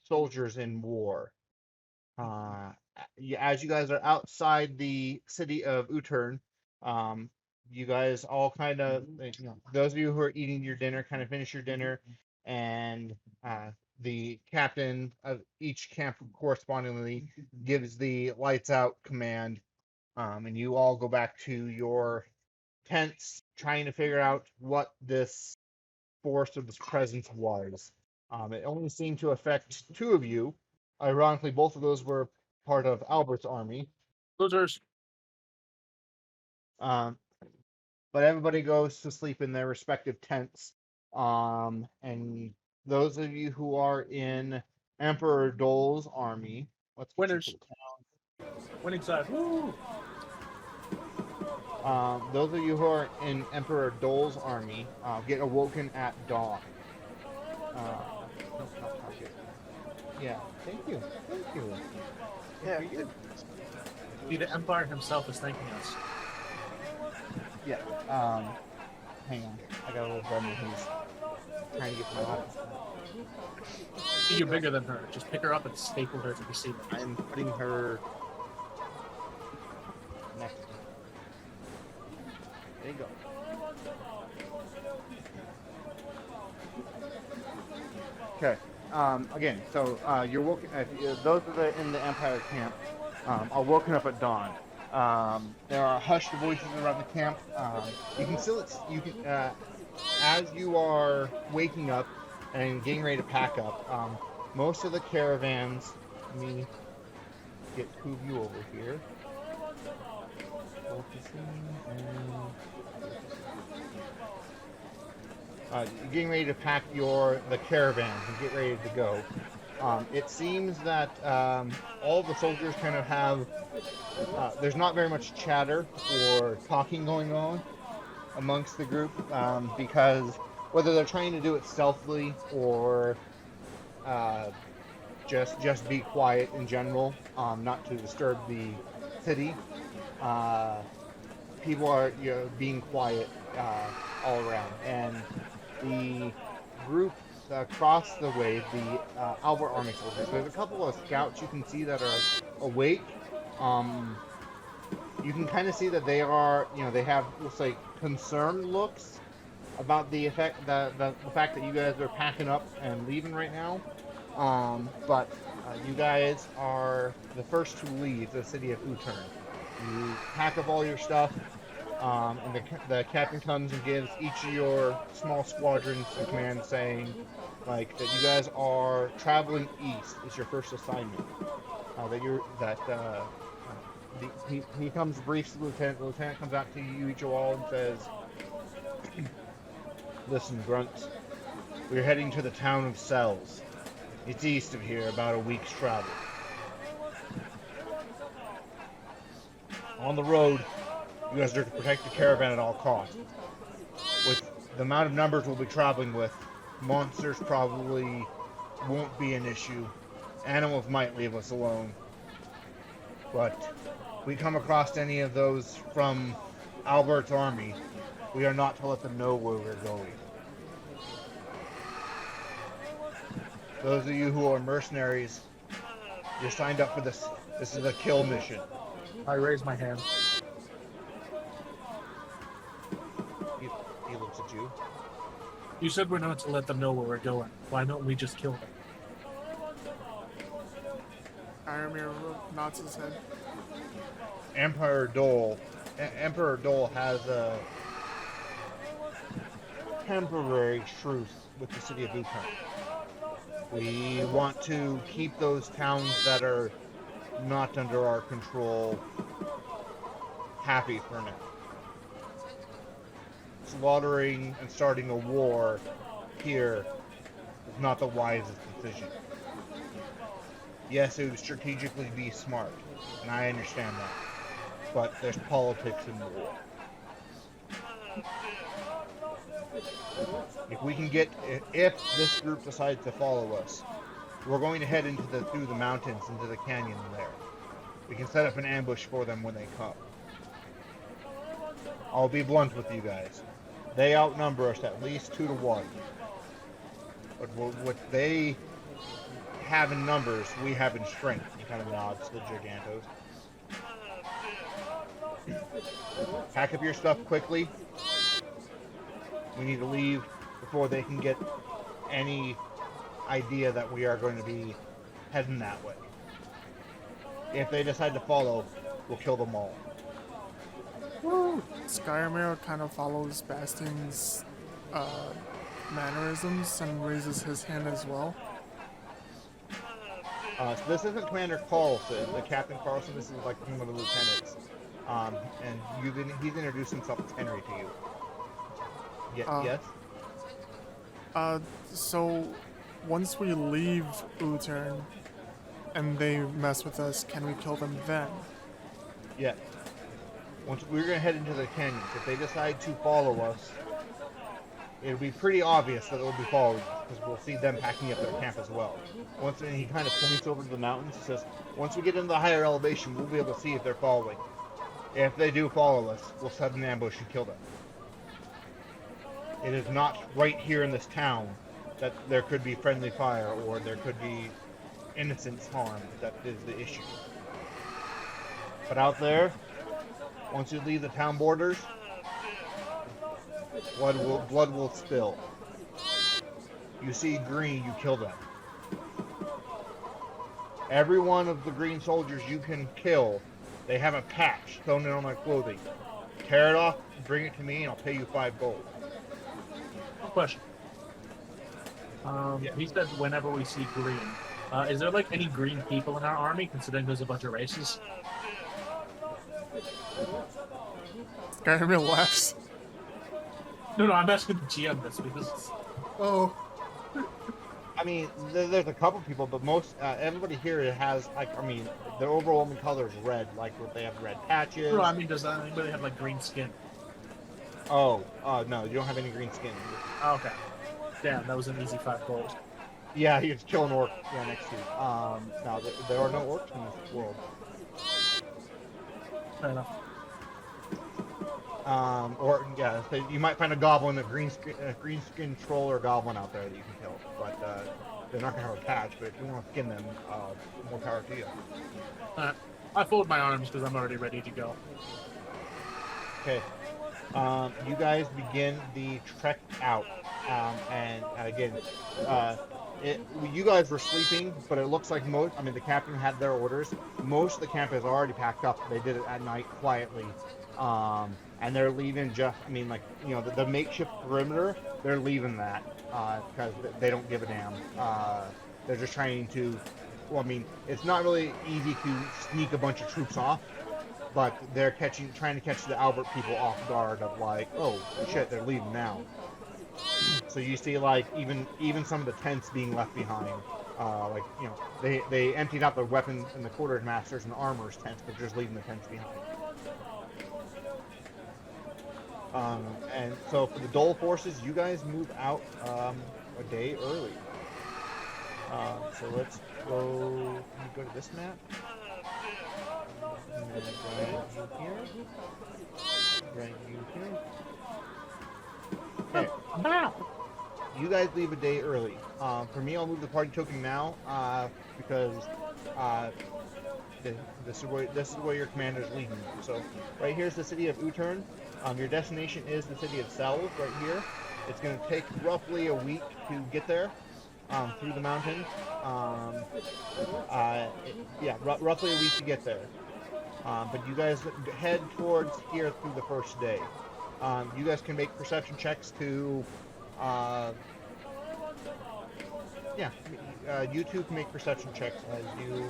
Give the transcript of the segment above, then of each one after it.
soldiers in war. As you guys are outside the city of Utern, um, you guys all kind of, those of you who are eating your dinner, kind of finish your dinner, and the captain of each camp correspondingly gives the lights out command, and you all go back to your tents, trying to figure out what this force of this presence was. It only seemed to affect two of you. Ironically, both of those were part of Albert's army. Losers. Um, but everybody goes to sleep in their respective tents. And those of you who are in Emperor Dole's army, let's get you to Winners. the Winning side. Woo! those of you who are in Emperor Dole's army get awoken at dawn. Nope, not target. Yeah, thank you. Thank you. Yeah. For you. See, the Empire himself is thanking us. Yeah. Hang on. I got a little brother who's trying to get to my office. See, you're bigger than her. Just pick her up and staple her to the ceiling. I'm putting her next to me. There you go. Okay. Again, so you're woken. Those of the in the Empire camp are woken up at dawn. There are hushed voices around the camp. You can still, as you are waking up and getting ready to pack up. Most of the caravans. Let me get two of you over here. You're getting ready to pack the caravans and get ready to go. It seems that all the soldiers kind of have. There's not very much chatter or talking going on amongst the group because whether they're trying to do it stealthily or just be quiet in general, not to disturb the city. People are being quiet all around, and the group across the way, the Albert Army soldiers. There's a couple of scouts you can see that are awake. You can kind of see that they are, they have, looks like, concerned looks about the effect, the fact that you guys are packing up and leaving right now. But you guys are the first to leave the city of Utern. You pack up all your stuff, and the captain comes and gives each of your small squadrons a command saying, like, that you guys are traveling east is your first assignment. He comes, briefs the lieutenant. The lieutenant comes out to you each all and says, "Listen, grunts. We're heading to the town of Cells. It's east of here, about a week's travel. On the road, you guys are to protect the caravan at all costs. With the amount of numbers we'll be traveling with, monsters probably won't be an issue. Animals might leave us alone. But if we come across any of those from Albert's army, we are not to let them know where we're going. Those of you who are mercenaries, you're signed up for this. This is a kill mission." I raise my hand. He looks at you. You said we're not to let them know where we're going. Why don't we just kill them? Aramir nods his head. Emperor Dole has a temporary truce with the city of Utah. We want to keep those towns that are not under our control happy for now. Slaughtering and starting a war here is not the wisest decision. Yes, it would strategically be smart, and I understand that. But there's politics in war. If this group decides to follow us, we're going to head through the mountains into the canyon there. We can set up an ambush for them when they come. I'll be blunt with you guys. They outnumber us at least 2 to 1. But what they have in numbers, we have in strength. He kind of nods to the Gigantos. Pack up your stuff quickly. We need to leave before they can get any idea that we are going to be heading that way. If they decide to follow, we'll kill them all. Skyrmir kind of follows Bastion's mannerisms and raises his hand as well. So this isn't Commander Carlson, the Captain Carlson. This is like one of the lieutenants. And he's introduced himself as Henry to you. Yes? So once we leave Utern and they mess with us, can we kill them then? Yes. Once we're going to head into the canyons. If they decide to follow us, it'll be pretty obvious that they'll be following us, because we'll see them packing up their camp as well. And he kind of points over to the mountains and says, once we get into the higher elevation, we'll be able to see if they're following. If they do follow us, we'll set an ambush and kill them. It is not right here in this town that there could be friendly fire or there could be innocents harmed. That is the issue. But out there, once you leave the town borders, blood will spill. You see green, you kill them. Every one of the green soldiers you can kill, they have a patch thrown in on their clothing. Tear it off, bring it to me, and I'll pay you 5 gold. Question. Yeah. He said whenever we see green. Is there like any green people in our army, considering there's a bunch of races? Skyrmir laughs. No, I'm asking the GM this because Oh. I mean, there's a couple people, but everybody here has, their overwhelming color is red. Like, they have red patches. no, I mean, does anybody have like green skin? No, you don't have any green skin. Oh, okay. Damn, that was an easy 5 gold. Yeah, he was killing orc next to you. Now, there are no orcs in this world. Fair enough. So you might find a goblin, a green skin troll or goblin out there that you can kill, but they're not gonna have a patch. But if you want to skin them, more power to you. I fold my arms because I'm already ready to go. Okay. You guys begin the trek out, and again, you guys were sleeping, but it looks like the captain had their orders. Most of the camp is already packed up. They did it at night quietly. And they're leaving the makeshift perimeter, they're leaving that, because they don't give a damn. They're just trying to, it's not really easy to sneak a bunch of troops off, but they're trying to catch the Albert people off guard of like, oh shit, they're leaving now. So you see even some of the tents being left behind. They emptied out the weapons and the quartermasters and armorers tents, but just leaving the tents behind. And so for the Dole forces, you guys move out a day early. So let's go. Can you go to this map? And then right you here. Okay. You guys leave a day early. For me, I'll move the party token now because this is where your commander is leading you. So right here's the city of Utern. Your destination is the city of Selv right here. It's going to take roughly a week to get there through the mountains. Roughly a week to get there. But you guys head towards here through the first day. You guys can make perception checks to... you two can make perception checks as you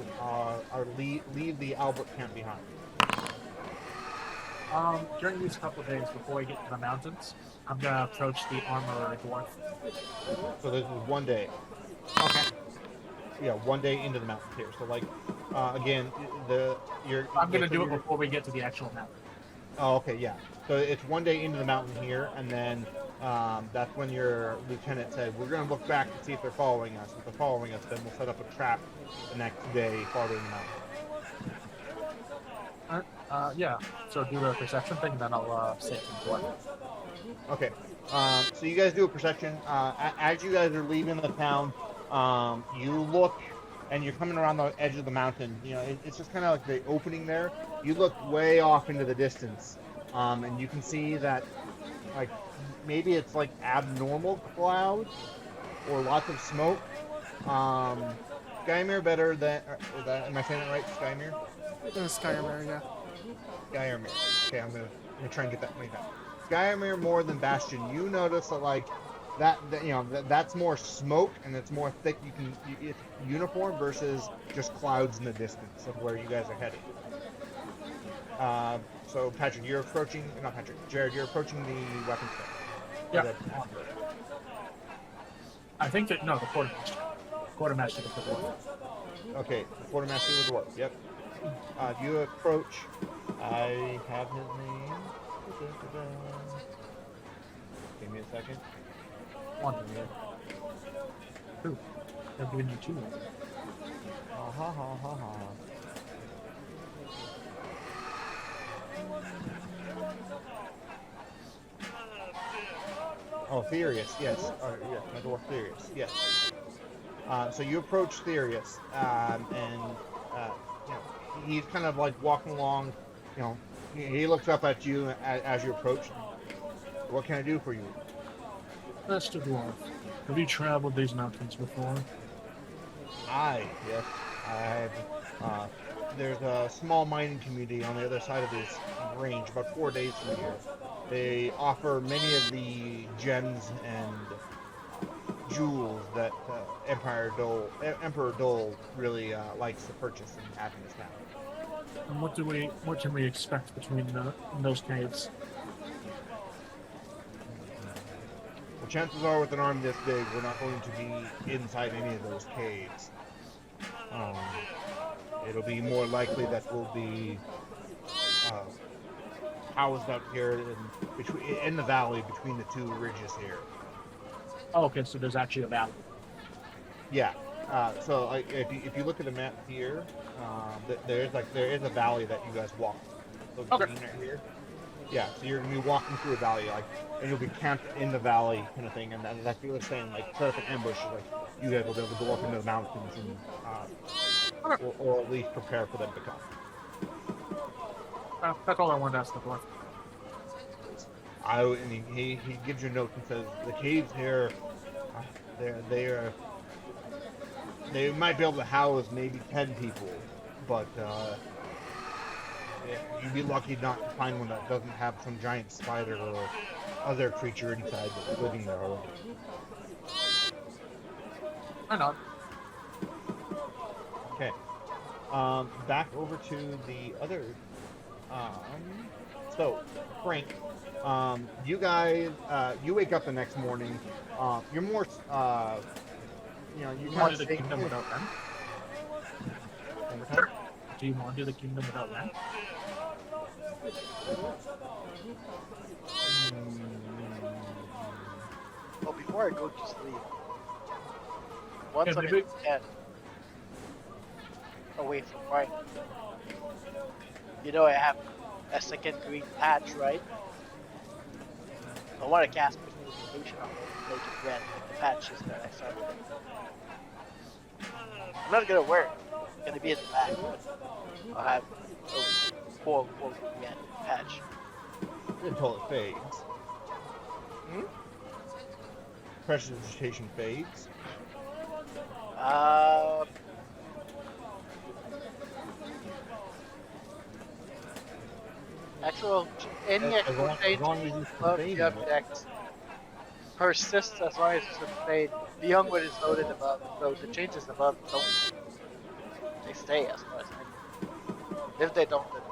leave the Albert camp behind. During these couple of days before we get to the mountains, I'm gonna approach the armorer dwarf. So this is 1 day. Okay. Yeah, 1 day into the mountains here. So again, I'm gonna do it before we get to the actual mountain. Oh, okay, yeah. So it's 1 day into the mountain here, and then that's when your lieutenant said, we're gonna look back to see if they're following us. If they're following us, then we'll set up a trap the next day farther in the mountain. Yeah. So do the perception thing, then I'll say some blood. Okay. So you guys do a perception. As you guys are leaving the town, you look and you're coming around the edge of the mountain. It's just kind of like the opening there. You look way off into the distance, and you can see that like maybe it's like abnormal clouds or lots of smoke. Skymir better than am I saying that right? Skymir? Skymir, yeah. Skymir. Okay, I'm gonna try and get that made back. Skymir more than Bastion. You notice that like that's more smoke and it's more thick. It's uniform versus just clouds in the distance of where you guys are heading. So Patrick, you're approaching. Not Patrick. Jared, you're approaching the weapons fair. Yeah. I think that no, the quartermaster. Quartermaster is the dwarf. Okay, the quartermaster of the dwarf. Yep. You approach. I have his name. Give me a second. One. Two. They're giving you two. Ha ha ha ha ha. Oh, Therius, yes. Yeah, my dwarf Therius, yes. So you approach Therius, and he's kind of like walking along. He looks up at you as you approach. What can I do for you? Master Dwarf, have you traveled these mountains before? Yes. There's a small mining community on the other side of this range, about 4 days from here. They offer many of the gems and jewels that Emperor Dole really likes to purchase and have in his town. And what can we expect between those caves? The chances are, with an army this big, we're not going to be inside any of those caves. It'll be more likely that we'll be housed out here in the valley between the two ridges here. Oh, okay, so there's actually a valley. Yeah. So if you look at the map here, there is a valley that you guys walk. So Okay. right here. Yeah. So you're gonna be walking through a valley, and you'll be camped in the valley, kind of thing. And that's what you're saying, like set up an ambush, like you guys will be able to go up into the mountains and, or at least prepare for them to come. That's all I wanted to ask the dwarf. And he gives you a note and says the caves here, they might be able to house maybe 10 people, but you'd be lucky not to find one that doesn't have some giant spider or other creature inside that's living there already. I know. Okay. Back over to the other. So, Frank, you guys, you wake up the next morning. You're more, you want to do the kingdom without them? Overtime? Do you want to do the kingdom without them? Well, before I go to sleep, once Yeah, I'm maybe- in bed, away from right, I have a second green patch, right? I want to cast Precipitation on it, make it red, like the patches that I started with. I'm not gonna wear it. It's gonna be in the back. I'll have a quote-unquote red patch. Until it fades. Precipitation fades. Any As actual change long as you of sustain the it. object persists as long as it's sustained beyond what is noted above. So the changes above don't. They stay as far as I know. If they don't, then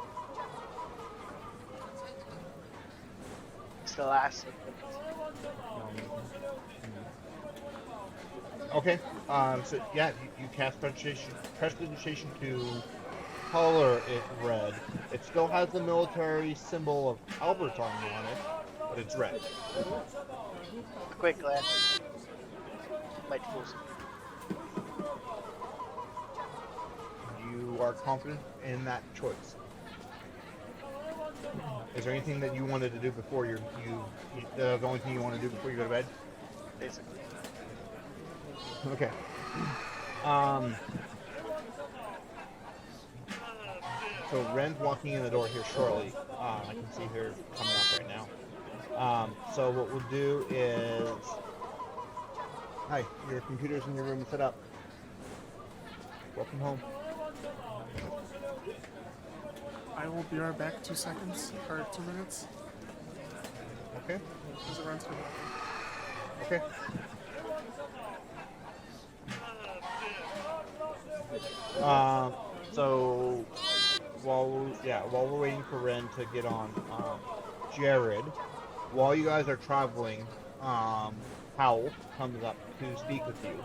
it's the last of them. Okay. So yeah, you cast prestidigitation to color it red. It still has the military symbol of Albert's army on it, but it's red. A quick glance. Might fool some people. You are confident in that choice. Is there anything that you wanted to do before the only thing you want to do before you go to bed? Basically. Okay. So Ren's walking in the door here shortly. I can see her coming up right now. So what we'll do is, hi, your computer's in your room set up. Welcome home. I will be right back. 2 seconds or 2 minutes. Okay. As it runs for Okay. So while we're waiting for Ren to get on, Jared, while you guys are traveling, Howell comes up to speak with you.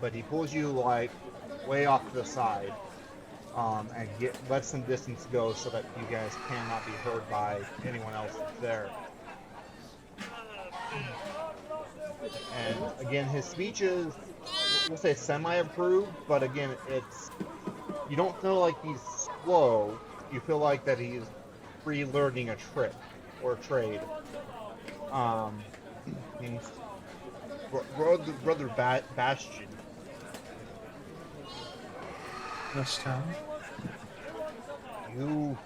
But he pulls you like way off to the side, and lets some distance go so that you guys cannot be heard by anyone else that's there. And again, his speech is, we'll say, semi-approved, but again, you don't feel like he's slow. You feel like that he's relearning a trick or a trade. He's brother Bastion. This town. You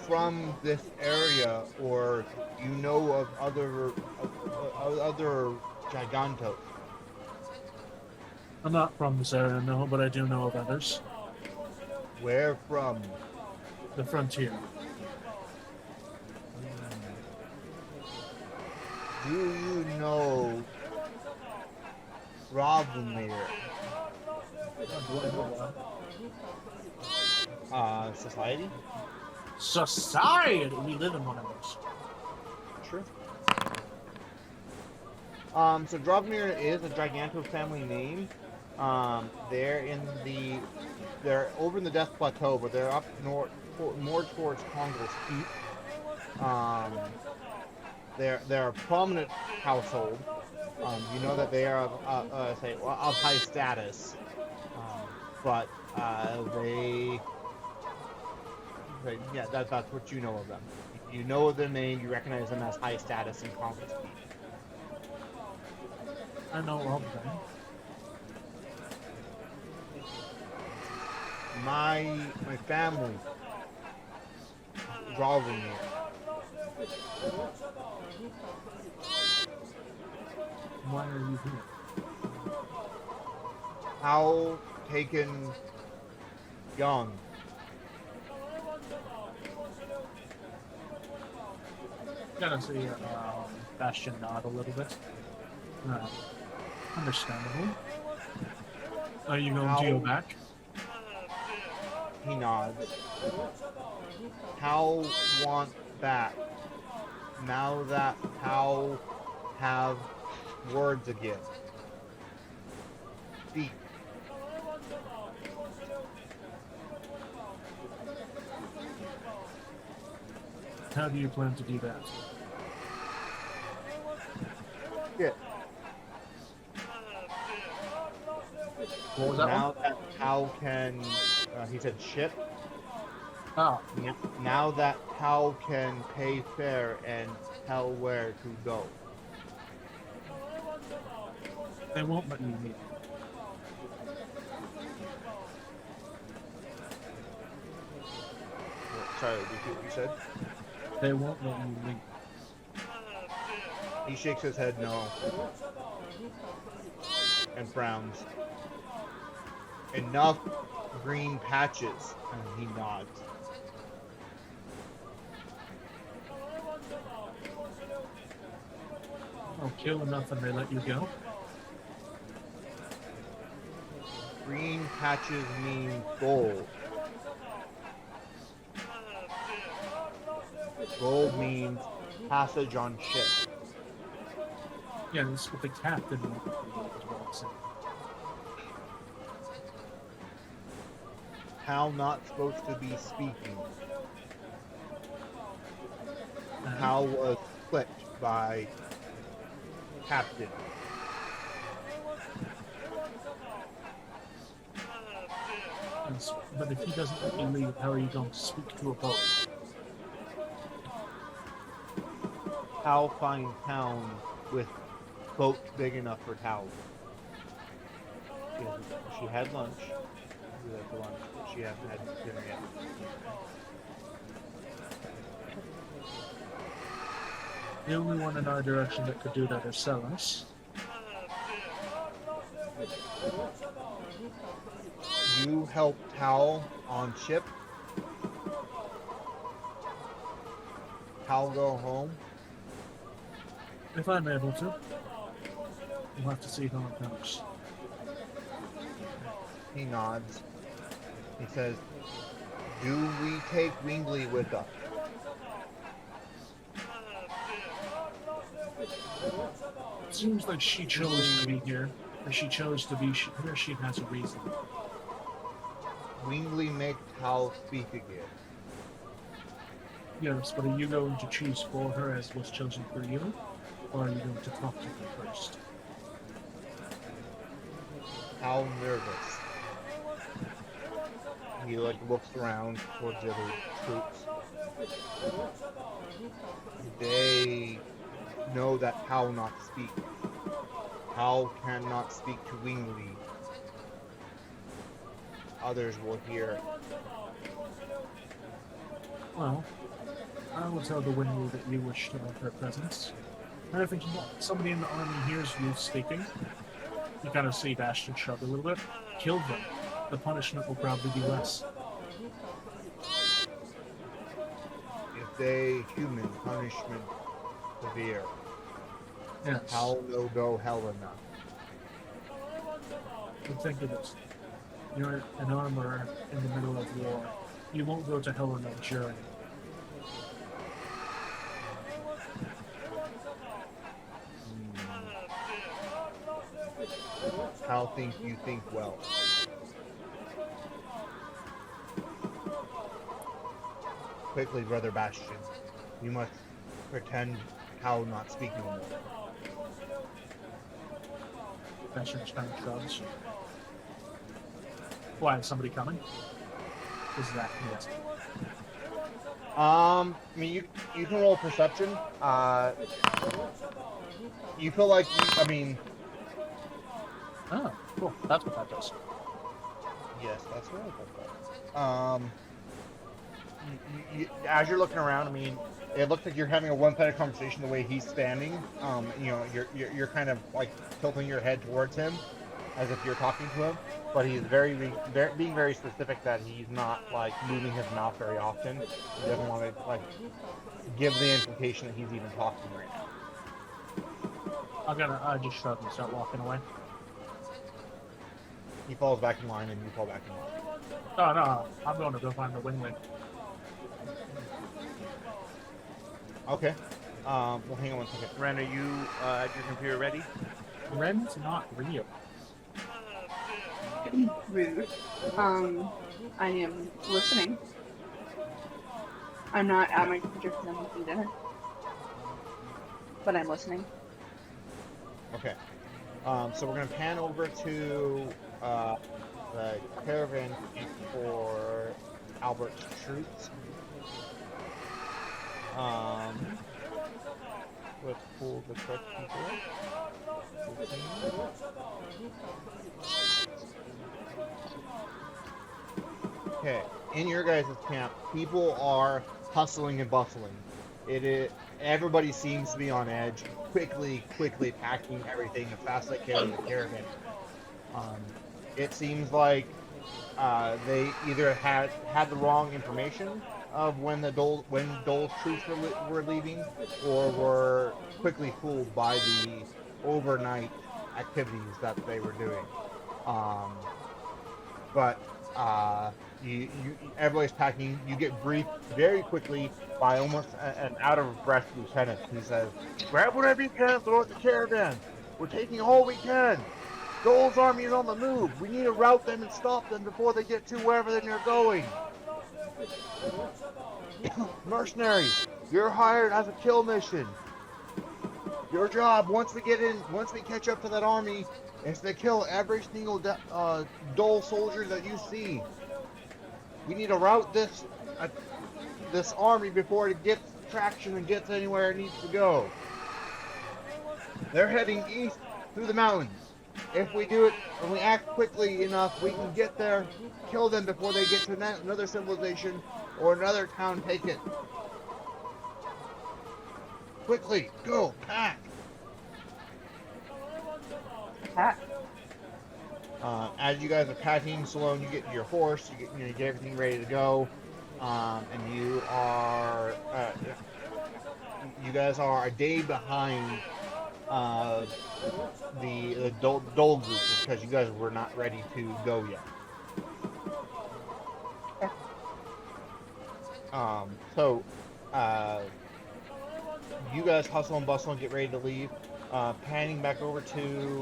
from this area, or you know of other gigantos? I'm not from this area, no, but I do know of others. Where from? The frontier. Do you know Robomir? Society? Society! We live in one of those. Sure. So Drobnir is a Giganto family name. They're over in the Death Plateau, but they're up north, more towards Congo's Peak. They're a prominent household. You know that they are of high status, but that's what you know of them. You know their name. You recognize them as high status in Congo's Peak. I know of them. My family, Dragomir. Why are you here? How taken young. Gotta see Bastion nod a little bit. Understandable. Are you going to go back? He nods. How want back? Now that how have words again. Speak. How do you plan to do that? Yeah. What was that Now one? that how can he said ship? Oh, Now that how can pay fare and tell where to go. they won't let you leave. Sorry, repeat what you said. They won't let you leave. He shakes his head no. And frowns. Enough green patches. And he nods. I'll kill enough and they let you go. Green patches mean gold. Gold means passage on ship. Yeah, that's what the captain wanted to do as well. So. Hal not supposed to be speaking. Hal was clipped by captain. But if he doesn't let you leave, how are you going to speak to a boat? Hal find town with boat big enough for Hal. She had lunch. We went for lunch, but she hasn't had dinner yet. The only one in our direction that could do that is Celis. You helped Hal on ship. Hal go home. If I'm able to. We'll have to see how it goes. He nods. He says, "Do we take Wingley with us?" It seems like she chose to be here, or she chose to be here. She has a reason. Wingley make Hal speak again. Yes, but are you going to choose for her as was chosen for you, or are you going to talk to her first? Hal nervous. He looks around towards the other troops. They know that Hal not speak. Hal cannot speak to Wingley. Others will hear. Well, I will tell the Winwood that you wish to have her presence. And if somebody in the army hears you speaking, you kind of see Bastion shrug a little bit. Kill them. The punishment will probably be less. If they human punishment severe, Yes. Hal no go hell enough. But think of this. You're an armorer in the middle of war. You won't go to hell in a journey. Hal think you think well. Quickly, Brother Bastion. You must pretend Hal not speak no more. Bastion's kind of shrugs. Why, is somebody coming? Is that yes? I mean, you can roll perception. You feel like, Oh, cool. That's what that does. yes, that's right. As you're looking around, I mean, it looks like you're having a one-sided conversation the way he's standing. You're kind of like tilting your head towards him, as if you're talking to him. But he's being very specific that he's not like moving his mouth very often. He doesn't want to like give the implication that he's even talking right now. I just shrug and start walking away. He falls back in line, and you fall back in line. Oh no, I'm going to go find the wingman. Okay. Well, hang on one second. Ren, are you at your computer ready? Ren's not real. Rude. I am listening. I'm not at my computer because I'm eating dinner. But I'm listening. Okay. So we're gonna pan over to the caravan for Albert's troops. Let's pull the correct people. Okay, in your guys' camp, people are hustling and bustling. Everybody seems to be on edge, quickly packing everything as fast as they can in the caravan. It seems like they either had the wrong information of when Dole's troops were leaving, or were quickly fooled by the overnight activities that they were doing. Everybody's packing. You get briefed very quickly by almost an out-of-breath lieutenant who says, "Grab whatever you can, throw it in the caravan. We're taking all we can. Dole's army is on the move. We need to rout them and stop them before they get to wherever they're going. Mercenaries, you're hired as a kill mission. Your job, once we catch up to that army, is to kill every single Dole soldier that you see. We need to rout this army before it gets traction and gets anywhere it needs to go. They're heading east through the mountains. If we do it and we act quickly enough, we can get there, kill them before they get to another civilization or another town. Take it. Quickly, go, pack. Attack. As you guys are packing, Salone, you get your horse, you get everything ready to go, and you guys are a day behind the Dole group because you guys were not ready to go yet. So you guys hustle and bustle and get ready to leave. Panning back over to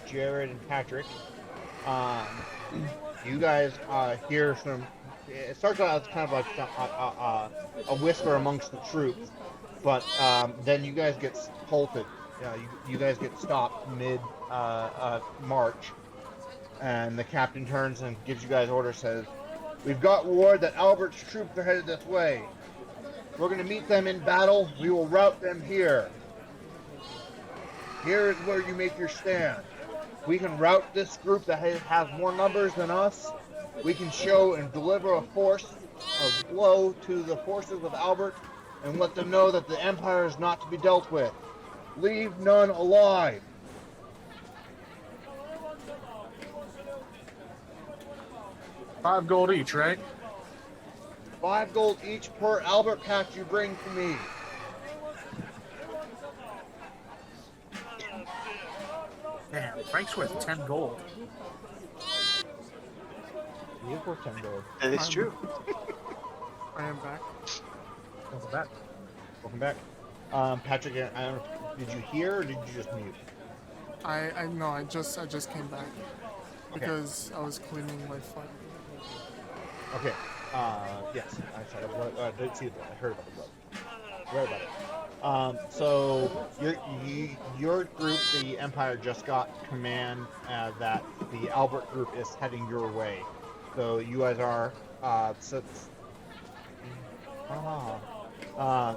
Jared and Patrick. You guys hear some. It starts out as kind of like a whisper amongst the troops, but then you guys get halted. You guys get stopped mid march, and the captain turns and gives you guys orders. Says, "We've got word that Albert's troops are headed this way. We're going to meet them in battle. We will rout them here. Here is where you make your stand. We can rout this group that has more numbers than us. We can show and deliver a blow to the forces of Albert and let them know that the Empire is not to be dealt with. Leave none alive." $5 gold each, right? 5 gold each per Albert pack you bring to me. Damn, Frank's worth 10 gold. He is worth 10 gold. That is true. I am back. Welcome back. Welcome back. Patrick, I don't know, did you hear or did you just mute? I just came back because I was cleaning my foot. Okay. Yes, I said I did see the blood. I heard about the blood. Read about it. So your group, the Empire, just got command that the Albert group is heading your way. So you guys are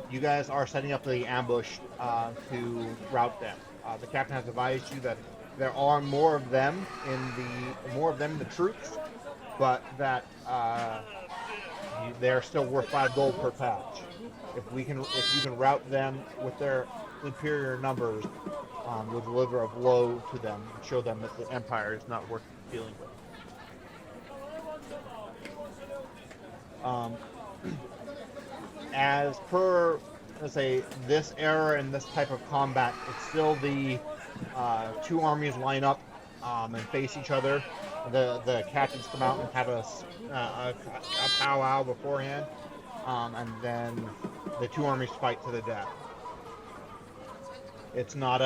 you guys are setting up the ambush to rout them. The captain has advised you that there are more of them in the troops, but that they're still worth 5 gold per patch. If you can rout them with their superior numbers, you'll deliver a blow to them and show them that the Empire is not worth dealing with. As per, let's say, this era and this type of combat, it's still the two armies line up and face each other. The captains come out and have a powwow beforehand, and then the two armies fight to the death. It's not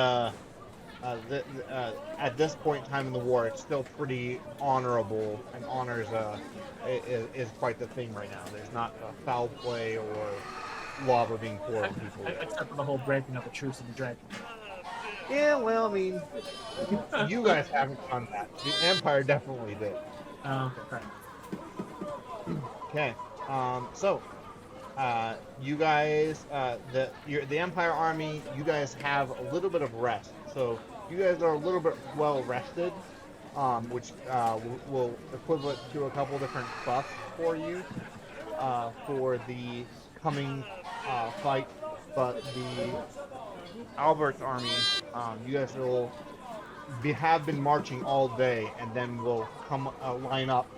at this point in time in the war, it's still pretty honorable, and honor is quite the thing right now. There's not foul play or lava being poured on people. Except for the whole breaking of the truce of the dragon. Yeah, well, I mean, you guys haven't done that. The Empire definitely did. Okay. Okay. So, you guys, the Empire army, you guys have a little bit of rest. So you guys are a little bit well rested, which will equivalent to a couple different buffs for you for the coming fight. But the Albert's army, you guys will have been marching all day, and then will come line up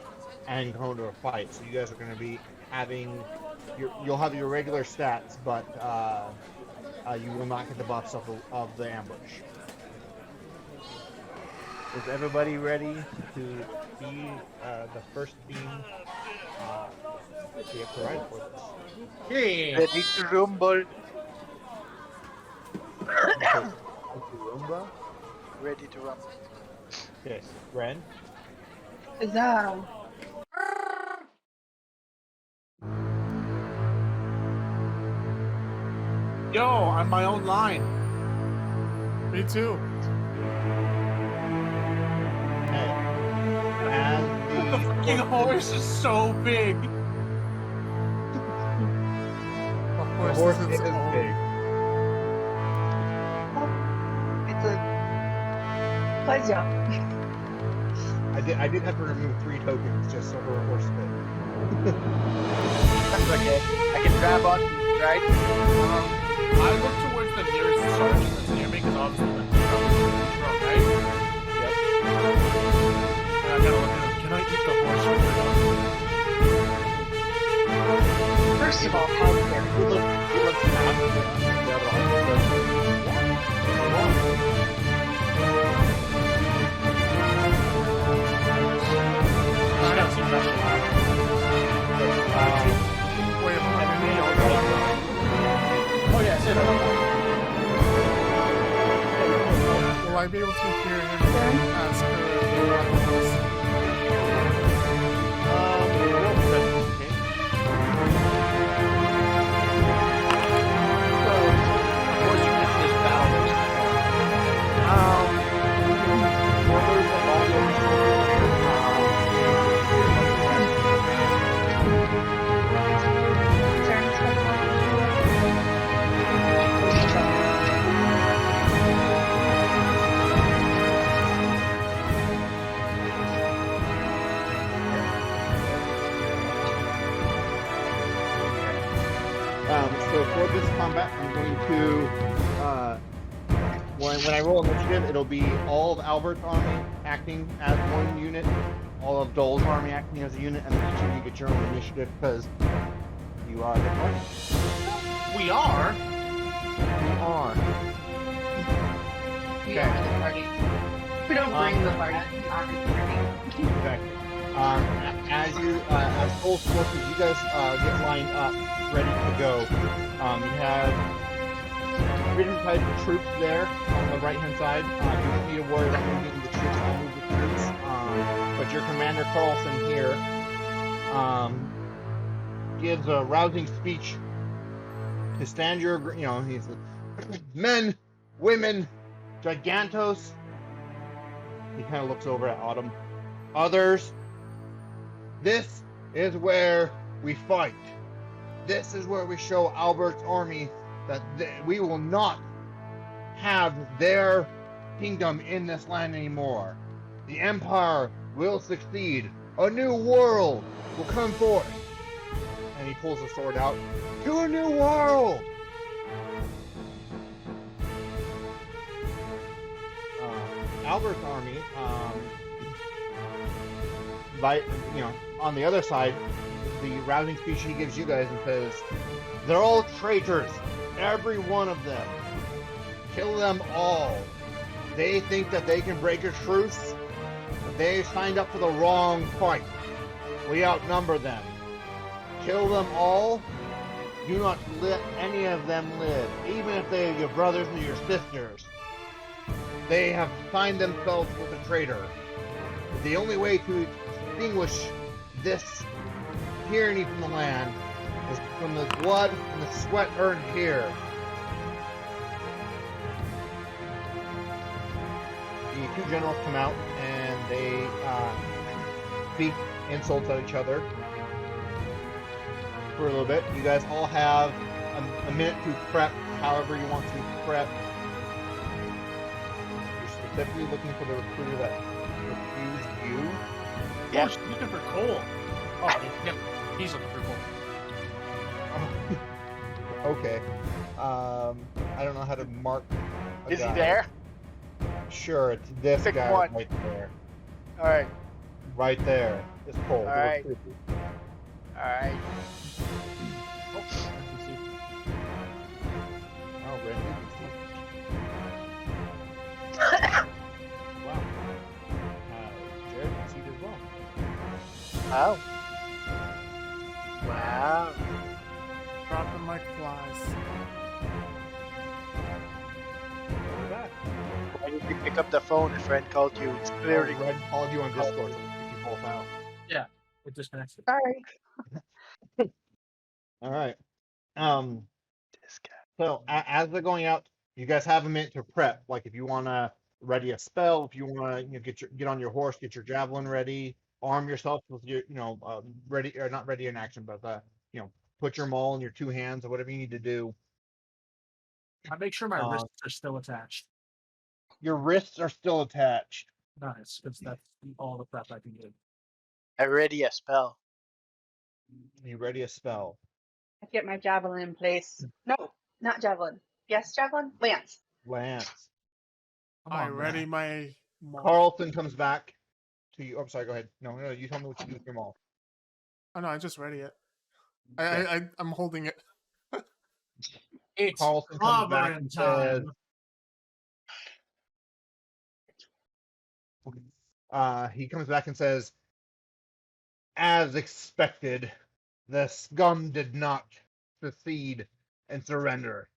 and go into a fight. So you guys are going to be having you'll have your regular stats, but you will not get the buffs of the ambush. Is everybody ready to be the first team to get provided for this? Yeah. Ready to rumble. Roomba? Ready to rumble. Okay, Ren? Huzzah. Yo, I'm my own line. Me too. Okay. And The fucking horse is so big. Of the course, horse this is is all- big. It's a Pleasure. I did have to remove 3 tokens just so her horse fit. That's okay. I can grab on, right? I look towards the nearest sergeant that's near me, because obviously the drone, right? Yep. And I gotta look at him. Can I eat the horse right First of all, how dare He you? looks mad. The other one I got some questions. Wait, Oh yeah, say that. will I be able to hear him ask her about the horse? Of course, you missed this battle. remove the volume. So for this combat, I'm going to, when I roll initiative, it'll be all of Albert's army acting as one unit, all of Dole's army acting as a unit, and then each of you get your own initiative because you are the party. We are. You are. We are the party. We don't bring the party. We are the party. Exactly. As Dole's forces, you guys get lined up, ready to go. You have freedom type troops there on the right hand side. You don't need to worry about moving the troops. I'll move the troops. But your commander Carlson here gives a rousing speech to stand your. He's men, women, gigantos. He kind of looks over at Autumn. Others. This is where we fight. This is where we show Albert's army that we will not have their kingdom in this land anymore. The Empire will succeed. A new world will come forth. And he pulls the sword out. To a new world! Albert's army, on the other side, the rousing speech he gives you guys and says, they're all traitors, every one of them. Kill them all. They think that they can break a truce, but they signed up for the wrong fight. We outnumber them. Kill them all. Do not let any of them live, even if they are your brothers or your sisters. They have signed themselves with a traitor. The only way to extinguish this tyranny from the land is from the blood and the sweat earned here. The two generals come out and they speak insults at each other for a little bit. You guys all have a minute to prep however you want to prep. You're specifically looking for the recruiter that refused you. Yeah, she's looking for Cole. Oh, yeah, he's looking for Cole. Okay. I don't know how to mark. Is he guy. there? Sure, it's this Pick guy one. right there. Alright. Right there. It's Cole. the Alright. recruiter. Alright. Oh, Randy. Wow. Jared can see it as well. Oh. Wow. Dropping like flies. We're back. Why did you pick up the phone? A friend called you. It's clearly. Red called you on Discord, so you both out. We're disconnected. Sorry. All right. This guy. So as they're going out, you guys have a minute to prep. Like if you want to ready a spell, if you want to get on your horse, get your javelin ready, arm yourself with your ready or not ready in action, but put your maul in your two hands or whatever you need to do. I make sure my wrists are still attached. Your wrists are still attached. Nice, because that's all the prep I can give. I ready a spell. You ready a spell? I get my javelin in place. No, not javelin. Yes, javelin. Lance. Lance. Come I on, ready man. my maul. Carlton comes back to you. Oh, I'm sorry. Go ahead. No, you tell me what you do with your maul. Oh no, I just ready it. Okay. I'm holding it. It's Carlton comes back clobbering and says, time. he comes back and says, as expected, the scum did not secede and surrender.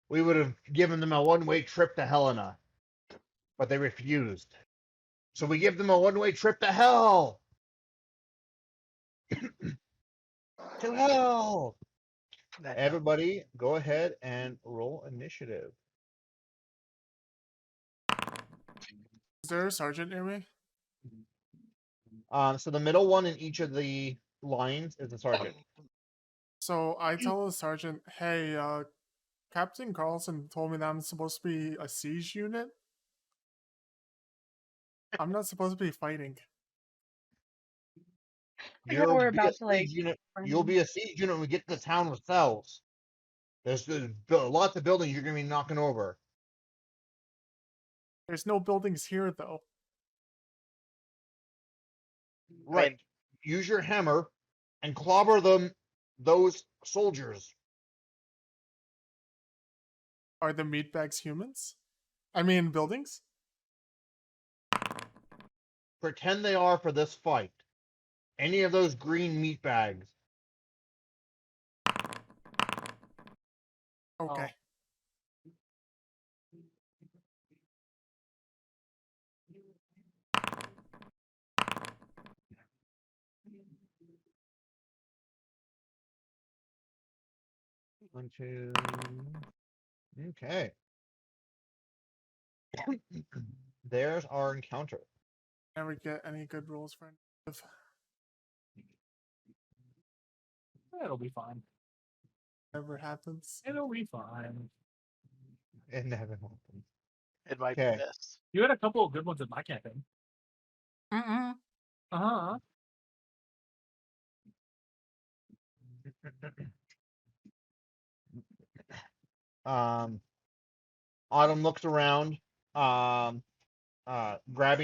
We would have given them a one-way trip to Helena, but they refused. So we give them a one-way trip to hell. To hell. That Everybody, go ahead and roll initiative. Is there a sergeant near me? So the middle one in each of the lines is the sergeant. So I tell the sergeant, hey, Captain Carlson told me that I'm supposed to be a siege unit. I'm not supposed to be fighting. I forgot we're about to like. Unit. You'll be a siege unit when we get to the town with cells. There's lots of buildings you're gonna be knocking over. There's no buildings here though. Right. Use your hammer and clobber those soldiers. Are the meatbags humans? I mean buildings? Pretend they are for this fight. Any of those green meat bags. Okay. One, two. Okay. There's our encounter. Never get any good rules for initiative. It'll be fine. Never happens. It'll be fine. It never happens. it might be Okay. best. You had a couple of good ones in my campaign. Mm-mm. Uh-huh. Autumn looks around, grabbing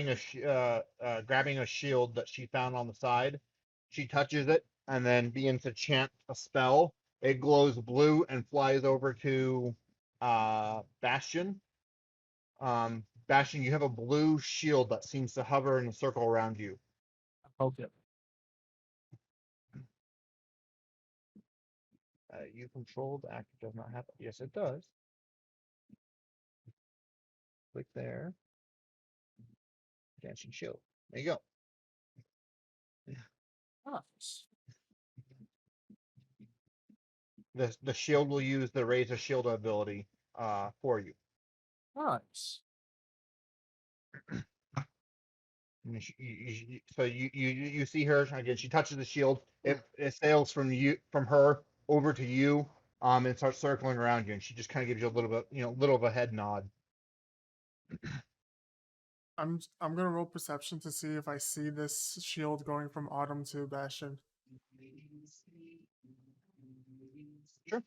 a shield that she found on the side. She touches it and then begins to chant a spell. It glows blue and flies over to Bastion. Bastion, you have a blue shield that seems to hover in a circle around you. Okay. You controlled active does not have. Yes, it does. Click there. Dancing shield. There you go. Nice. The shield will use the raise a shield ability for you. Nice. So you see her again. She touches the shield. It sails from her over to you. And starts circling around you, and she just kind of gives you a little bit, little of a head nod. I'm gonna roll perception to see if I see this shield going from Autumn to Bastion. Sure.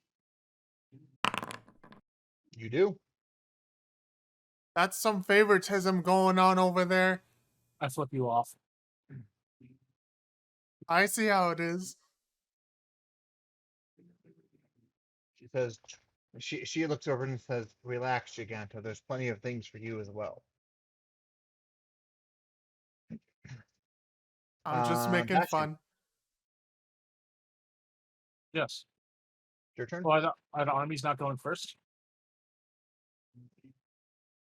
You do. That's some favoritism going on over there. I flip you off. I see how it is. She says. She looks over and says, "Relax, Giganta. There's plenty of things for you as well." I'm just making Bastion, fun. Yes. your turn. Well, the army's not going first.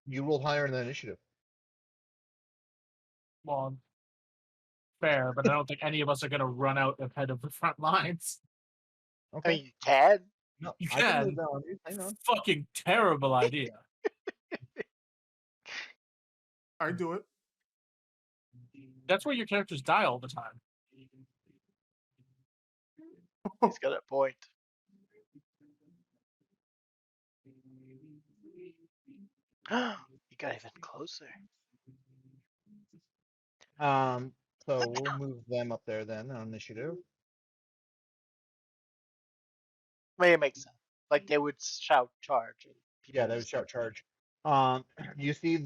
You rolled higher in the initiative. Well, fair, but I don't think any of us are going to run out ahead of the front lines. I Okay. mean, you can. No, You I can can. move that on you. Hang on. Fucking terrible idea. I do it. That's where your characters die all the time. He's got a point. You got even closer. So we'll move them up there then on initiative. I mean, it makes sense. Like they would shout charge. And Yeah, they would shout charge. You see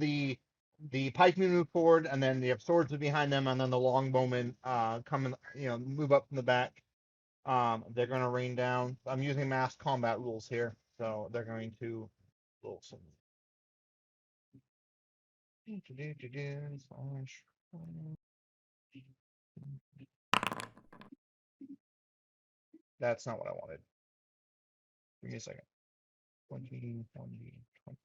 the pikemen move forward, and then you have swords behind them, and then the longbowmen come move up from the back. They're going to rain down. I'm using mass combat rules here, so they're going to roll some. That's not what I wanted. Give me a second. 20, 20, 20.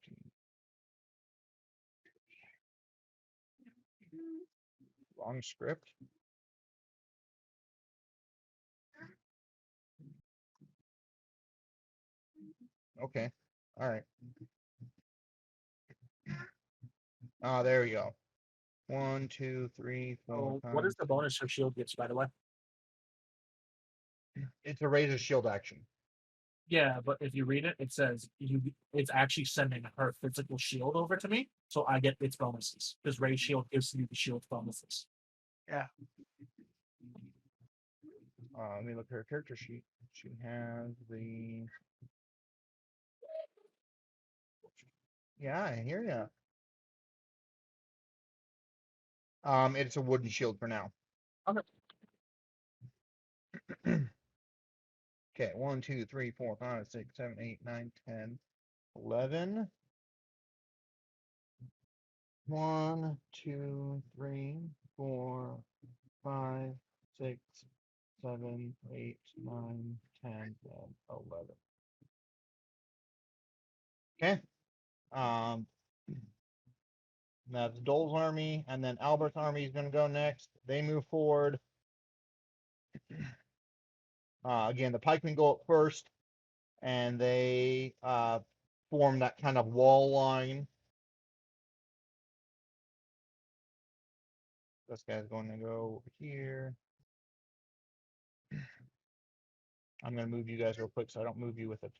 Wrong script. Okay. All right. There we go. 1, 2, 3, 4, So 5. what is the bonus her shield gets, by the way? It's a raise a shield action. Yeah, but if you read it, it says it's actually sending her physical shield over to me, so I get its bonuses. Because raise shield gives you the shield bonuses. Yeah. Let me look at her character sheet. She has the. Yeah, I hear ya. It's a wooden shield for now. Okay. Okay, 1, 2, 3, 4, 5, 6, 7, 8, 9, 10, 11. 1, 2, 3, 4, 5, 6, 7, 8, 9, 10, and 11. Okay. That's Dole's army, and then Albert's army is going to go next. They move forward. Again, the pikemen go up first, and they form that kind of wall line. This guy's going to go over here. I'm going to move you guys real quick so I don't move you with the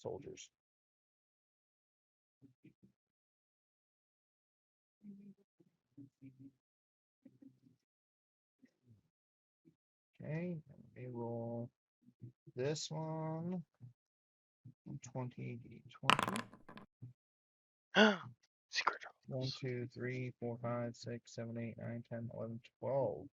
soldiers. Okay, let me roll this one. 20, 20. Secret 1, 2, 3, 4, 5, 6, 7, 8, 9, 10, 11, 12.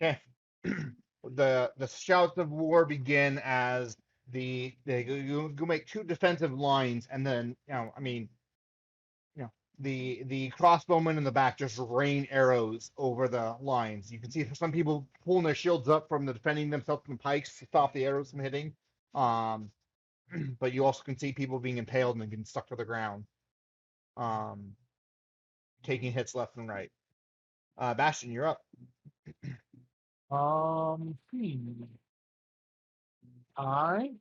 Okay. The shouts of war begin as they go make two defensive lines, and then the crossbowmen in the back just rain arrows over the lines. You can see some people pulling their shields up from the defending themselves from pikes to stop the arrows from hitting. But you also can see people being impaled and getting stuck to the ground, taking hits left and right. Bastion, you're up. I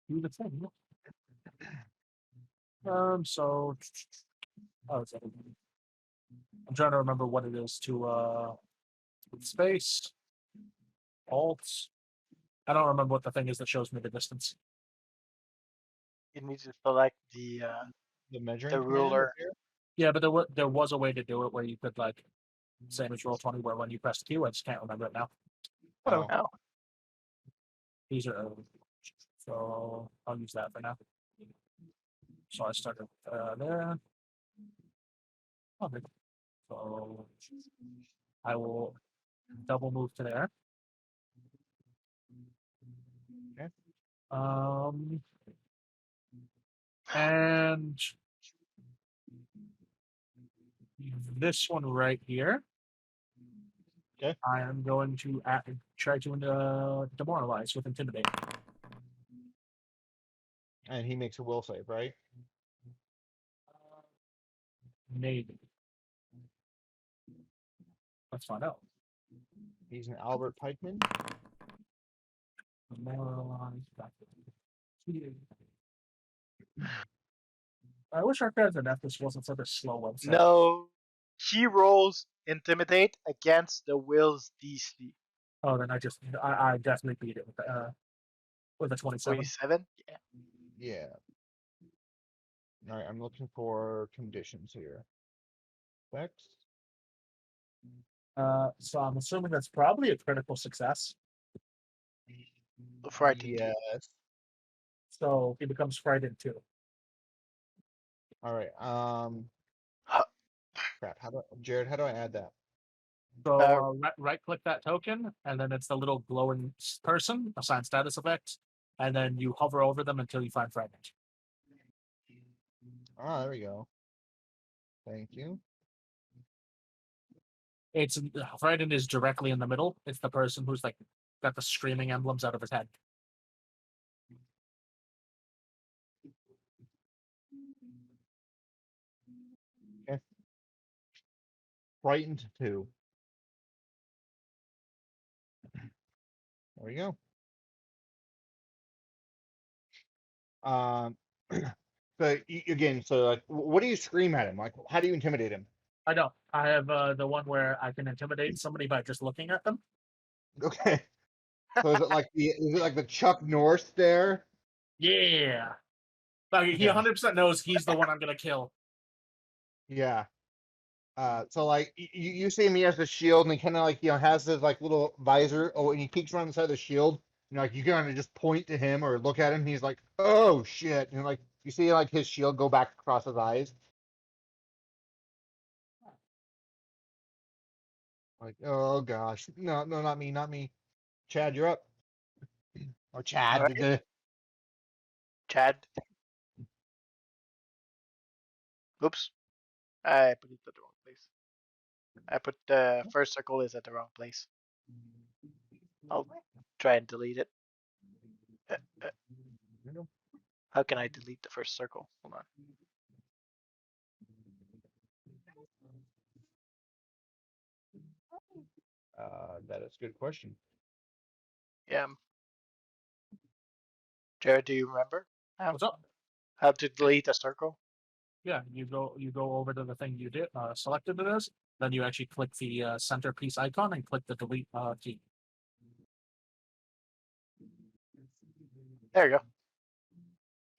do the thing. So I'm trying to remember what it is to space, alt. I don't remember what the thing is that shows me the distance. You need to select the measuring the command ruler. up here. Yeah, but there was a way to do it where you could like same as Roll20, where when you press the Q, I just can't remember it now. Whatever. Oh. Oh. These are so I'll use that for now. So I started there. Okay. So I will double move to there. Okay. And this one right here. Okay. I am going to try to demoralize with intimidate. And he makes a will save, right? Maybe. Let's find out. He's an Albert Pikeman. Demoralize. I wish our guys had this wasn't such a slow website. No, he rolls intimidate against the will's DC. Oh, then I definitely beat it with a 27. 27? Yeah. Yeah. All right, I'm looking for conditions here. Effects. So I'm assuming that's probably a critical success. Frightened. Yes. So he becomes frightened too. All right. Huh. Crap. Jared? How do I add that? So right click that token, and then it's the little glowing person, assign status effect, and then you hover over them until you find frightened. Ah, there we go. Thank you. It's frightened is directly in the middle. It's the person who's like got the screaming emblems out of his head. Okay. Frightened 2. There we go. So again, so like, what do you scream at him? Like, how do you intimidate him? I know. I have the one where I can intimidate somebody by just looking at them. Okay. So is it like the Chuck Norris stare? Yeah. Like, he Yeah. 100% knows he's the one I'm gonna kill. Yeah. So like you see me as the shield, and he kind of like has this like little visor. Oh, and he peeks around the side of the shield. Like you kind of just point to him or look at him. And he's like, "Oh shit!" And like you see like his shield go back across his eyes. Like, oh gosh, no, not me, not me. Chad, you're up. Or Chad. Alright. Chad. Oops. I put it at the wrong place. I put the first circle is at the wrong place. I'll try and delete it. How can I delete the first circle? Hold on. That is a good question. Yeah. Jared, do you remember What's up? how to delete a circle? Yeah, you go over to the thing you did selected it as. Then you actually click the centerpiece icon and click the delete key. There you go.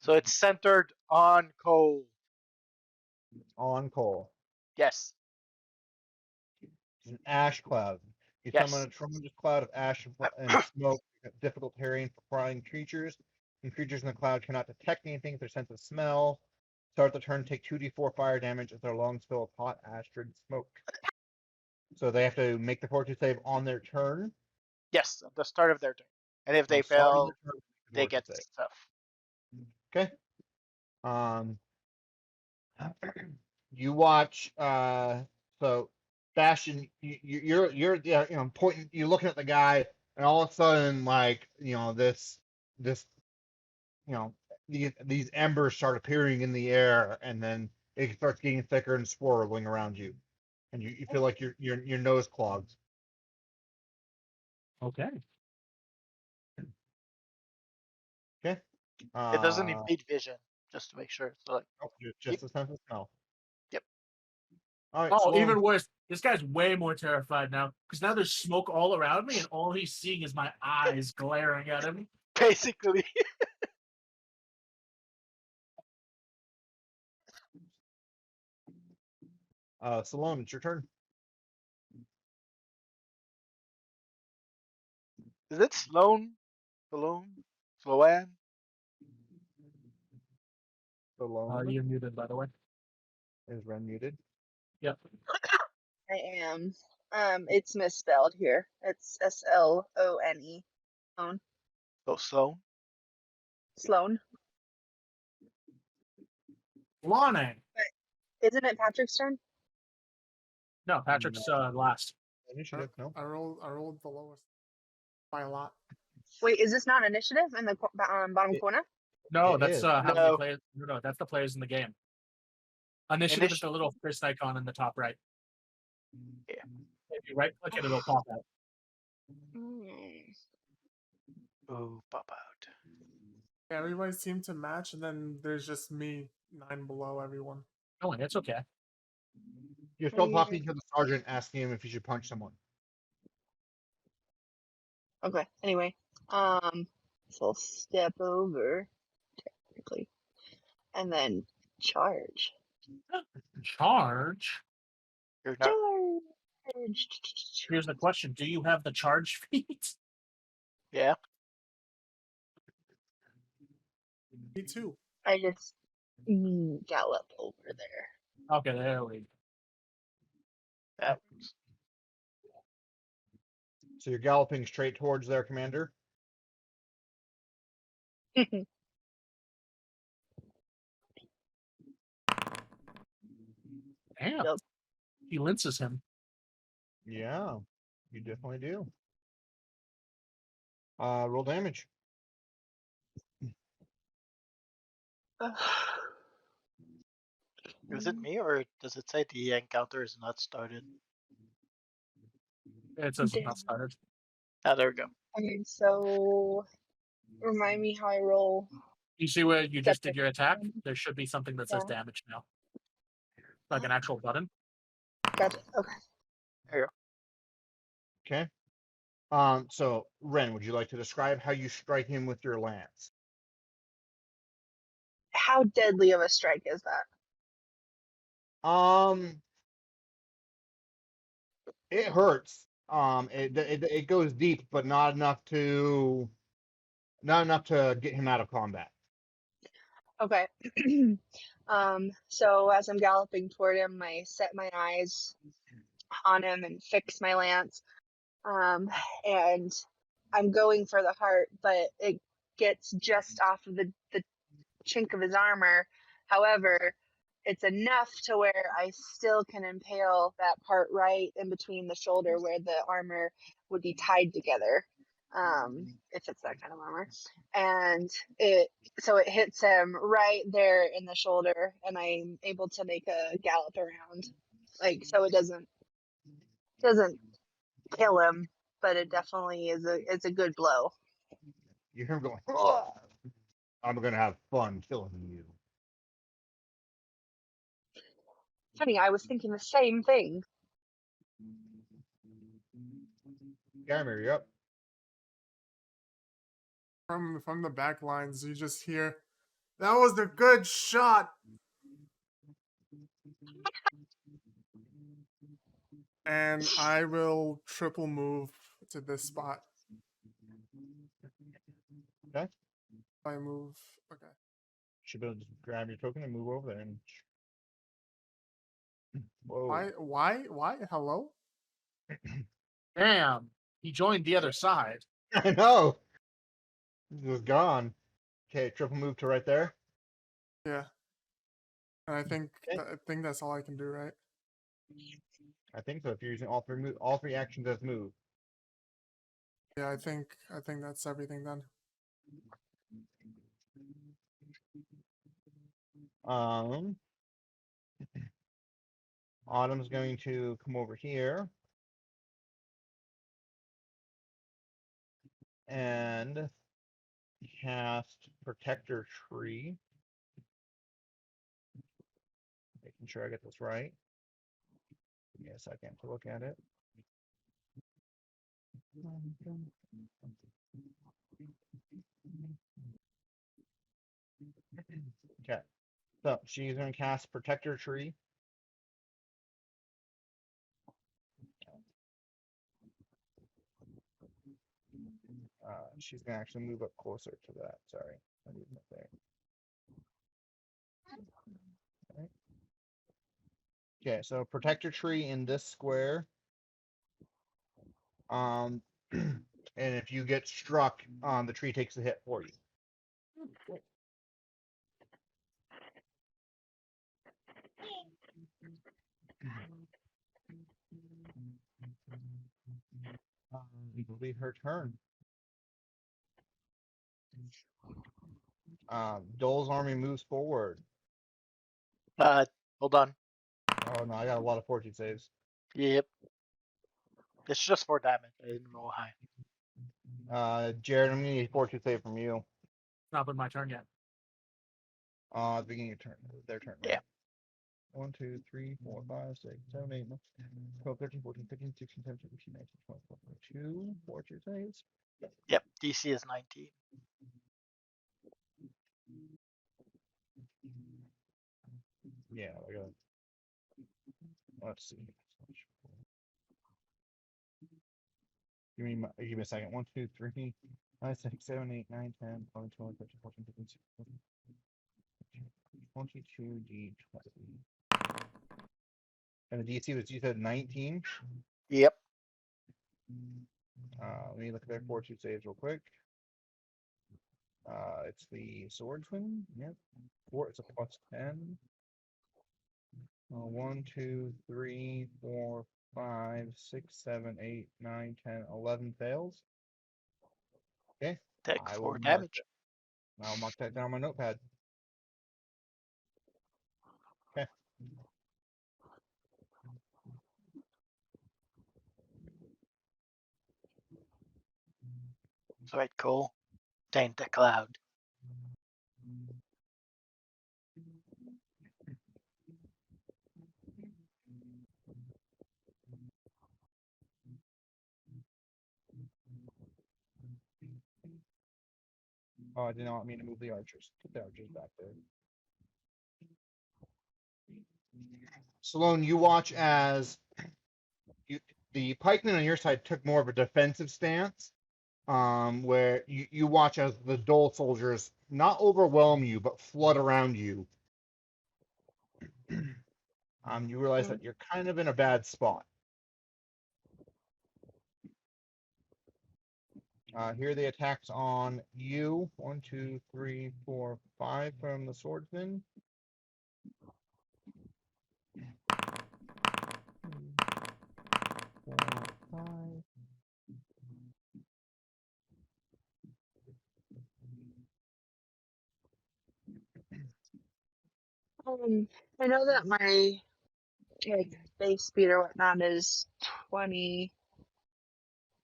So it's centered on Cole. On Cole. Yes. It's an ash cloud. You Yes. summon a tremendous cloud of ash and smoke, difficult terrain for prying creatures. And creatures in the cloud cannot detect anything with their sense of smell. Start the turn, take 2d4 fire damage as their lungs fill with hot ash-driven smoke. So they have to make the fortitude save on their turn. Yes, at the start of their turn. And if they Starting fail, their turn, they get fortitude stuff. save. Okay. You watch. So Bastion, you're pointing, you're looking at the guy, and all of a sudden, like this, these embers start appearing in the air, and then it starts getting thicker and swirling around you, and you feel like your nose clogs. Okay. Okay. It doesn't impede vision, just to make sure. So like, Just a sense of smell. Yep. All right. Oh, so even worse. This guy's way more terrified now because now there's smoke all around me, and all he's seeing is my eyes glaring at him. basically. Salome, it's your turn. Is it Sloan? Sloan? Salome You're muted, by the way. is Ren muted. Yep. I am. It's misspelled here. It's Slone. Oh, Sloan? Sloan. Lonnie. Isn't it Patrick's turn? No, Patrick's last. Initiative, no. I rolled the lowest by a lot. Wait, is this not initiative in the bottom It- corner? No, It that's is. how many No. players. No, that's the players in the game. Initiative is the little fist icon in the top right. Yeah. If you right click it, it'll pop out. Oh, pop out. Yeah, everybody seemed to match, and then there's just me 9 below everyone. Oh, it's okay. You're still talking to the sergeant, asking him if you should punch someone. Okay. Anyway, so I'll step over technically, and then charge. Charge? You're not. Charge. Here's the question: do you have the charge feat? Yeah. Me too. I just gallop over there. Okay, there we go. That works. So you're galloping straight towards their commander. Damn. Yep. He linces him. Yeah, you definitely do. Roll damage. Is it me or does it say the encounter is not started? It says it's not started. Ah, there we go. Okay, so remind me how I roll. You see where you just did your attack? Mhm. There should be something that says Yeah. damage now. Like an actual button. Gotcha. Okay. Okay. So Ren, would you like to describe how you strike him with your lance? How deadly of a strike is that? It hurts. It goes deep, but not enough to get him out of combat. Okay. So as I'm galloping toward him, I set my eyes on him and fix my lance. And I'm going for the heart, but it gets just off of the chink of his armor. However, it's enough to where I still can impale that part right in between the shoulder where the armor would be tied together, if it's that kind of armor. And it hits him right there in the shoulder, and I'm able to make a gallop around, like, so it doesn't kill him, but it definitely is a good blow. You hear him going, "Ugh! I'm gonna have fun killing you." Funny, I was thinking the same thing. Gammer, you're up. From the back lines, you just hear, "That was a good shot." And I will triple move to this spot. Okay. If I move, okay. Should be able to just grab your token and move over there and. Whoa. Why? Hello? Damn. He joined the other side. I know. He was gone. Okay, triple move to right there. Yeah. And I think Okay. I think that's all I can do, right? I think so. If you're using all three actions as move. Yeah, I think that's everything then. Autumn's going to come over here and cast Protector Tree. Making sure I get this right. Give me a second to look at it. Okay, so she's going to cast Protector Tree. She's going to actually move up closer to that. Sorry, I didn't look there. Okay, so Protector Tree in this square. And if you get struck, the tree takes a hit for you. It'll be her turn. Dole's army moves forward. Hold on. Oh no, I got a lot of fortune saves. Yep. It's just 4 damage. I didn't roll high. Jared, I'm gonna need a fortune save from you. Not been my turn yet. At the beginning of their turn. Yeah. 1, 2, 3, 4, 5, 6, 7, 8, 9, 12, 13, 14, 15, 16, 17, 18, 19, 20, 22, fortune saves. Yep, DC is 19. Yeah, I got. Let's see. Give me a second. 1, 2, 3, 5, 6, 7, 8, 9, 10, 11, 12, 13, 14, 15, 16, 17, 22D20. And the DC was, you said 19? Yep. Let me look at their fortitude saves real quick. It's the swordsman. Yep. It's a plus 10. 1, 2, 3, 4, 5, 6, 7, 8, 9, 10, 11 fails. Okay. Take I 4 will mark damage. I'll mark that down on my notepad. Okay. Sweet, cool. Taint the cloud. Oh, I did not mean to move the archers. Put the archers back there. Sloan, you watch as the pikemen on your side took more of a defensive stance, where you watch as the Dole soldiers not overwhelm you, but flood around you. You realize that you're kind of in a bad spot. Here are the attacks on you. 1, 2, 3, 4, 5 from the swordsman. 4, 5. I know that my like base speed or whatnot is 20,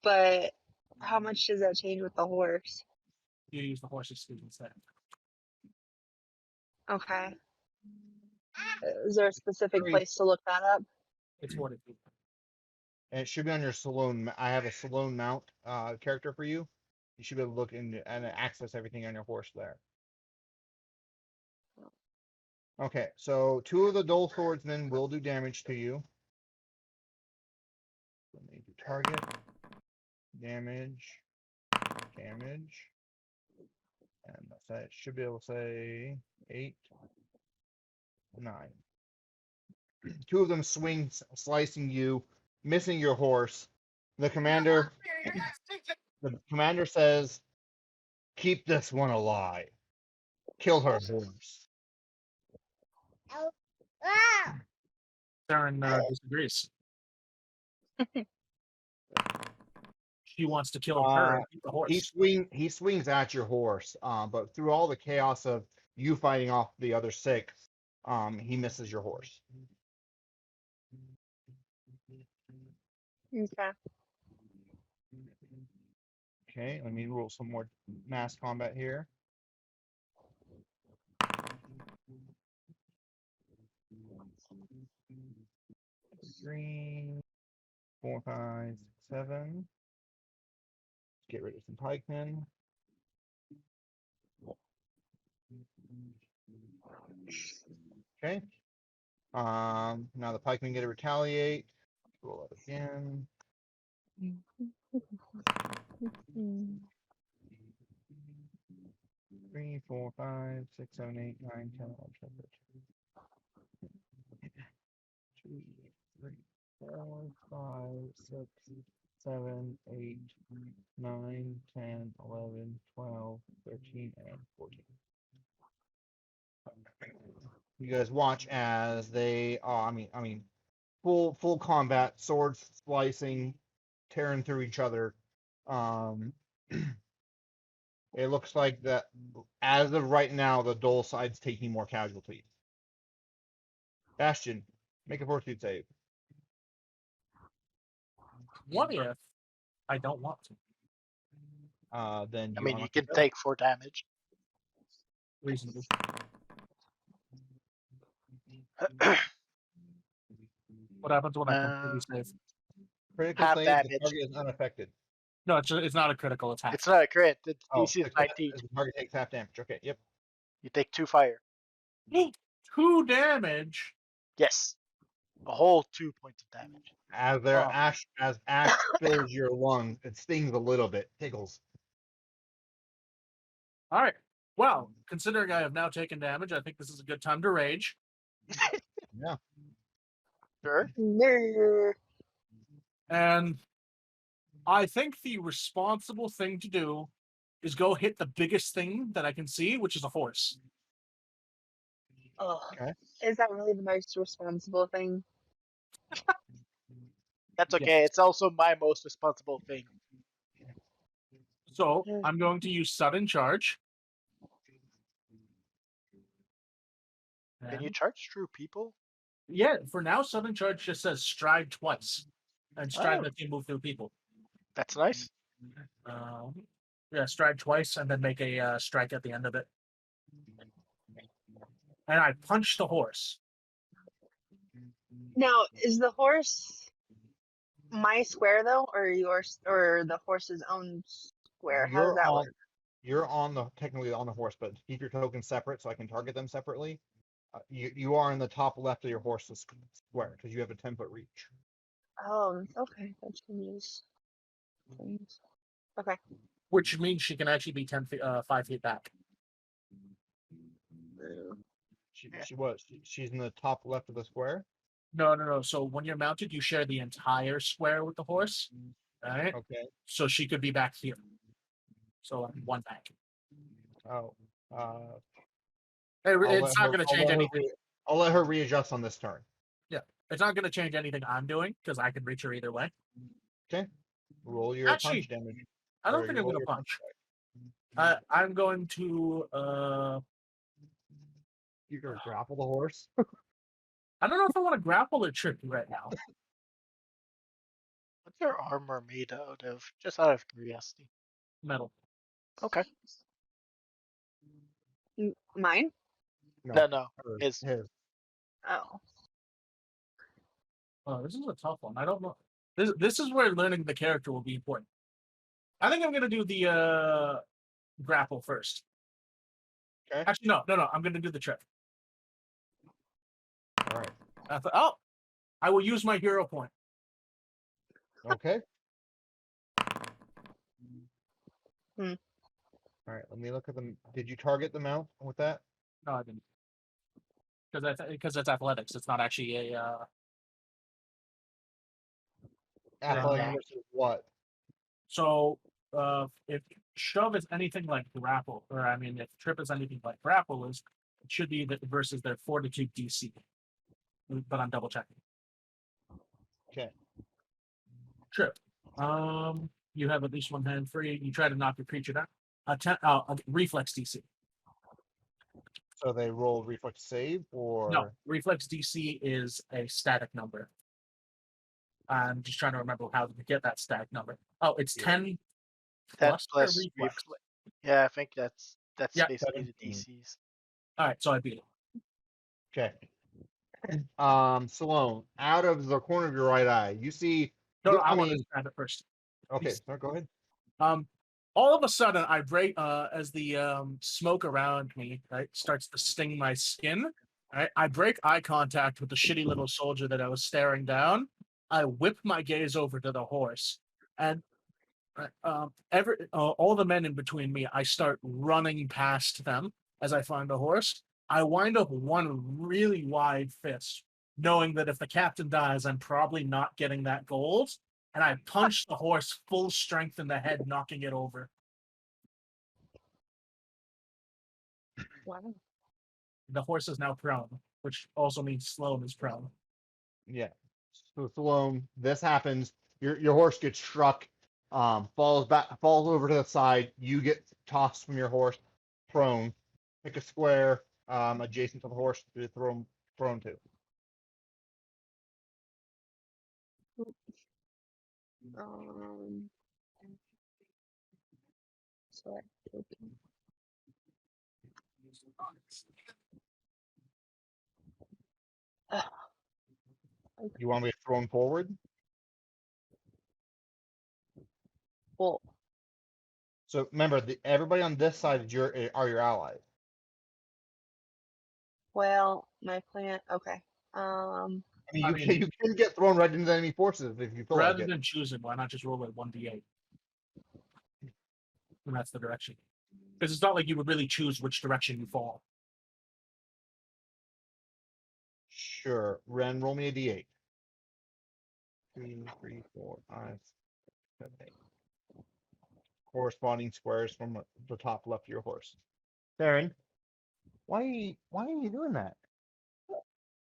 but how much does that change with the horse? You use the horse's speed instead. Okay. Is there a specific Three. place to look that up? It's what it is. And it should be on your Salone. I have a Salone mount character for you. You should be able to look in and access everything on your horse there. Okay, so 2 of the Dole swordsmen will do damage to you. Let me do target, damage, damage, and that's it. Should be able to say 8, 9. 2 of them swing, slicing you, missing your horse. The commander says, "Keep this one alive. Kill her horse." Saren disagrees. She wants to kill her and keep the horse. He swings at your horse, but through all the chaos of you fighting off the other 6, he misses your horse. Okay. Okay, let me roll some more mass combat here. 3, 4, 5, 6, 7. Get rid of some pikemen. Okay. Now the pikemen get to retaliate. Roll it again. 3, 4, 5, 6, 7, 8, 9, 10, 11, 12, 13. 2, 3, 4, 5, 6, 7, 8, 9, 10, 11, 12, 13, and 14. You guys watch as they, full combat, swords slicing, tearing through each other. It looks like that as of right now, the Dole side's taking more casualties. Bastion, make a fortitude save. What if I don't want to? Then I you mean, you unlock can the take 4 damage. Reasonable. What happens when I completely save? Critical Half save, the damage. target is unaffected. No, it's not a critical attack. It's not a crit. The Oh, DC is the 19. target takes half damage. Okay, yep. You take 2 fire. 2 damage. Yes. A whole 2 points of damage. As ash fills your lung, it stings a little bit, tickles. All right. Well, considering I have now taken damage, I think this is a good time to rage. Yeah. Sure. No. And I think the responsible thing to do is go hit the biggest thing that I can see, which is a horse. Oh, Okay. is that really the most responsible thing? That's okay. Yes. It's also my most responsible thing. So I'm going to use sudden charge. Can you And- charge through people? Yeah, for now, sudden charge just says stride twice. And stride Oh. lets you move through people. That's nice. Yeah, stride twice and then make a strike at the end of it. And I punch the horse. Now, is the horse my square though, or yours, or the horse's own square? How does that work? You're technically on the horse, but keep your tokens separate so I can target them separately. You are in the top left of your horse's square because you have a 10-foot reach. Oh, okay. That changes things. Okay. Which means she can actually be 5 feet back. She's in the top left of the square. No. So when you're mounted, you share the entire square with the horse. Right? Okay. So she could be back here. So like 1 back. Oh. It's not going to change anything. I'll let her readjust on this turn. Yeah. It's not going to change anything I'm doing because I can reach her either way. Okay. Roll your Actually, punch damage. I don't think I'm going to punch. I'm going to. You're going to grapple the horse? I don't know if I want to grapple or trip you right now. What's your armor made out of? Just out of curiosity. Metal. Okay. Mine? No. His. Oh. Oh, this is a tough one. I don't know. This is where learning the character will be important. I think I'm going to do the grapple first. Okay. Actually, no. I'm going to do the trip. All right. I will use my hero point. Okay. Hmm. All right. Let me look at them. Did you target the mount with that? No, I didn't. Because it's athletics. It's not actually a. Athletics versus what? So if shove is anything like grapple, or I mean, if trip is anything like grapple is, it should be versus their fortitude DC. But I'm double checking. Okay. Trip. You have at least 1 hand free. You try to knock your creature down. A reflex DC. So they roll reflex save or No, reflex DC is a static number. I'm just trying to remember how to get that static number. Oh, it's 10 That plus plus reflex. Yeah, I think that's Yeah, basically the 17. DCs. All right, so I beat it. Okay. Sloan, out of the corner of your right eye, you see. No, I want to grab it first. Okay, so go ahead. All of a sudden, I break as the smoke around me starts to sting my skin. Right, I break eye contact with the shitty little soldier that I was staring down. I whip my gaze over to the horse, and all the men in between me, I start running past them as I find the horse. I wind up one really wide fist, knowing that if the captain dies, I'm probably not getting that gold. And I punch the horse full strength in the head, knocking it over. Wow. The horse is now prone, which also means Sloan is prone. Yeah. So Sloan, this happens. Your horse gets struck, falls over to the side. You get tossed from your horse, prone. Pick a square adjacent to the horse to throw him prone to. Select token. You want me to thrown forward. Well, So remember, everybody on this side is are your allies. well, my plan. Okay. I mean, I you can mean- you can get thrown right into the enemy forces if you feel like Rather it. than choosing, why not just roll a 1d8? And that's the direction. Because it's not like you would really choose which direction you fall. Sure. Ren, roll me a d8. 2, 3, 4, 5, 7, 8. Corresponding squares from the top left of your horse. Theron, why are you doing that?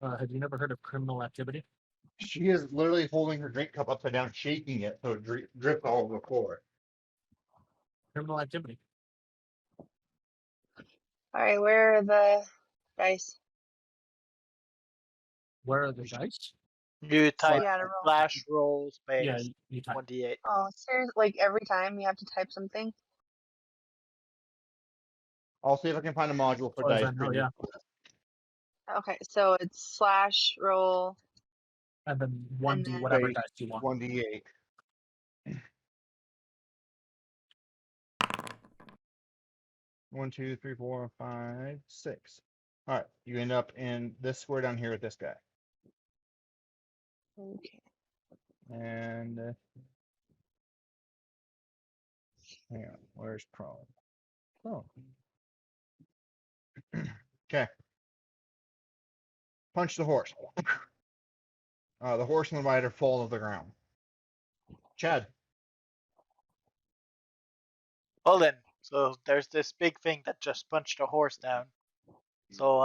Have you never heard of criminal activity? She is literally holding her drink cup upside down, shaking it so it drips all over the floor. Criminal activity. All right. Where are the dice? Where are the dice? You type Yeah, to roll. slash roll space Yeah, you type. 1d8. Oh, seriously? Like every time you have to type something? I'll see if I can find a module for As far as dice. I know, for you. Yeah. Okay, so it's slash roll. And then 1d, then- whatever Space, dice you want. 1d8. 1, 2, 3, 4, 5, 6. All right, you end up in this square down here with this guy, Okay. and hang on, where's prone? Oh, okay. Punch the horse. The horse and the rider fall to the ground. Chad. Well then, so there's this big thing that just punched a horse down. So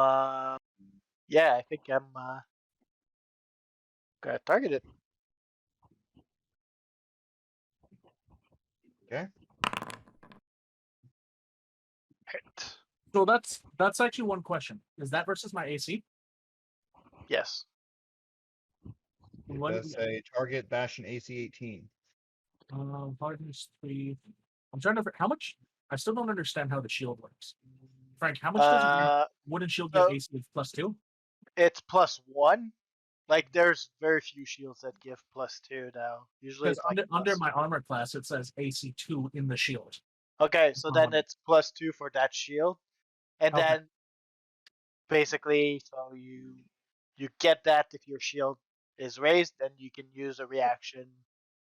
yeah, I think I'm gonna target it. Okay. Hit. So that's actually one question. Is that versus my AC? Yes. It What- does say target Bastion AC 18. Hardness 3. I'm trying to. How much? I still don't understand how the shield works. Frank, how much does a wooden shield give so- AC of +2? It's +1. Like there's very few shields that give +2 now. Usually Because it's like under plus- my armor class, it says AC 2 in the shield. Okay, so then Um, it's +2 for that shield, and Okay. then basically, so you get that if your shield is raised, then you can use a reaction.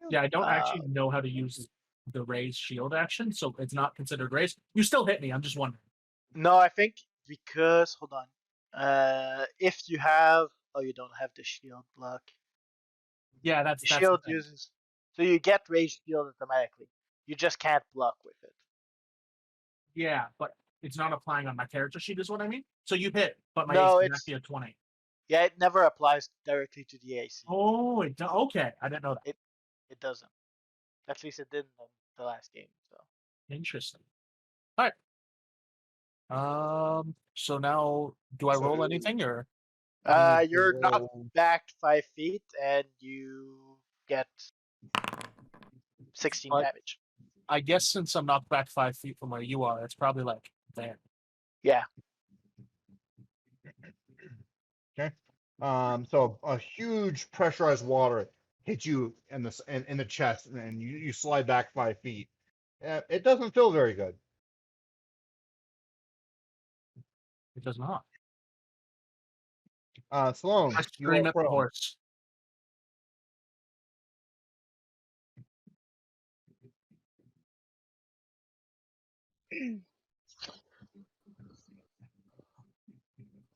Yeah, I don't actually know how to use the raise shield action, so it's not considered raise. You still hit me. I'm just wondering. No, I think because hold on, if you have, oh, you don't have the shield block. Yeah, The that's shield the thing. uses, so you get raised shield automatically. You just can't block with it. Yeah, but it's not applying on my character sheet, is what I mean. So you hit, but my No, AC is it's- actually a 20. Yeah, it never applies directly to the AC. Oh, okay. I didn't know that. It doesn't. At least it didn't in the last game. So Interesting. All right. So now, do I roll So- anything or? You need to you're not roll- back 5 feet, and you get 16 But- damage. I guess since I'm knocked back 5 feet from where you are, it's probably like there. Yeah. So a huge pressurized water hits you in the chest, and you slide back 5 feet. It doesn't feel very good. It does not. Sloan, I you scream are at the prone. horse.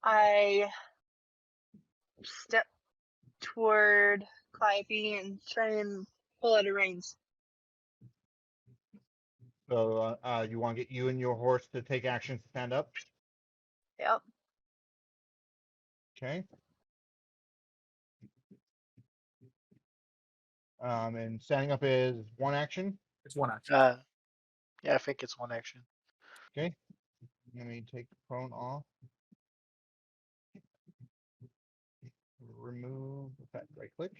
I step toward Calliope and try and pull out a reins. So you want to get you and your horse to take action to stand up. Yep. Okay. And standing up is one action. It's one action. Yeah, I think it's one action. Let me take the prone off. Remove effect. Right click.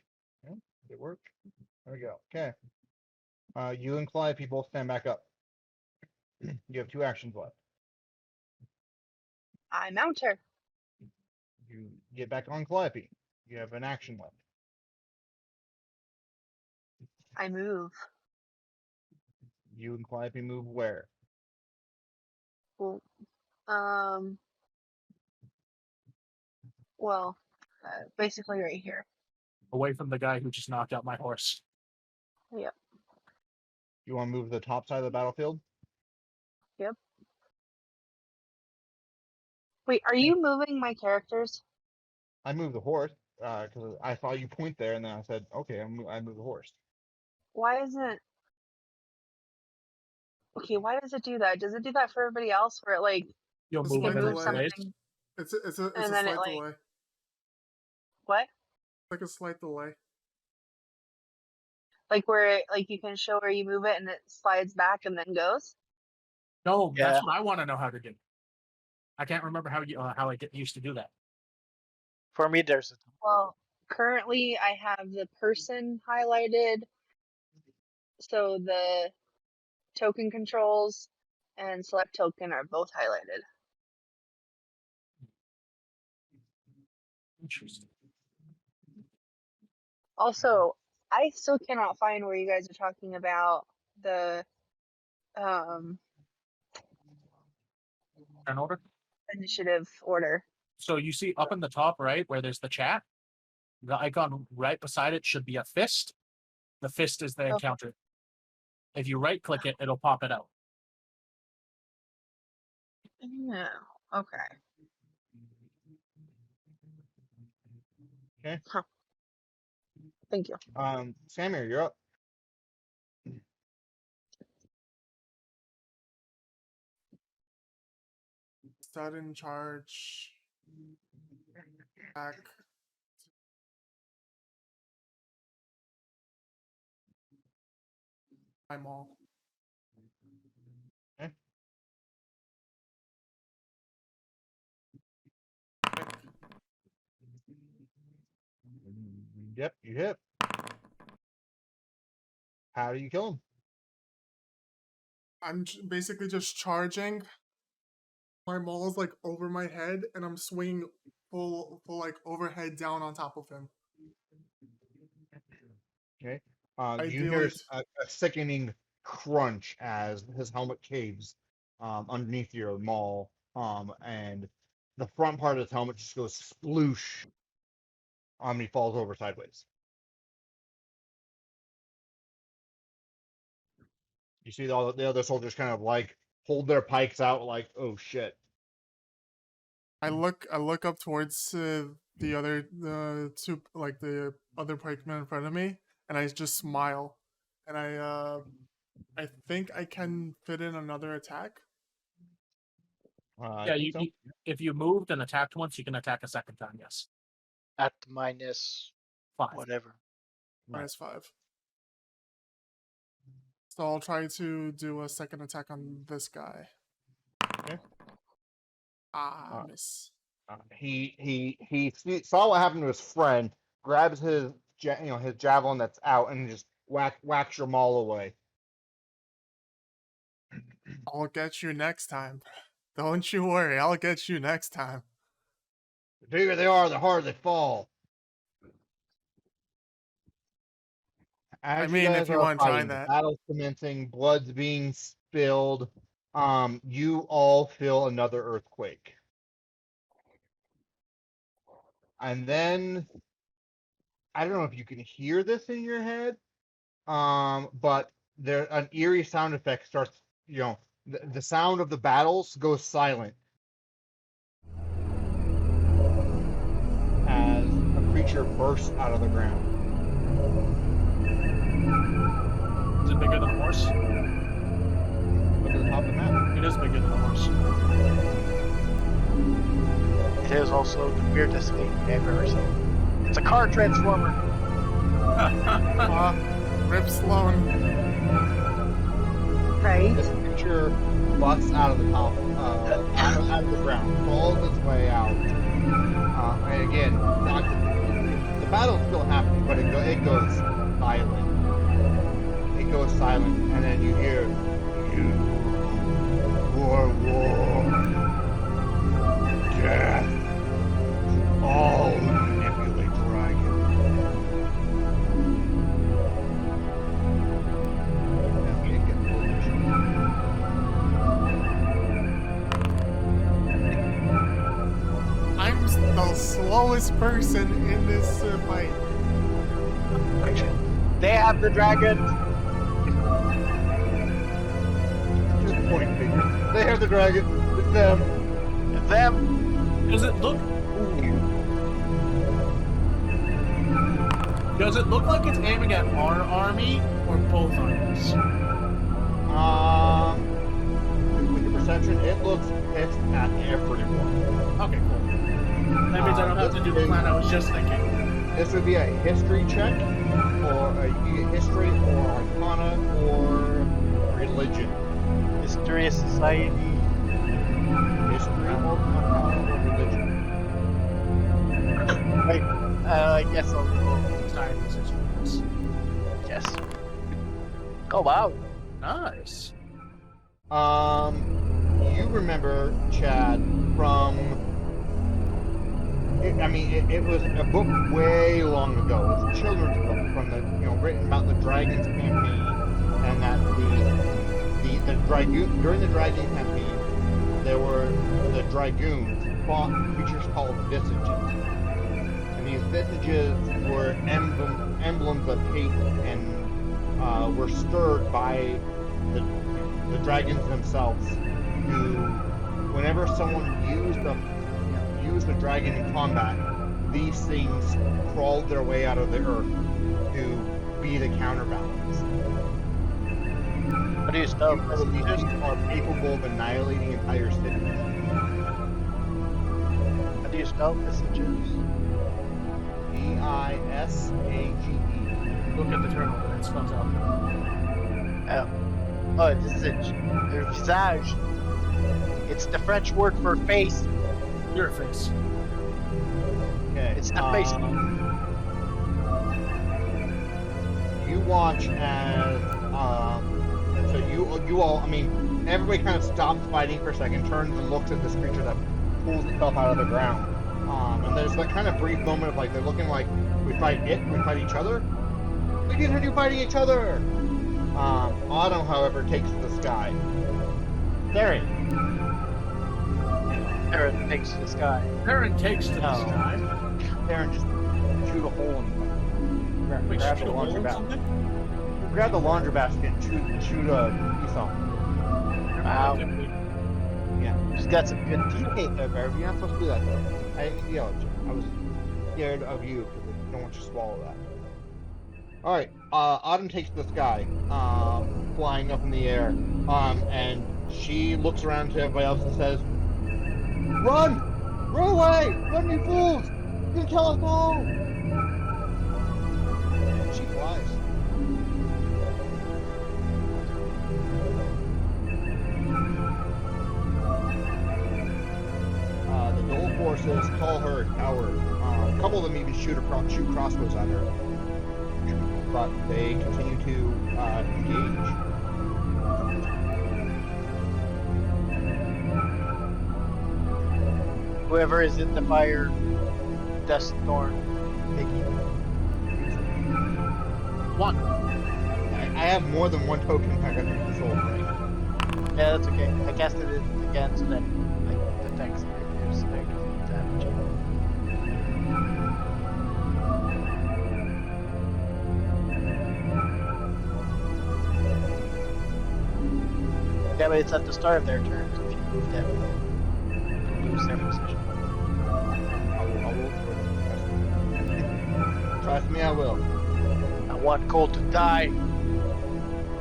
Okay. Did it work? There we go. Okay. You and Calliope both stand back up. You have 2 actions left. I mount her. You get back on Calliope. You have an action left. I move. You and Calliope move where? Well, um, well, basically right here. Away from the guy who just knocked out my horse. Yep. You want to move to the top side of the battlefield? Yep. Wait, are you moving my characters? I moved the horse because I saw you point there, and then I said, "Okay, I move the horse." Why isn't? Okay, why does it do that? Does it do that for everybody else? Where it like You'll It's you move like can him move in delay. ways. something? It's a And then it, slight like- delay. What? Like a slight delay. Like where it, like you can show where you move it and it slides back and then goes? No, Yeah. that's what I want to know how to do. I can't remember how I used to do that. For me, there's a Well, currently I have the person highlighted, so the token controls and select token are both highlighted. Interesting. Also, I still cannot find where you guys are talking about the Turn order. initiative order. So you see up in the top right where there's the chat, the icon right beside it should be a fist. The fist is the Okay. encounter. If you right click it, it'll pop it out. No. Okay. Okay. Huh. Thank you. Samir, you're up. Sudden charge. Back. I'm all. Okay. Yep, you hit. How do you kill him? I'm basically just charging. My maul is like over my head, and I'm swinging full like overhead down on top of him. Okay. You Ideally, hear a sickening crunch as his helmet caves underneath your maul, and the front part of his helmet just goes sploosh. He falls over sideways. You see all the other soldiers kind of like hold their pikes out, like, "Oh shit." I look up towards the other two, like the other pikemen in front of me, and I just smile, and I think I can fit in another attack. I Yeah, think so. if you moved and attacked once, you can attack a second time. Yes, at minus 5. whatever. -5. So I'll try to do a second attack on this guy. Okay. Miss. He saw what happened to his friend, grabs his his javelin that's out, and just whacks your maul away. I'll get you next time. Don't you worry, I'll get you next time. The bigger they are, the harder they fall. As I mean, if guys you are wanna try fighting, the that. battle's commencing, blood's being spilled. You all feel another earthquake. And then, I don't know if you can hear this in your head, but there an eerie sound effect starts. The sound of the battles goes silent as a creature bursts out of the ground. Is it bigger than a horse? Look at the top of the map. It is bigger than a horse. It is also the weirdest thing I've ever seen. It's a car transformer. Rip Sloan. Right? This creature busts out of the top, out of the ground, falls its way out. And again, the battle's still happening, but it goes silent. It goes silent, and then you hear, "You for war, death, all who manipulate dragons." slowest person in this fight. They have the dragon. Just point finger. They have the dragon. It's them. It's them. Does it look? Does it look like it's aiming at our army or both armies? With your perception, it looks it's at everyone. Okay, cool. That means I don't have to do the plan I was just thinking. This would be a history check, or you can get history, or arcana, or religion. History of society. History, or arcana, or religion. Wait, I guess I'll go. Science is Yes. Oh wow. nice. You remember, Chad, from... It was a book way long ago. It was a children's book from the, written about the Dragons campaign, and that the Dragoon, during the Dragon campaign, there were the Dragoons fought creatures called visages. And these visages were emblems of hate and were stirred by the dragons themselves, who, whenever someone used a dragon in combat, these things crawled their way out of the earth to be the counterbalance. How do you spell These things are capable of annihilating entire cities. How do you spell visages? Visage. Look at the terminal and it spells out. Oh, visage. Or visage. It's the French word for face. Your face. Okay. It's the face. You watch as so you all, everybody kind of stops fighting for a second, turns and looks at this creature that pulls itself out of the ground. And there's that kind of brief moment of they're looking like, we fight each other. We continue fighting each other. Autumn, however, takes to the sky. Theron. Aaron takes to the sky. Aaron takes to the No. sky. Theron just shoot a hole in Wait, grab shoot the a hole laundry in basket. something? Grab the laundry basket and shoot a piece off. Wow. Yeah. She's got some good You teeth. hate that, Barb. You're not supposed to do that, though. I didn't yell at you. I was scared of you because I don't want you to swallow that. Alright, Autumn takes the sky, flying up in the air, and she looks around to everybody else and says, "Run! Run away! Run, you fools! You can kill us all!" And she flies. The Dole forces call her a coward. A couple of them even shoot crossbows at her. But they continue to engage. Whoever is in the fire, dust storm, Biggie. One. I have more than one token I got to control, right? Yeah, that's okay. I casted it again so that the text appears there damage. Yeah, but it's at the start of their turn, so if you move them, they'll lose their position. I will. Trust me, I will. I want Cole to die.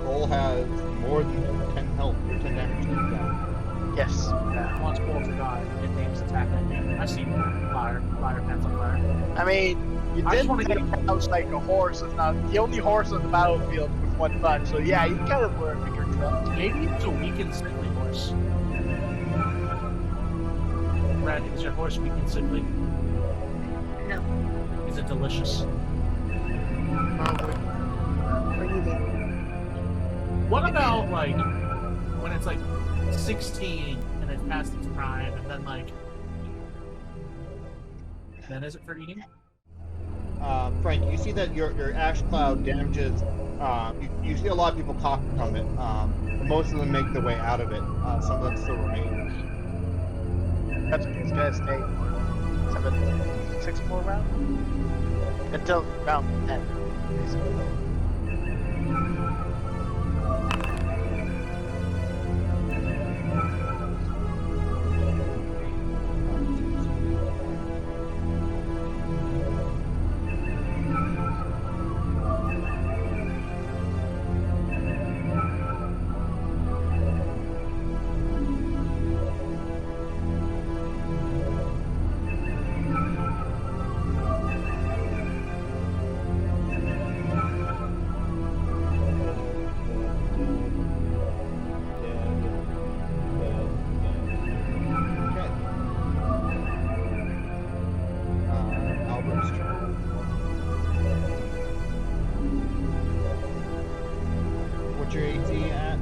Cole has more than 10 health or 10 damage to his Yes. Once Cole to die, it aims attack at me. I see fire pants on fire. I mean, you I did just wanna take get- out like a horse. It's not the only horse on the battlefield with one punch. So yeah, you kind of were a bigger threat. Maybe it's a weakened sickly horse. Red, is your horse weak and sickly? No. Is it delicious? Probably. Breathing. What about when it's 16 and it's past its prime, and then is it for eating? Frank, you see that your ash cloud damages. You see a lot of people cough from it. But most of them make their way out of it. Some of them still remain. That's okay. It's gonna stay for 7, 6 more rounds until round 10, basically. Albert's turn. What's your AT at?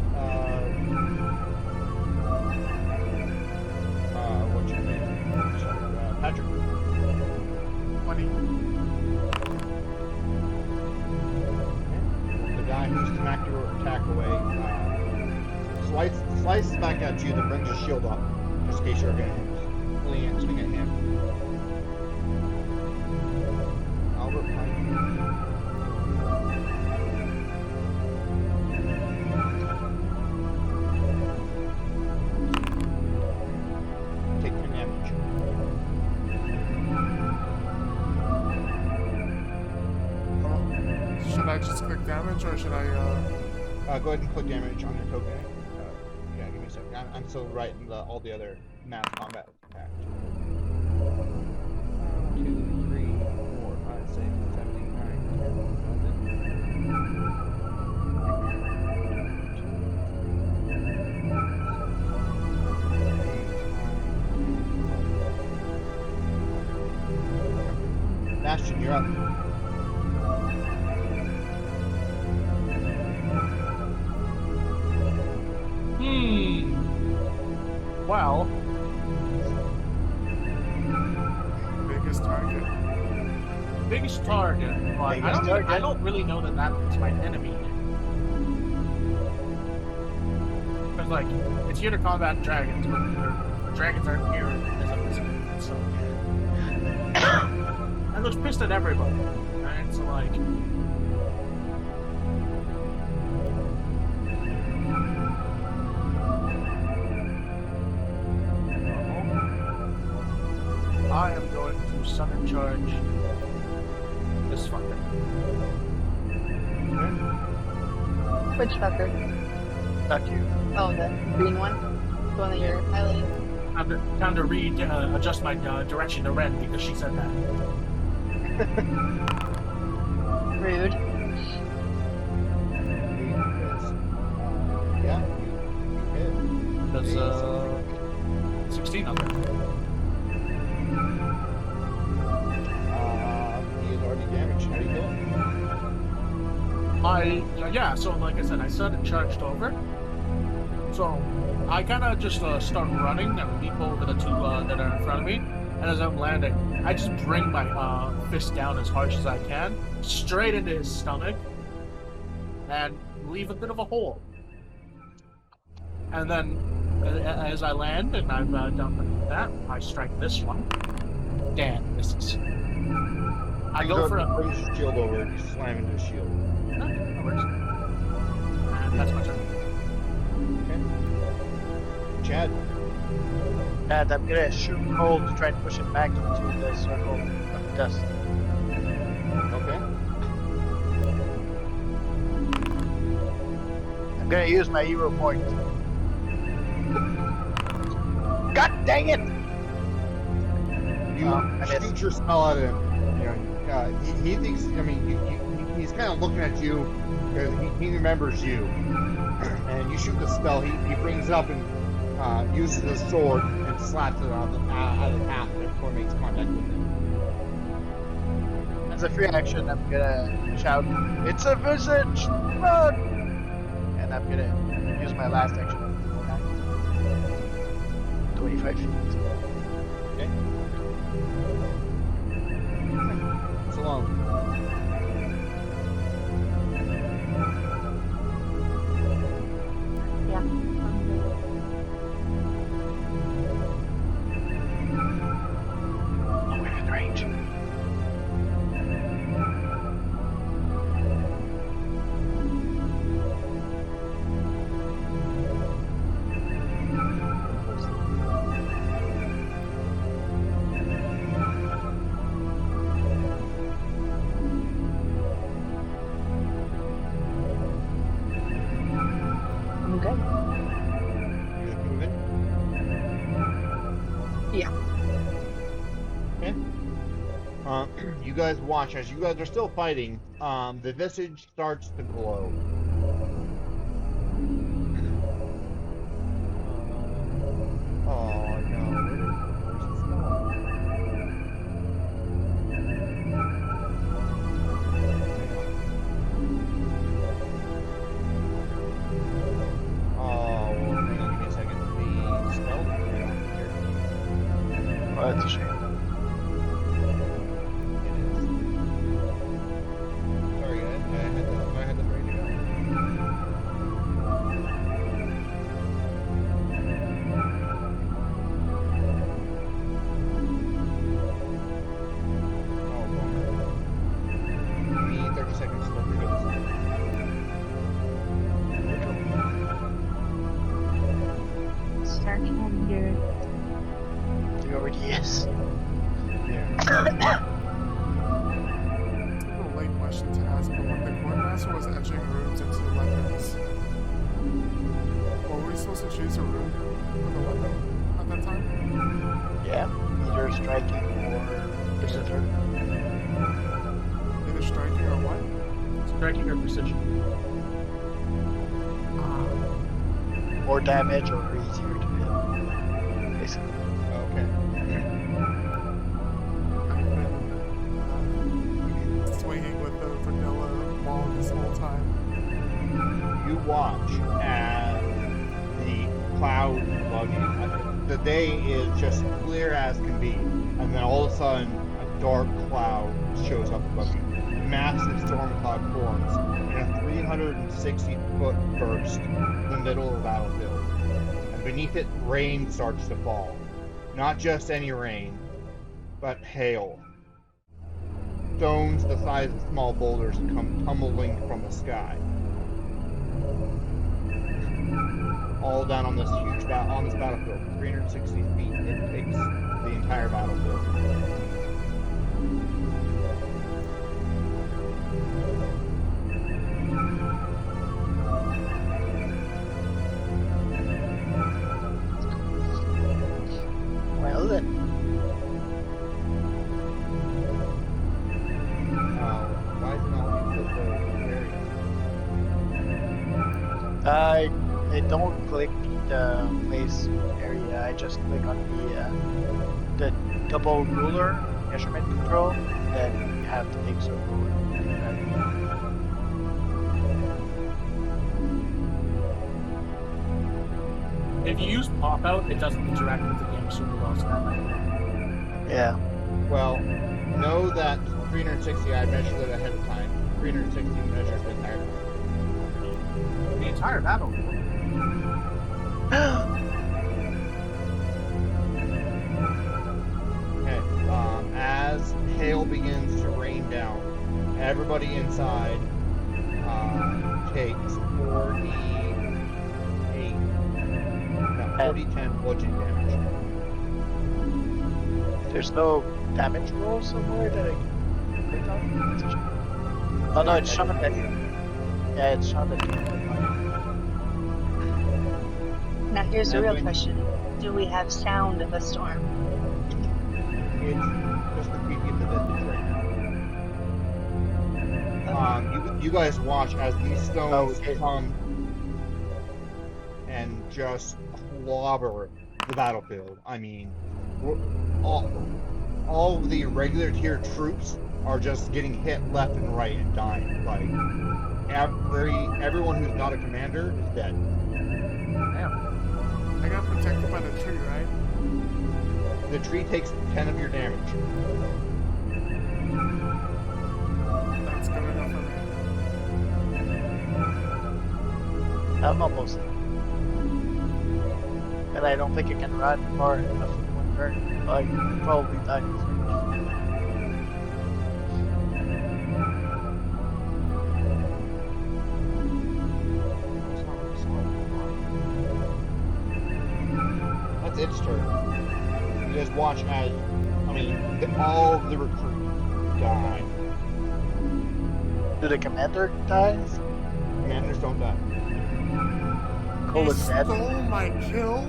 What's your AT? Sorry, Patrick. 20. The guy who smacked your attack away slices back at you, then brings his shield up, just in case you're going to swing at him. Albert Pike. Take 10 damage. Should I just click damage or should I? Go ahead and click damage on your token. Yeah, give me a second. I'm still writing all the other mass combat attacks. 1, 2, 3, 4, 5, 6, 7, 8, 9, 10, 11. Bastion, you're up. Well, Biggest target. biggest target, but I don't really know that that's my enemy. Because, like, it's here to combat dragons, but the dragons aren't here as of this moment, so. And looks pissed at everybody. Right? So, like. I am going to summon charge this fucker. Which fucker? Not you. Oh, the green one? The one that you're highlighting? Time to adjust my direction to red because she said that. Rude. Yeah, you hit. That's 16 on there. He is already damaged. How do you do? Yeah, so like I said, I sudden charged over. So I kind of just start running and leap over the two that are in front of me. And as I'm landing, I just bring my fist down as harsh as I can, straight into his stomach, and leave a bit of a hole. And then as I land and I've done that, I strike this one. Damn, misses. I go for a... Brings his shield over and slam into his shield. That works. And that's my turn. Okay. Chad. And I'm gonna shoot cold to try and push it back into the circle of dust. Okay. I'm gonna use my hero point. God dang it! You shoot your spell at him. You know, he thinks. I mean, he's kind of looking at you because he remembers you. And you shoot the spell. He brings it up and uses his sword and slaps it out of the path before it makes contact with him. As a free action, I'm gonna shout, "It's a visage! Run!" And I'm gonna use my last action. 25 feet. Okay. It's alone. Yeah. Oh, within range. You guys moving? Yeah. Okay. You guys watch as you guys are still fighting. The visage starts to glow. Oh no! Where's the spell? Oh, hang on, give me a second. The spell is right on here. Oh, that's a shame. It is. Sorry, guys. I had this ready to go. Oh, bummer. Give me 30 seconds to figure this out. Starting on your. He already is. Yeah. It's a little late question to ask, but when the Courtmaster was etching runes into weapons, were we supposed to choose a rune for the weapon at that time? Yeah, either striking or precision. Either striking or what? Striking or precision. More damage or easier to hit. Basically. Okay. I've been swinging with the vanilla ball this whole time. You watch as the cloud above you. The day is just clear as can be, and then all of a sudden, a dark cloud shows up above you. Massive storm cloud forms in a 360-foot burst in the middle of the battlefield. And beneath it, rain starts to fall. Not just any rain, but hail. Stones the size of small boulders come tumbling from the sky. All down on this huge battlefield, 360 feet. It takes the entire battlefield. Well then. Why is it not you put the area? I don't click the place area. I just click on the double ruler measurement control. Then you have the big circle. If you use pop out, it doesn't interact with the game super well, so that might be. Yeah. Well, know that 360, I measured it ahead of time. 360 measures the entire The entire battlefield. Okay, as hail begins to rain down, everybody inside takes 40-10 bludgeoning damage. There's no damage roll somewhere that I can click on? That's a shame. Oh no, it's shot at you. Yeah, it's shot at you. Now here's the real Edwin. question: do we have sound of a storm? It's just the preview of the visage right now. You guys watch as these stones okay. come and just clobber the battlefield. I mean, all of the regular tier troops are just getting hit left and right and dying. Like everyone who's not a commander is dead. I got protected by the tree, right? The tree takes 10 of your damage. That's good enough for me. I'm almost there. And I don't think I can run far enough in one turn. I probably die. That's its turn. You guys watch as, all of the recruits die. Do the commander dies? Commanders don't die. Cole He is dead. stole my kill?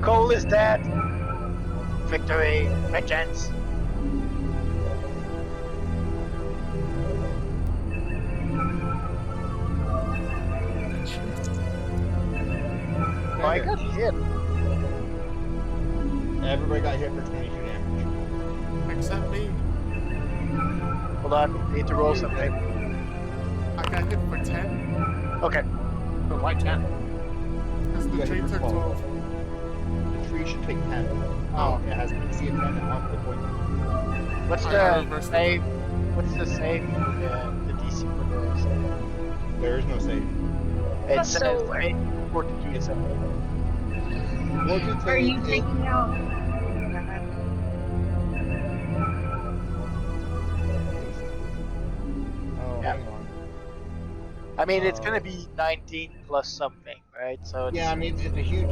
Cole is dead. Victory. Vengeance. Oh, I got hit. Everybody got hit for 22 damage. Except me. Hold on. I need to roll You something. I got hit for 10. Okay. But why 10? Because You the got tree hit for took 12. 12. The tree should take 10. Oh. It has PC of 10 and off the point. What's I the reversed it. save? What's the save for the DC for the save? There is no save. It says So- 42 something. Fortune Are you save is- taking out? Oh, Yeah. hang on. I mean, it's gonna be 19 plus something, right? So it's, Yeah, I mean, it's a huge.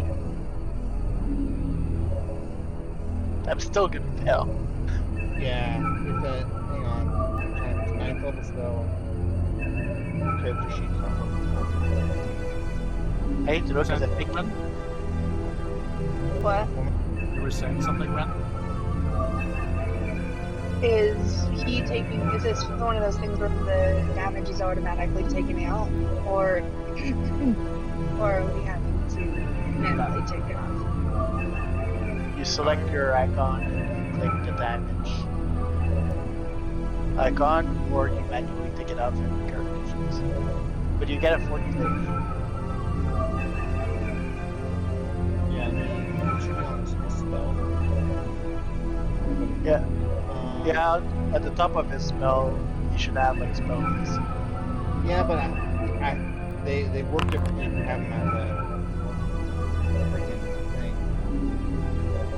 I'm still gonna fail. Yeah, it's a. Hang on. It's 9th level spell. Character sheet's not working. I hate to look at the thing. Ren? What You were saying something, Ren? is he taking? Is this one of those things where the damage is automatically taken out, or or are we having to manually take it off? You select your icon and you click the damage icon, or you manually take it out from the character sheets. But you get a 40 save. Yeah, it should be on this spell. Yeah. Um, Yeah, at the top of his spell, you should have like spell DC. Yeah, but they work differently if you have them as a freaking thing.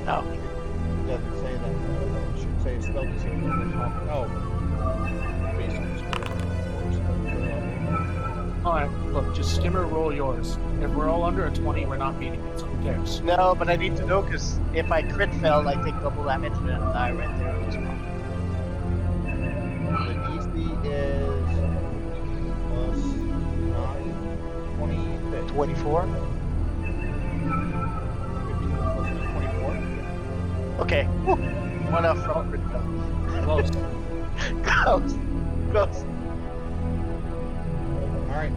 No. It doesn't say that. It should say spell DC at the top. Oh. Based on the spell, Alright, look, just skimmer roll yours. If we're all under a 20, we're not beating it, so who cares? No, but I need to know because if I crit fail, I take double damage and I die right there on the spot. The DC is 15 plus 9, 26. 24. 15 plus 9, 24. Yeah. Okay. Whew. One off from crit fail. Close. Close. Close. Alright.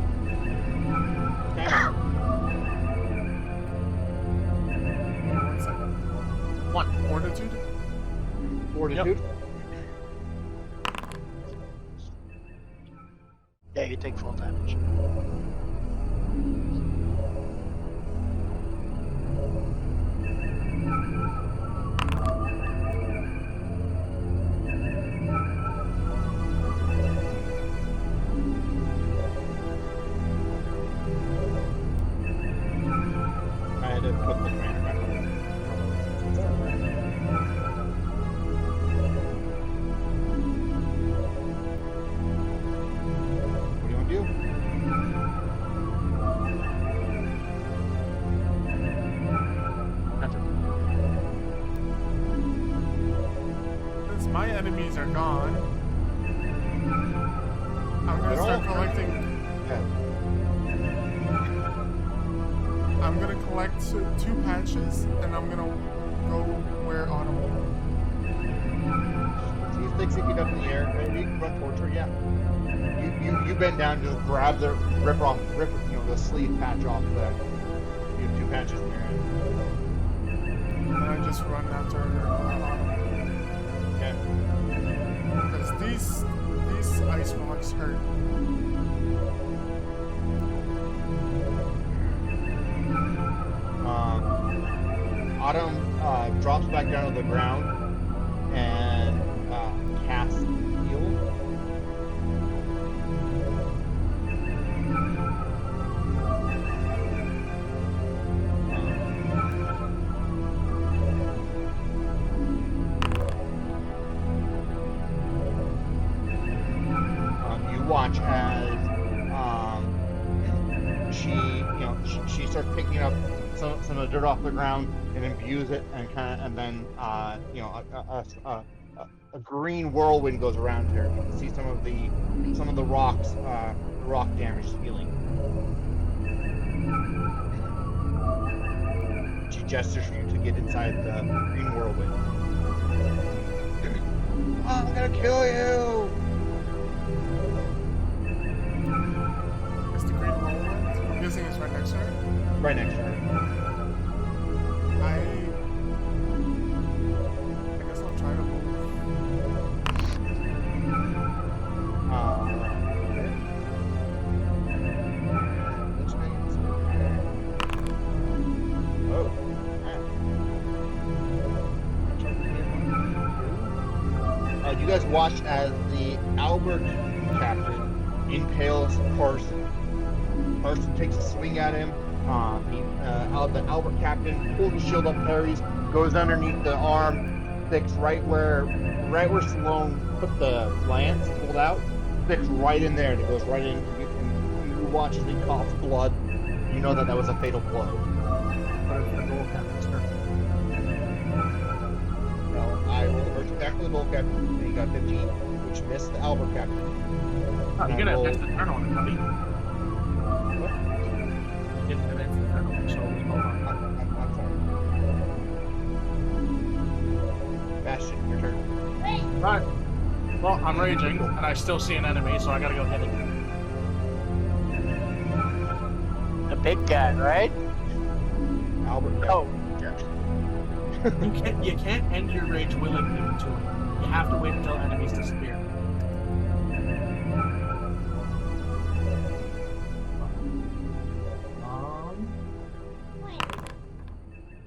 Okay. 1 second. 1. Fortitude? Fortitude. Yeah, you take full damage. I had to put the commander back on. What do you want to do? Since my enemies are gone, I'm gonna They're start all- collecting. Yeah. I'm gonna collect two patches, and I'm gonna go where Autumn went. She's like 60 feet up in the air. And you can run towards her, yeah. You bend down and just grab the rip the sleeve patch off them. You have 2 patches in your hand. And then I just run after Autumn. Okay. Because these ice rocks hurt. Autumn drops back down to the ground and casts heal. You watch as she starts picking up some of the dirt off the ground and imbues it, and then a green whirlwind goes around her. You can see some of the rocks, the rock damage healing. she gestures for you to get inside the green whirlwind. Oh, I'm gonna kill you! Is the green whirlwind? I'm guessing it's right next to her. Right next to her. I guess I'll try to move. Okay. And this thing's oh, man. You guys watch as the Albert captain impales Carson. Carson takes a swing at him. The Albert captain pulls the shield up, parries, goes underneath the arm, sticks right where Sloane put the lance pulled out, sticks right in there, and it goes right in. And you watch as he coughs blood. You know that was a fatal blow. But it's the gold captain's turn. No, I rolled the first attack for the gold captain, and he got 15, which missed the Albert captain. Oh, And you're I gonna rolled- advance the turn on it, buddy. What? You didn't advance the turn on it, so it was both on. I'm sorry. Bastion, your turn. Right. Well, I'm raging, and I still see an enemy, so I gotta go hit it. The big guy, right? Albert captain. Oh, You can't end your rage willingly into it. You have to wait until enemies disappear.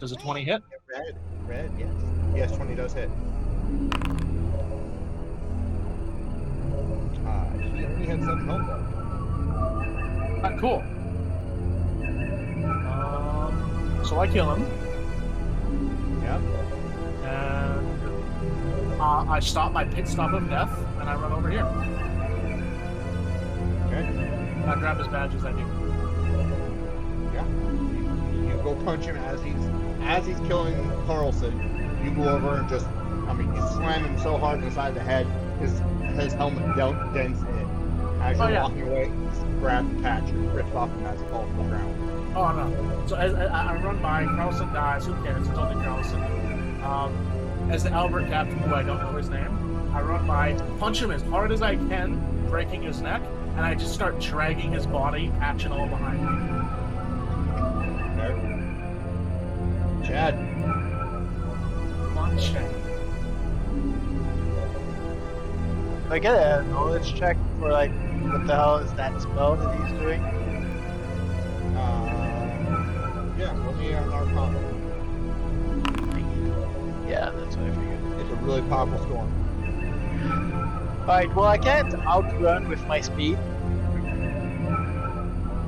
Does a 20 hit? Red, yes. Yes, 20 does hit. He only had 7 health though. Cool. So I kill him, Yep. and I stop my pit stop of death, and I run over here. Okay. I grab his badge as I do. Yeah. You go punch him as he's killing Carlson. You go over and just, you slam him so hard inside the head, his helmet dents in. As you're walking away, you just grab the patch and rips off him as it falls to the ground. Oh no! So as I run by, Carlson dies. Who cares? It's only Carlson. As the Albert captain, who I don't know his name, I run by, punch him as hard as I can, breaking his neck, and I just start dragging his body, patch and all behind me. There. Chad. Come on, Chad. I get a knowledge check for like what the hell is that spell that he's doing? Yeah, roll me an Arcana. Yeah, that's what I figured. It's a really powerful storm. Alright, well I can't outrun with my speed.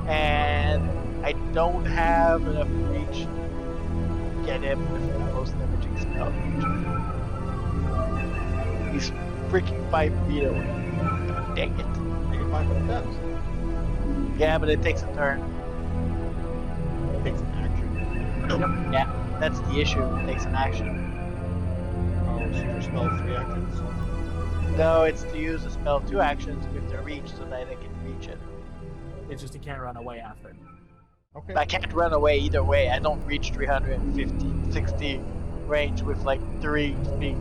And I don't have enough reach to get him with the most damaging spell. He's freaking 5 feet away. Dang it. You can 5 foot steps. Yeah, but it takes a turn. It takes an action. Yeah, that's the issue. It takes an action. Oh, so your spell 3 actions? No, it's to use a spell 2 actions with the reach so that I can reach it. It's just he can't run away after. Okay. I can't run away either way. I don't reach 350, 60 range with like 3 feet.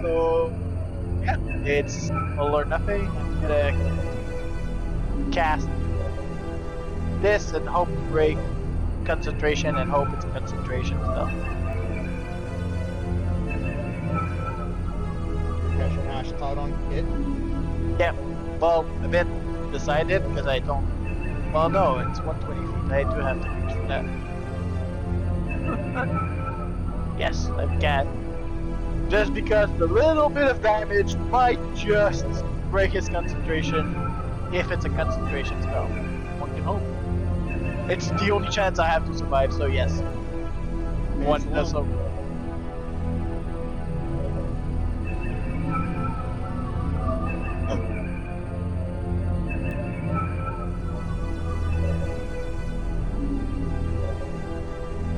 So yeah, it's all or nothing. I'm gonna cast this and hope to break concentration and hope it's a concentration spell. Cash an Ash Cloud on it. Yeah, well, a bit decided because I don't. Well, no, it's 120 feet. I do have to reach for that. Yes, I can. Just because the little bit of damage might just break his concentration if it's a concentration spell. One can hope. It's the only chance I have to survive, so yes. One does so.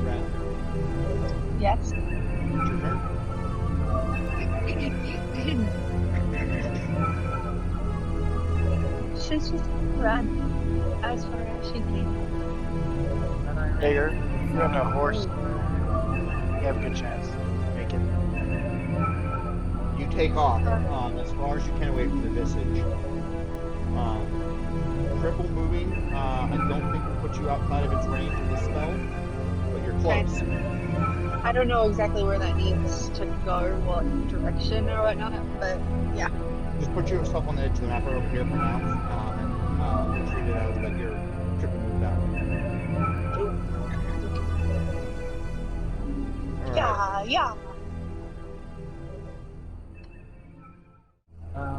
Red. Yes. It's your turn. She's just gonna run as far as she can. bigger. If you're on a horse, you have a good chance to make it. You take off as far as you can away from the visage. Triple moving, I don't think will put you outside of its range of the spell, but you're close. I don't know exactly where that needs to go or what direction or whatnot, but yeah. Just put yourself on the edge of the map right over here for now, and we'll treat it as that you're triple moved that way. Alright. Yeah.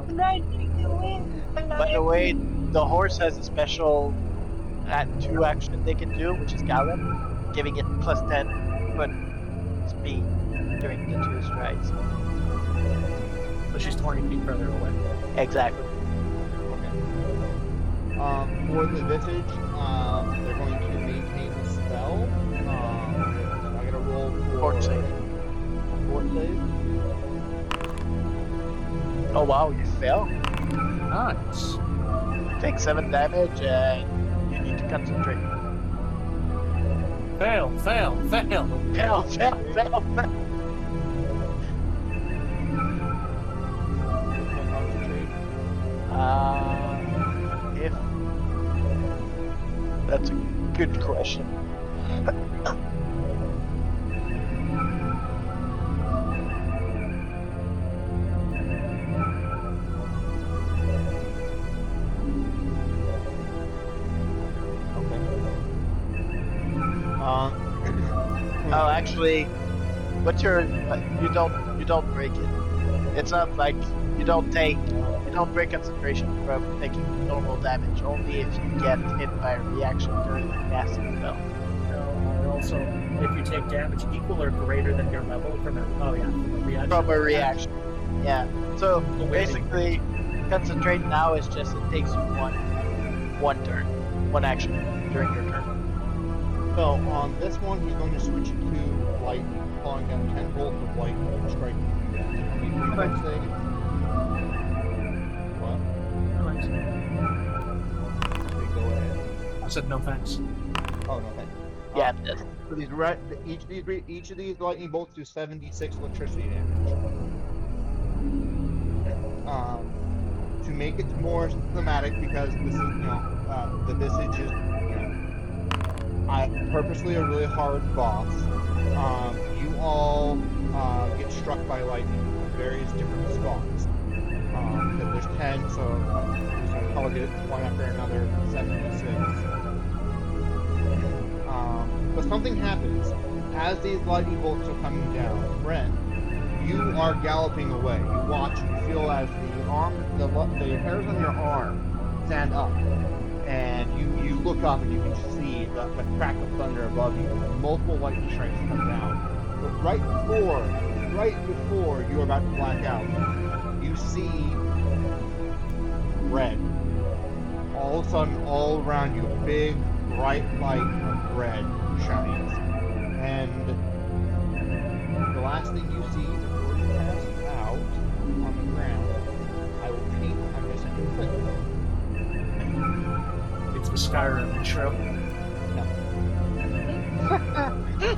Riding away. By the way, the horse has a special 2 action they can do, which is gallop, giving it plus 10 foot speed during the 2 strides. But she's 20 feet further away. Exactly. For the visage, they're going to maintain the spell. I gotta roll for Fort save. Fort save. Oh wow, you fail. Nice. Take 7 damage and you need to concentrate. Fail. Fail. If that's a good question. Oh, actually, what's your? You don't break it. It's not like you don't break concentration from taking normal damage. Only if you get hit by a reaction during the casting spell. And also, if you take damage equal or greater than your level from a reaction. From a reaction. Yeah. So basically, concentrate now is just it takes you one turn, one action during your turn. So on this one, he's going to switch it to lightning, calling down 10 bolts of lightning, striking you guys. How many reflex saves? What? Okay, go ahead. I said no thanks. Oh no, thanks. Yeah. So each of these lightning bolts do 76 electricity damage. To make it more thematic, because this is the visage is purposely a really hard boss. You all get struck by lightning in various different spots. Because there's 10, so I'm just going to target one after another, 76. But something happens. As these lightning bolts are coming down, Ren, you are galloping away. You watch and you feel as the hairs on your arm stand up. And you look up and you can see the crack of thunder above you. Multiple lightning strikes come down. But right before you're about to black out, you see red. All of a sudden, all around you, a big, bright light of red shines. And the last thing you see before you pass out on the ground, I will paint, I'm going to send you a clip. It's the Skyrim intro. So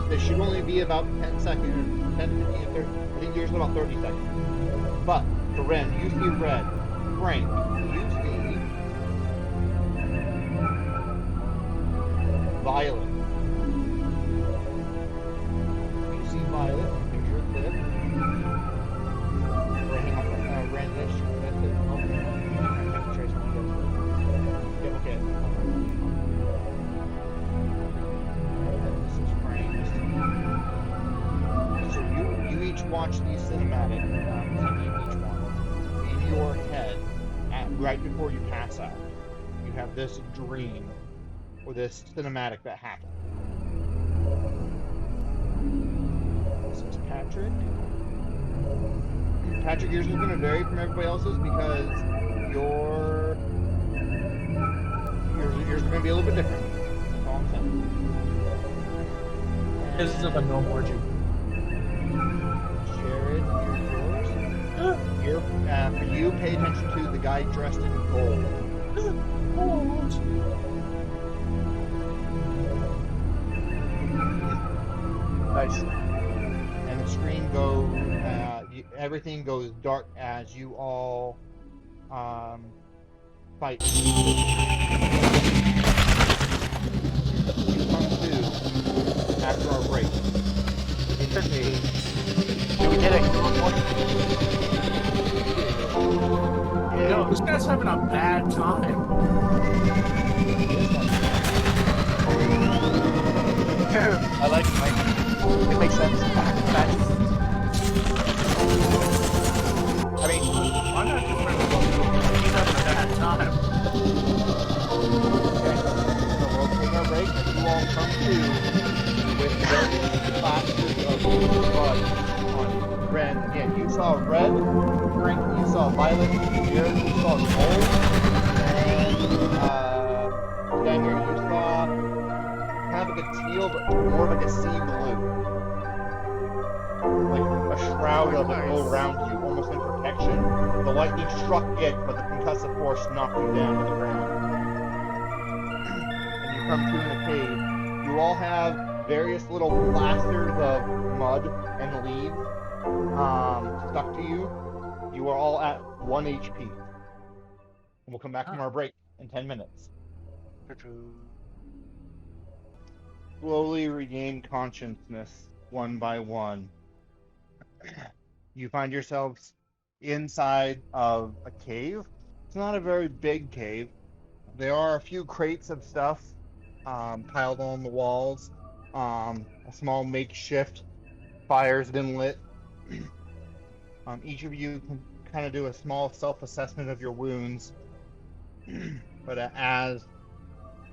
there should only be about 10 seconds, 10, 15, 30, I think yours is about 30 seconds. But, for Ren, you see red. Frank, you see violet. You see violet, there's your clip. Ren, that's it. Okay. I'm making sure something goes. Yeah, okay. This is Frank's. So you each watch these cinematic, each one. In your head, right before you pass out, you have this dream, or this cinematic that happened. This is Patrick. Patrick, yours is going to vary from everybody else's because yours is going to be a little bit different. That's all I'm saying. This is a no more Jew. Jared, here's yours. For you, pay attention to the guy dressed in gold. Nice. and the screen goes. Everything goes dark as you all fight. You come to after our break. In the cave. Do we get it? Yo, this guy's having a bad time. I like it, Mike. It makes sense. I mean, I'm not just trying to go. He's having a bad time. Okay. So we'll take our break and you all come to with various classes of blood on red. Again, you saw red, drink, you saw violet, here you saw gold, and Daniel, you saw kind of like a teal, but more like a sea blue. Like a shroud of it all around you, almost in protection. The lightning struck it, but the concussive force knocked you down to the ground. And you come to in a cave. You all have various little plasters of mud and leaves stuck to you. You are all at 1 HP. And we'll come back from our break in 10 minutes. Slowly regain consciousness one by one. You find yourselves inside of a cave. It's not a very big cave. There are a few crates of stuff piled on the walls. A small makeshift fire's been lit. Each of you can kind of do a small self-assessment of your wounds. But as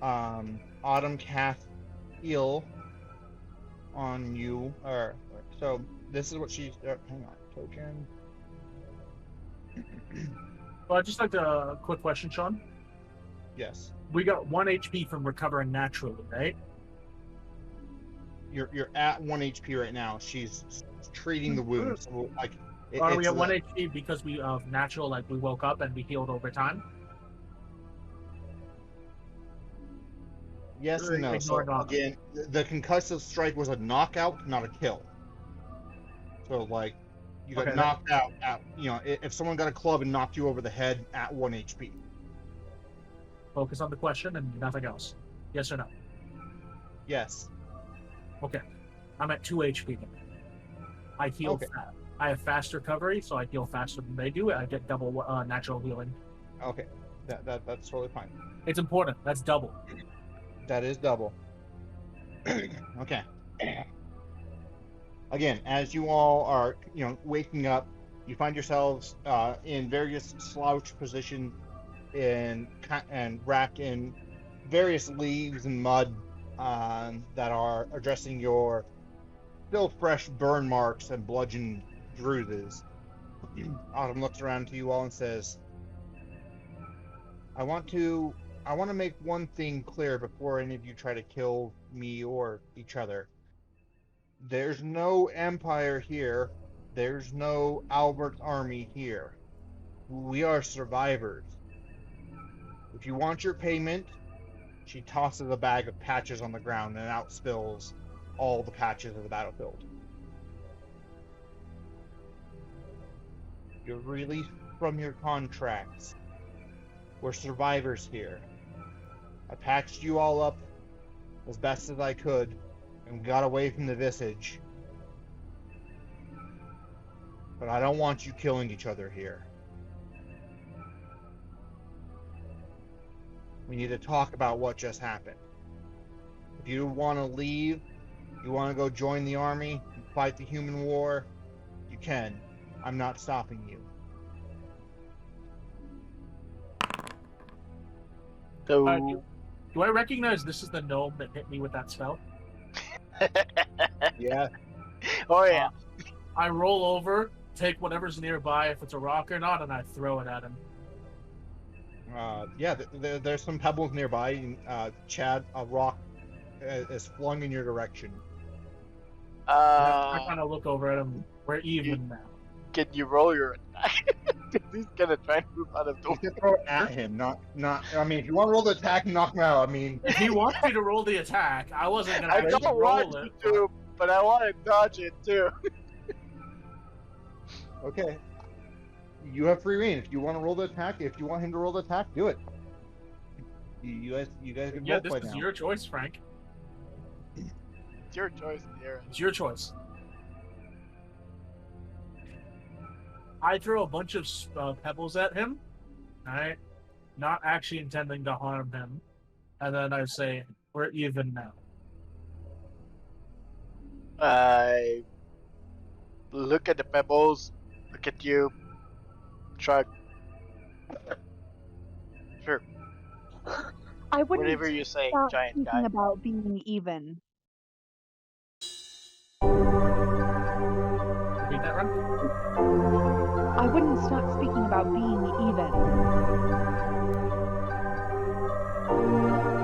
Autumn casts heal on you, so this is what she's. Hang on, token. Well, just like a quick question, Sean. Yes, We got 1 HP from recovering naturally, right? you're at 1 HP right now. She's treating the wounds. So, like, Or are we it's at 1 HP because we of natural, like we woke up and we healed over time? Yes and no. So Ignore knock. again, the concussive strike was a knockout, not a kill. So like, you got Okay, knocked out at, if someone got a club and knocked you over the head at 1 HP. Focus on the question and nothing else. Yes or no? Yes. Okay. I'm at 2 HP then. I heal Okay. fast. I have fast recovery, so I heal faster than they do. I get double natural healing. Okay. That's totally fine. It's important. That's double. That is double. Okay. Again, as you all are, waking up, you find yourselves in various slouch positions and wrapped in various leaves and mud that are addressing your still fresh burn marks and bludgeon bruises. Autumn looks around to you all and says, I want to make one thing clear before any of you try to kill me or each other. There's no empire here. There's no Albert's army here. We are survivors. If you want your payment, she tosses a bag of patches on the ground and out spills all the patches of the battlefield. You're released from your contracts. We're survivors here. I patched you all up as best as I could and got away from the visage. But I don't want you killing each other here. We need to talk about what just happened. If you want to leave, you want to go join the army and fight the human war, you can. I'm not stopping you. So, Do I recognize this is the gnome that hit me with that spell? Yeah. oh yeah. I roll over, take whatever's nearby, if it's a rock or not, and I throw it at him. There's some pebbles nearby. Chad, a rock is flung in your direction. I kind of look over at him. We're even now. Can you roll your attack? He's gonna try and move out of the You can throw it at him, not. I mean, if you want to roll the attack and knock him out, I mean. If he wants me to roll the attack, I wasn't I gonna don't roll want it. you to, but I want to dodge it too. Okay. You have free reign. If you want to roll the attack, if you want him to roll the attack, do it. You guys can Yeah, both this play is now. your choice, Frank. It's your choice, Aaron. It's your choice. I throw a bunch of pebbles at him, alright? Not actually intending to harm him. And then I say, we're even now. I look at the pebbles, look at you, shrug. Sure, I wouldn't whatever you say, start giant speaking guy. about being even. Repeat that, Run? I wouldn't start speaking about being even.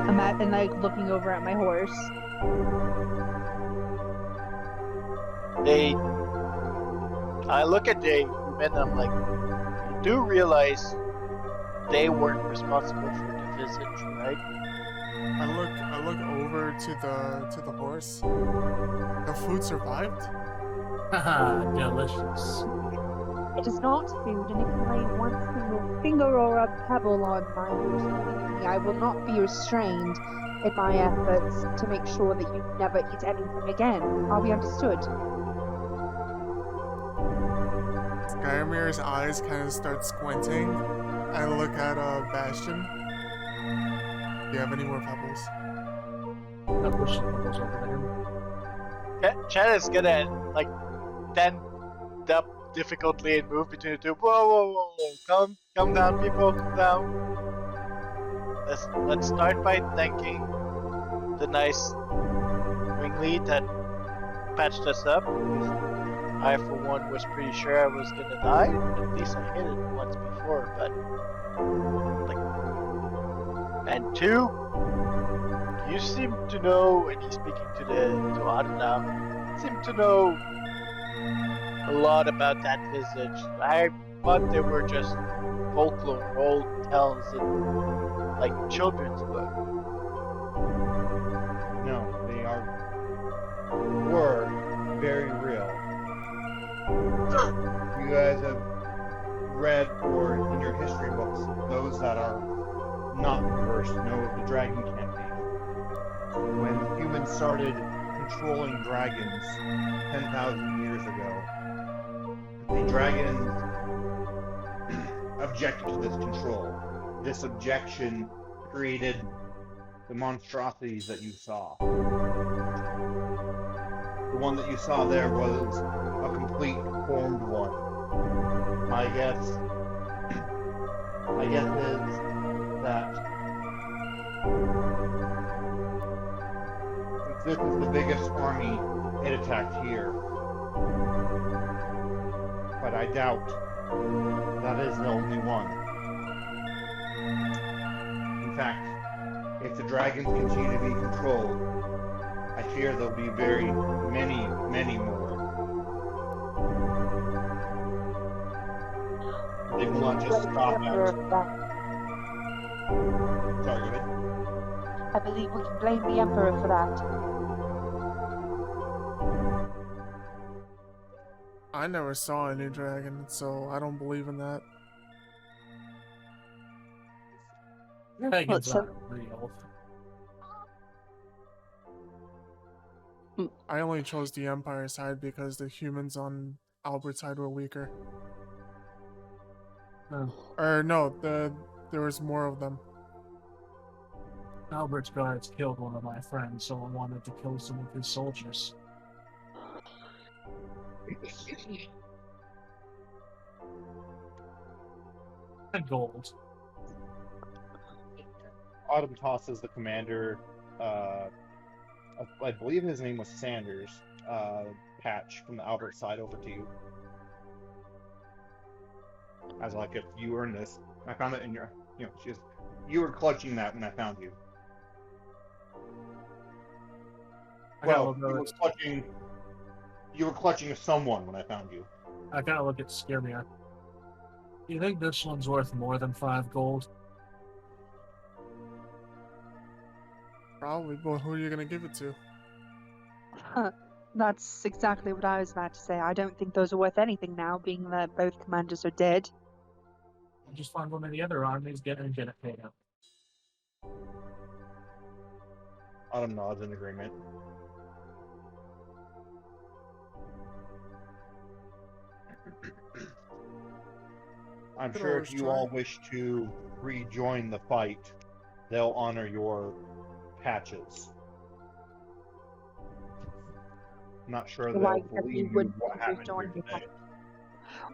I'm at and like looking over at my horse. I look at the human and I'm like, you do realize they weren't responsible for the visage, right? I look over to the horse. The food survived? Haha, delicious. It is not food, and if you lay one single finger or a pebble on my horse, believe me, I will not be restrained in my efforts to make sure that you never eat anything again. Are we understood? Skymir's eyes kind of start squinting. I look at Bastion. Do you have any more pebbles? I push some pebbles over to him. Chad is gonna like stand up difficultly and move between the two. Whoa! Calm down, people. Calm down. Let's start by thanking the nice ringlead that patched us up. I, for one, was pretty sure I was gonna die. At least I hit it once before, but like, and two, you seem to know, and he's speaking to Autumn now. Seem to know a lot about that visage. I thought they were just folklore, old tales in like children's book. No, they were very real. You guys have read, or in your history books, those that are not versed know of the Dragon campaign. When humans started controlling dragons 10,000 years ago, the dragons objected to this control. This objection created the monstrosities that you saw. The one that you saw there was a complete formed one. My guess is that since this is the biggest army, it attacked here. But I doubt that is the only one. In fact, if the dragons continue to be controlled, I fear there'll be very many more. They will not just stop at. Sorry, go ahead. I believe we can blame the Emperor for that. I never saw any dragon, so I don't believe in that. Dragons so- aren't real. I only chose the Empire side because the humans on Albert's side were weaker. Oh. Or no, there was more of them. Albert's guards killed one of my friends, so I wanted to kill some of his soldiers. And gold. Autumn tosses the commander, I believe his name was Sanders, patch from the Albert side over to you. As like, if you earned this, I found it in your, you were clutching that when I found you. I gotta Well, look at you were clutching someone when I found you. I gotta look at Skirmir. You think this one's worth more than 5 gold? Probably, but who are you gonna give it to? That's exactly what I was about to say. I don't think those are worth anything now, being that both commanders are dead. Just find one of the other armies, get it paid out. Autumn nods in agreement. I'm Could sure always if you try. all wish to rejoin the fight, they'll honor your patches. I'm not sure Why they'll exactly believe you wouldn't what we happened here rejoin the today. fight?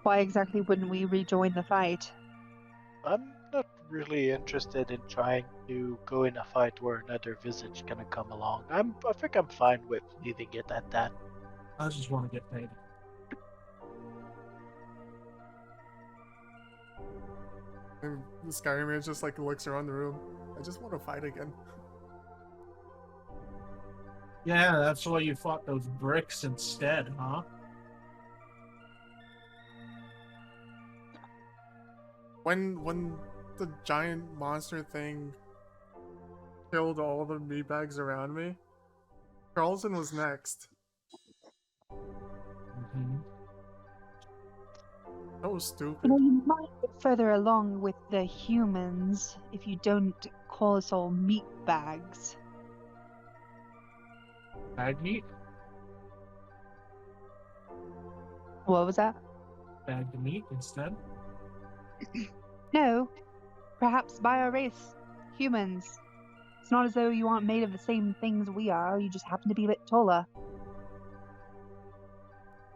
Why exactly wouldn't we rejoin the fight? I'm not really interested in trying to go in a fight where another visage gonna come along. I think I'm fine with leaving it at that. I just want to get paid. And the Skyrimer just like looks around the room. I just want to fight again. Yeah, that's why you fought those bricks instead, huh? When the giant monster thing killed all the meatbags around me, Carlson was next. Mm-hmm. That was stupid. You know, you might get further along with the humans if you don't call us all meat bags. Bag meat? What was that? Bag the meat instead? No, perhaps by our race, humans. It's not as though you aren't made of the same things we are, you just happen to be a bit taller.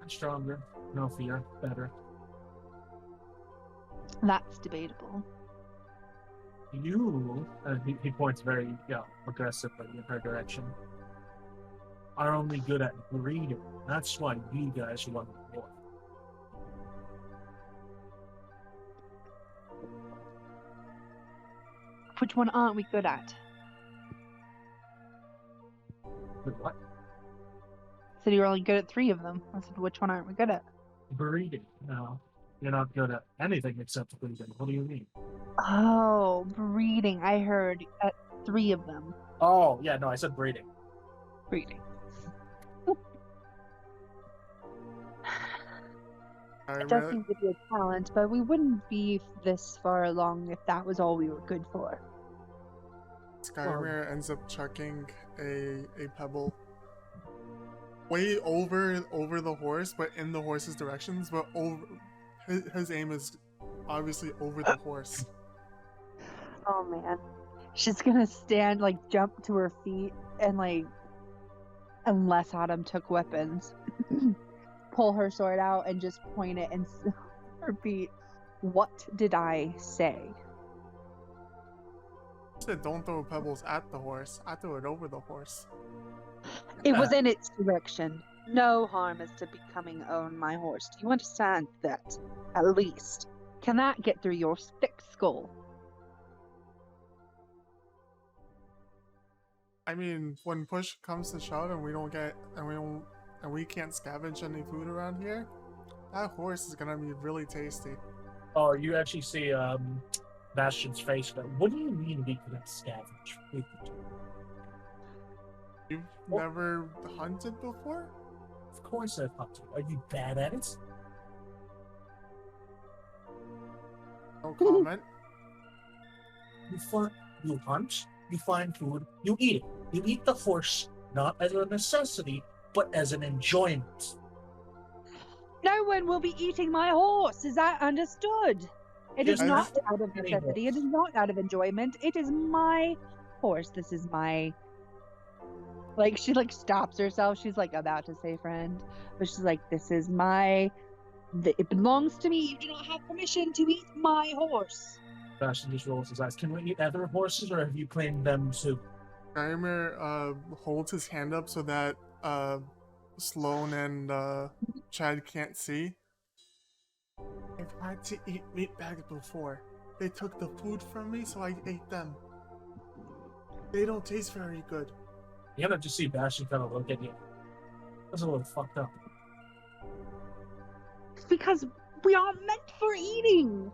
Stronger. No fear. Better. That's debatable. You, he points very aggressively in her direction, are only good at breeding. That's why you guys won the war. Which one aren't we good at? But what? Said you're only good at 3 of them. I said, which one aren't we good at? Breeding. No. You're not good at anything except breeding. What do you mean? Oh, breeding. I heard at 3 of them. Oh, yeah, no, I said breeding. Breeding. It does seem to be a talent, but we wouldn't be this far along if that was all we were good for. Skyrimer ends up chucking a pebble way over the horse, but in the horse's directions. But over his aim is obviously over the horse. Oh man. She's gonna stand, jump to her feet and, unless Autumn took weapons, pull her sword out and just point it and repeat, "What did I say?" I said don't throw pebbles at the horse. I threw it over the horse. It was in its direction. No harm is to becoming own my horse. Do you understand that? At least. Can that get through your thick skull? I mean, when push comes to shove and we can't scavenge any food around here, that horse is gonna be really tasty. Oh, you actually see Bastion's face. But what do you mean we couldn't scavenge food? You've never hunted before? Of course I've hunted. Are you bad at it? No comment. You hunt, you find food, you eat it. You eat the horse, not as a necessity, but as an enjoyment. No one will be eating my horse. Is that understood? It is Yes, not I- out of any necessity. It horse. is not out of enjoyment. It is my horse. This is my. She stops herself. She's about to say friend, but she's like, "This is my. It belongs to me. You do not have permission to eat my horse." Bastion just rolls his eyes. Can we eat other horses, or have you claimed them too? Skyrimer holds his hand up so that Sloane and Chad can't see. I've had to eat meatbags before. They took the food from me, so I ate them. They don't taste very good. You're gonna just see Bastion kind of look at you. That's a little fucked up. It's because we aren't meant for eating.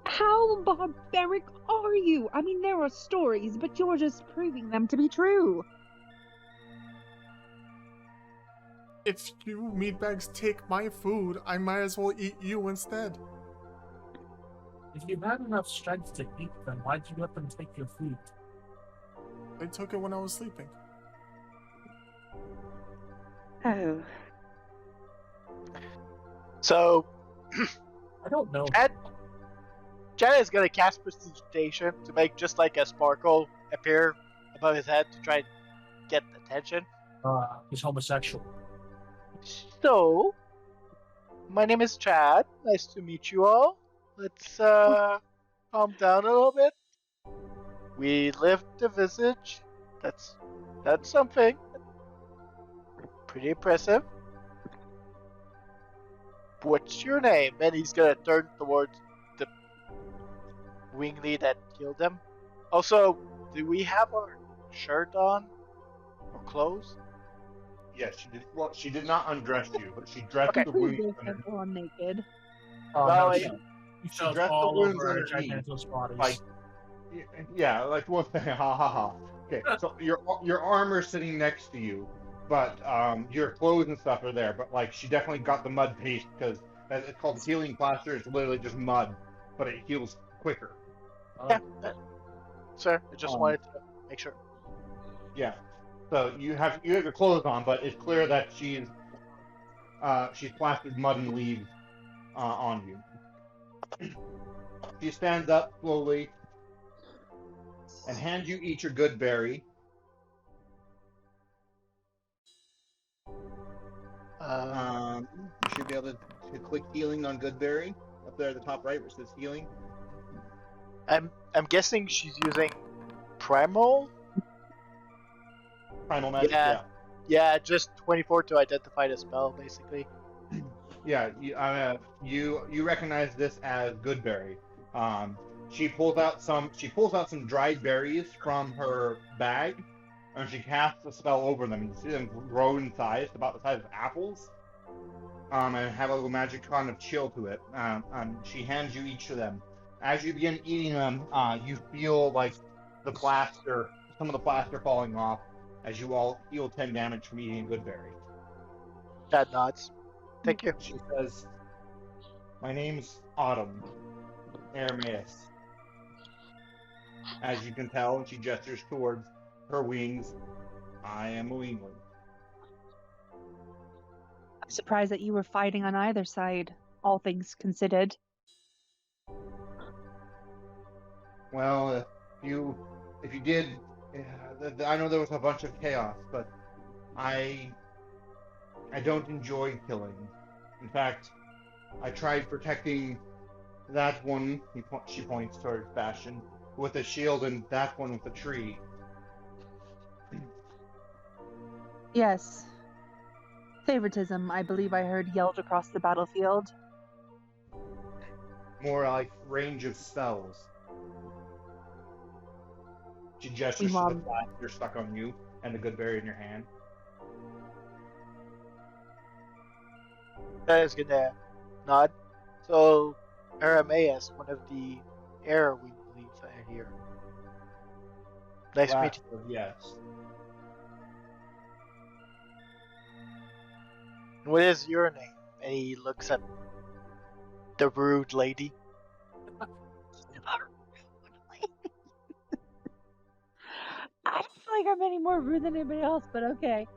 How barbaric are you? I mean, there are stories, but you're just proving them to be true. If you meatbags take my food, I might as well eat you instead. If you had enough strength to eat them, why'd you let them take your food? They took it when I was sleeping. Oh. So, I don't know. Chad is gonna cast prestidigitation to make just like a sparkle appear above his head to try and get attention. He's homosexual. So, my name is Chad. Nice to meet you all. Let's calm down a little bit. We lift the visage. That's something. Pretty impressive. What's your name? And he's gonna turn towards the wingly that killed him. Also, do we have our shirt on? Or clothes? Yes, she did. Well, she did not undress you, but she dressed Okay. the We wounds. both went on naked. Oh, Well, no, it- he she shows dressed the all wounds over underneath, Giganto's bodies. like, yeah, like one thing. Ha ha ha. Okay, so your armor's sitting next to you, but your clothes and stuff are there. But like, she definitely got the mud paste because it's called healing plaster. It's literally just mud, but it heals quicker. Yeah, sir. I just Um, wanted to make sure. Yeah. So you have your clothes on, but it's clear that she's plastered mud and leaves on you. She stands up slowly and hands you each a good berry. You should be able to click healing on Goodberry up there at the top right where it says healing. I'm guessing she's using primal. Primal magic, Yeah. yeah. Yeah, just 24 to identify the spell, basically. Yeah, you recognize this as Goodberry. She pulls out some dried berries from her bag, and she casts a spell over them. You see them grow in size, about the size of apples, and have a little magic kind of chill to it. She hands you each of them. As you begin eating them, you feel like some of the plaster falling off, as you all heal 10 damage from eating Goodberry. Chad nods. Thank you. She says, "My name's Autumn Arameus." As you can tell, and she gestures towards her wings, I am a wingling. I'm surprised that you were fighting on either side, all things considered. Well, if you did, I know there was a bunch of chaos, but I don't enjoy killing. In fact, I tried protecting that one. She points towards Bastion with a shield, and that one with a tree. Yes. Favoritism, I believe I heard yelled across the battlefield. More like range of spells. She gestures to the Meanwhile- plaster stuck on you and the good berry in your hand. Chad is gonna nod. So, Arameus, one of the air we believe are here. Nice to meet you. Yes. What is your name? And he looks at the rude lady. I don't feel like I'm any more rude than anybody else, but okay.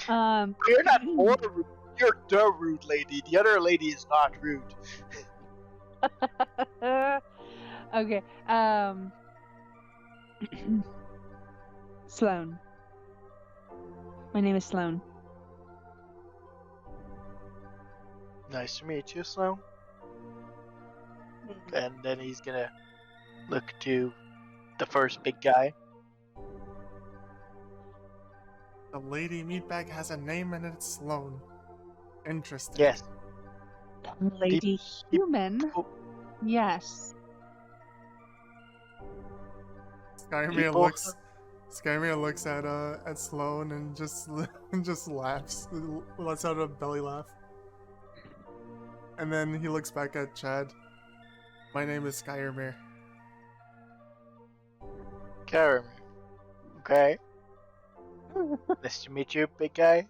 You're not more rude. You're the rude lady. The other lady is not rude. Okay. Sloan. My name is Sloan. Nice to meet you, Sloan. And then he's gonna look to the first big guy. The lady meatbag has a name and it's Sloan. Interesting. Yes. Lady Human. people- Yes. Skyrmere People- looks at Sloan and just just laughs, lets out a belly laugh, and then he looks back at Chad. My name is Skyrmere. Karen. Okay. Nice to meet you, big guy.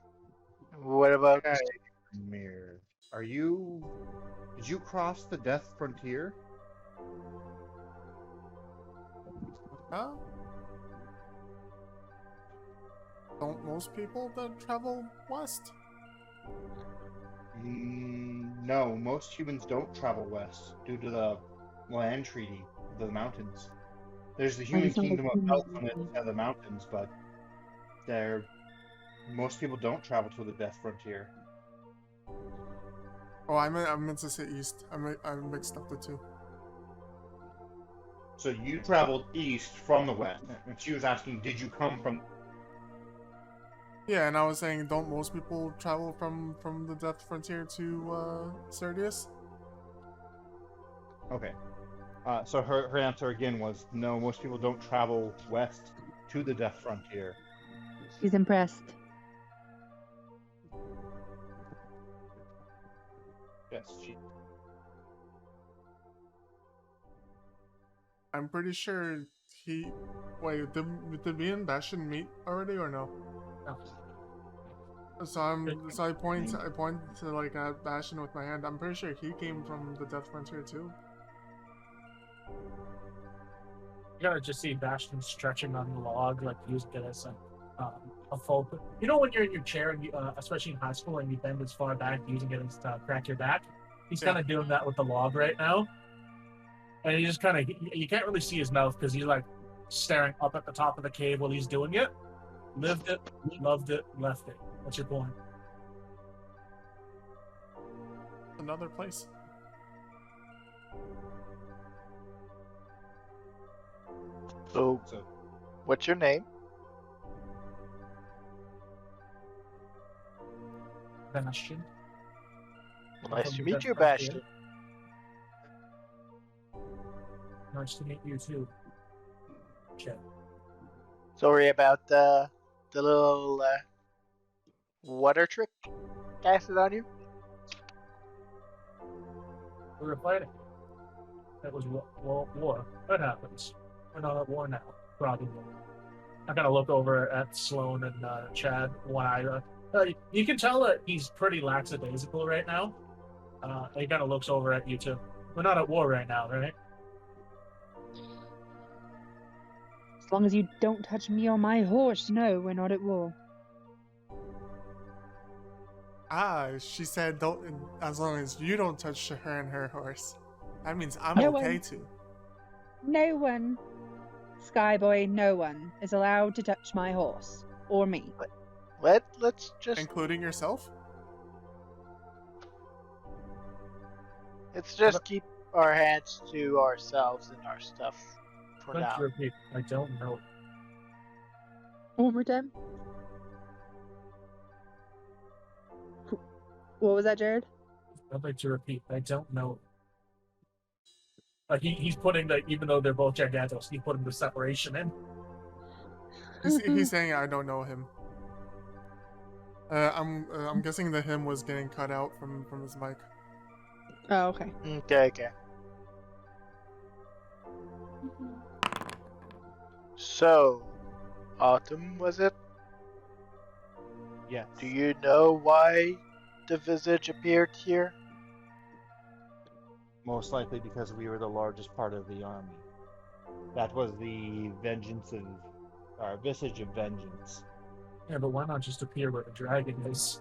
What about? Okay, Mir. Are you? Did you cross the death frontier? Huh? Don't most people that travel west? No, most humans don't travel west due to the land treaty of the mountains. There's the human it's not a kingdom of human Elf on the being. other side of the mountains, but there, most people don't travel to the death frontier. Oh, I meant to say east. I mixed up the two. So you traveled east from the west, and she was asking, did you come from? Yeah, and I was saying, don't most people travel from the Death Frontier to Serdius? Okay. So her answer again was no. Most people don't travel west to the death frontier. She's impressed. Yes, she. I'm pretty sure he. Wait, did me and Bastion meet already or no? No. So I point to like at Bastion with my hand. I'm pretty sure he came from the Death Frontier too. You gotta just see Bastion stretching on the log, like using it as a full. You know when you're in your chair, and you, especially in high school, and you bend as far back, using it as to crack your back. He's Yeah. kind of doing that with the log right now, and he just kind of you can't really see his mouth because he's like staring up at the top of the cave while he's doing it. Lived it, loved it, left it. What's your point? Another place. So, So what's your name? Bastion. Nice to From meet Death you, Frontier. Bastion. Nice to meet you too. Okay. Sorry about the little water trick casted on you. We were fighting. That was war. That happens. We're not at war now, probably. I kind of look over at Sloan and Chad. You can tell that he's pretty lackadaisical right now. He kind of looks over at you too. We're not at war right now, right? As long as you don't touch me or my horse, no, we're not at war. Ah, she said don't. As long as you don't touch her and her horse, that means I'm No okay one. too. No one, Skyboy, no one is allowed to touch my horse or me. Let's just Including yourself? keep our hands to ourselves and our stuff for Let's now. repeat. I don't know. One more time. What was that, Jared? I'd like to repeat. I don't know. Like he's putting the, even though they're both gigantos, he's putting the separation in. He's saying I don't know him. I'm guessing the him was getting cut out from his mic. Oh, okay. Okay. So, Autumn, was it? yes. Do you know why the visage appeared here? Most likely because we were the largest part of the army. That was the visage of vengeance. Yeah, but why not just appear where the dragon is?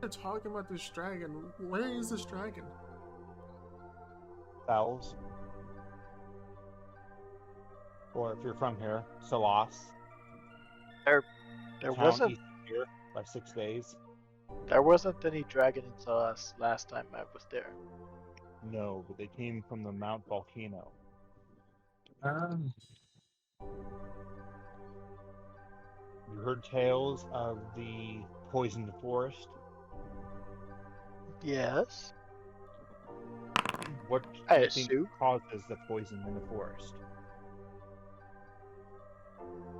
They're talking about this dragon. Where is this dragon? Fells. Or if you're from here, Salas. There Town wasn't east of here by 6 days. any dragon in Salas last time I was there. No, but they came from the Mount Volcano. You heard tales of the poisoned forest. Yes. What do I you think assume. causes the poison in the forest?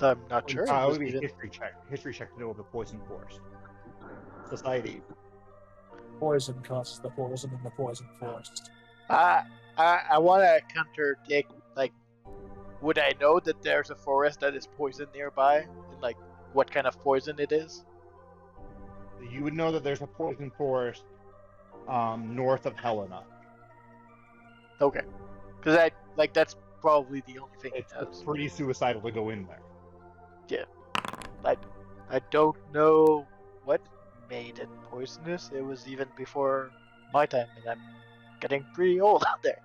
I'm not sure. It would be a history check. History check to know of the poison forest. Society. Poison causes the poison in the poison forest. I want to contradict. Like, would I know that there's a forest that is poisoned nearby? And like, what kind of poison it is? You would know that there's a poison forest north of Helena. Okay, because that's probably the only thing It's he knows. pretty suicidal to go in there. I don't know what made it poisonous. It was even before my time, and I'm getting pretty old out there.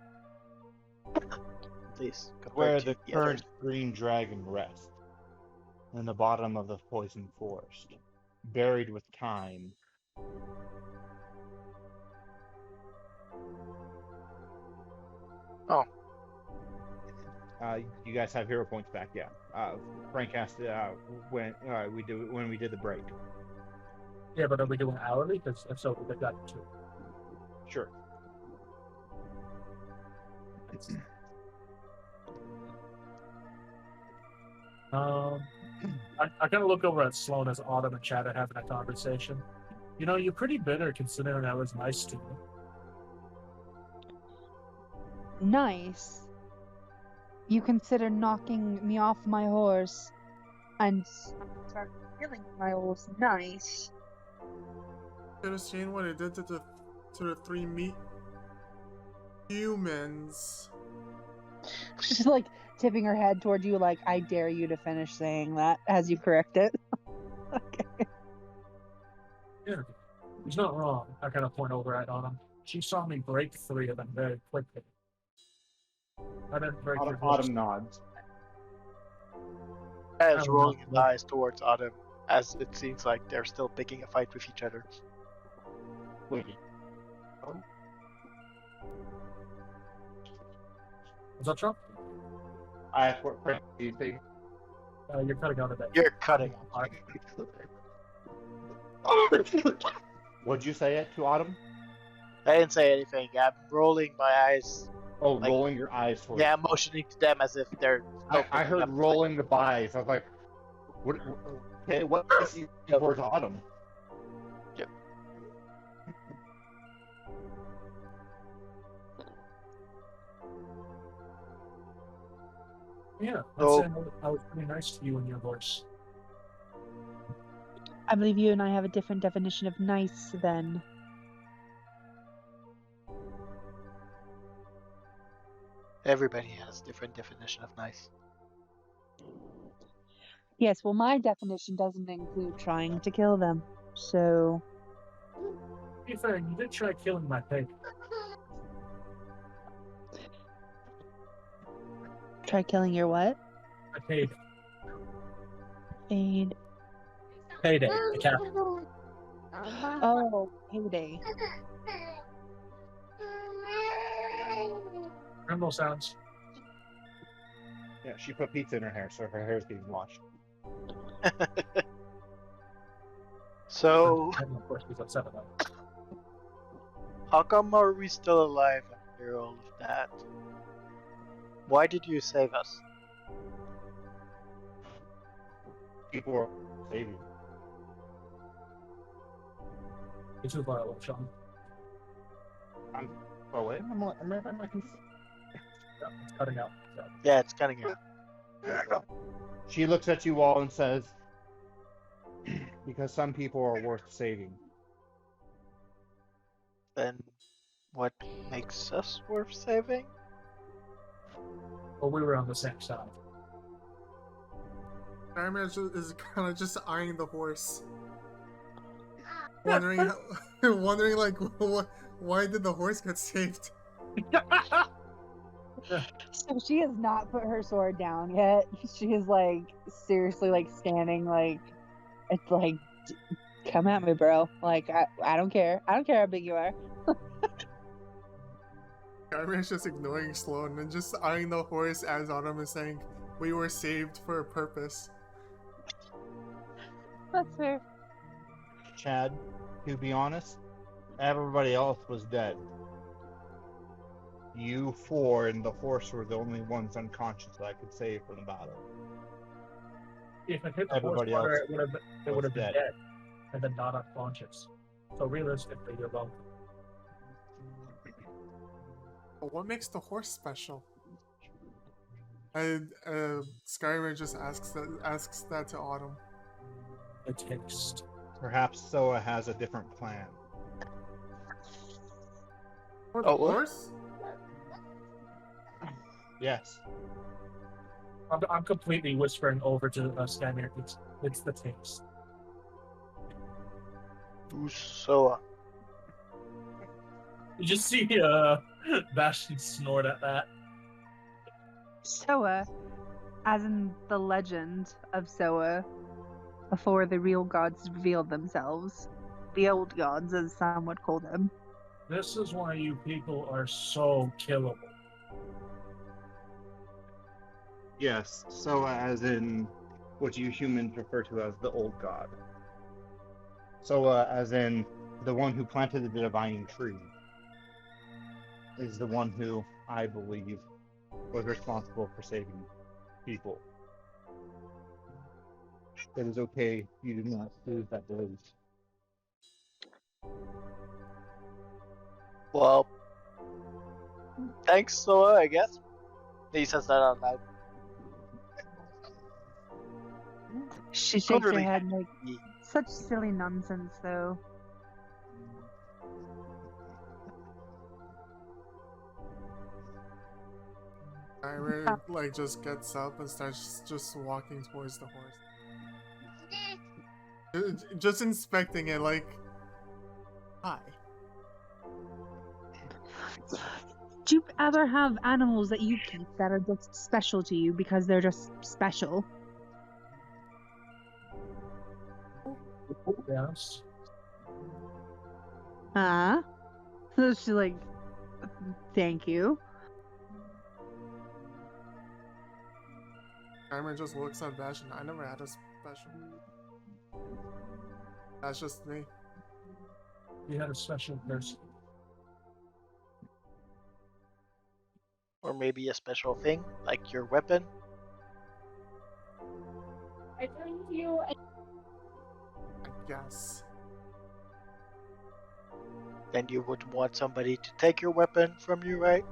At least compared Where to the the others. current green dragon rests, in the bottom of the poison forest, buried with time. Oh. You guys have hero points back, yeah. Frank asked when we did the break. Yeah, but are we doing hourly? Because if so, we got two. Sure. I kind of look over at Sloan as Autumn and Chad are having a conversation. You know, you're pretty bitter considering I was nice to you. Nice. You consider knocking me off my horse and start killing my horse nice. Should have seen what it did to the three meat humans. She's like tipping her head toward you, like, I dare you to finish saying that as you correct it. Okay. Yeah, he's not wrong. I kind of point over at Autumn. She saw me break 3 of them very quickly. I didn't break your horse. Autumn nods. As Oh, rolling no. his eyes towards Autumn, as it seems like they're still picking a fight with each other. Wait. Was that Trump? I asked what Frank do you think? You're cutting out a bit. You're cutting. What'd you say it to Autumn? I didn't say anything. I'm rolling my eyes. Oh, Like- rolling your eyes towards. Yeah, I'm motioning to them as if they're. still I picking heard up the fight. rolling the eyes. I was like, what? Okay, what is he towards Autumn? Yep. Yeah, So- I was pretty nice to you and your horse. I believe you and I have a different definition of nice then. Everybody has a different definition of nice. Yes, well, my definition doesn't include trying to kill them. So, To be fair, you did try killing my pig. try killing your what? I paid. Aid. Payday. The cat. Oh, payday. Criminal sounds. Yeah, she put pizza in her hair, so her hair's getting washed. So, And of course, he's upset about it. how come are we still alive after all of that? Why did you save us? People are saving. It's too violent, Sean. Oh wait, I'm Yeah, it's cutting out. So. Yeah, it's cutting out. She looks at you all and says, "Because some people are worth saving." Then, what makes us worth saving? Well, we were on the same side. Iron Man is kind of just eyeing the horse, wondering, wondering like, why did the horse get saved? So she has not put her sword down yet. She is like seriously like standing like it's like come at me, bro. Like I don't care. I don't care how big you are. Iron Man's just ignoring Sloan and just eyeing the horse as Autumn is saying, "We were saved for a purpose." That's fair. Chad, to be honest, everybody else was dead. You four and the horse were the only ones unconscious that I could save from the battle. If it hit the Everybody horse water, else it would have was been dead and then not unconscious. So realistically, you're wrong. But what makes the horse special? And Skyrim just asks that to Autumn. the taste. Perhaps Soa has a different plan. For Oh, the what? horse? Yes. I'm completely whispering over to Skymir. It's the taste. So, You just see Bastion snort at that. Soa, as in the legend of Soa, before the real gods revealed themselves, the old gods, as some would call them. This is why you people are so killable. Yes. Soa, as in what you humans refer to as the old god. Soa, as in the one who planted the divine tree, is the one who I believe was responsible for saving people. It is okay. You do not lose that belief. well, thanks, Soa, I guess. He says that out loud. She shakes her Clearly. head like, such silly nonsense, though. Skymir like just gets up and starts just walking towards the horse. Just inspecting it like, hi. Do you ever have animals that you keep that are just special to you because they're just special? Yes. Huh? So she's like, thank you. Skymir just looks at Bastion. I never had a special. That's just me. You had a special person. Or maybe a special thing, like your weapon. I guess. Then you would want somebody to take your weapon from you, right?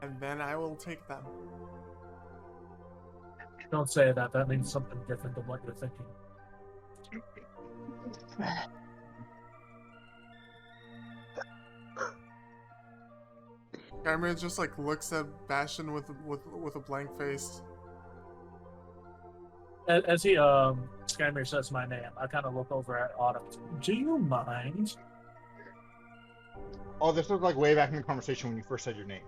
And then I will take them. Don't say that. That means something different than what you're thinking. Skymir just like looks at Bastion with a blank face. As he Skymir says my name, I kind of look over at Autumn. Do you mind? Oh, this was like way back in the conversation when you first said your name.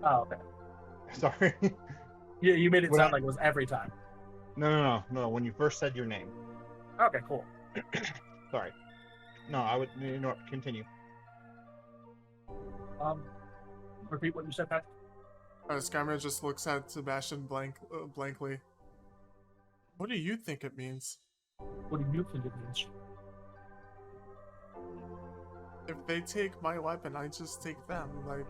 Oh, okay. Sorry. You made it What sound I- like it was every time. No. When you first said your name. Okay, cool. Sorry. No, I would. You know what? Continue. Repeat what you said, Pat. Skymir just looks at Sebastian blankly. What do you think it means? What do you think it means? If they take my weapon, I just take them. Like,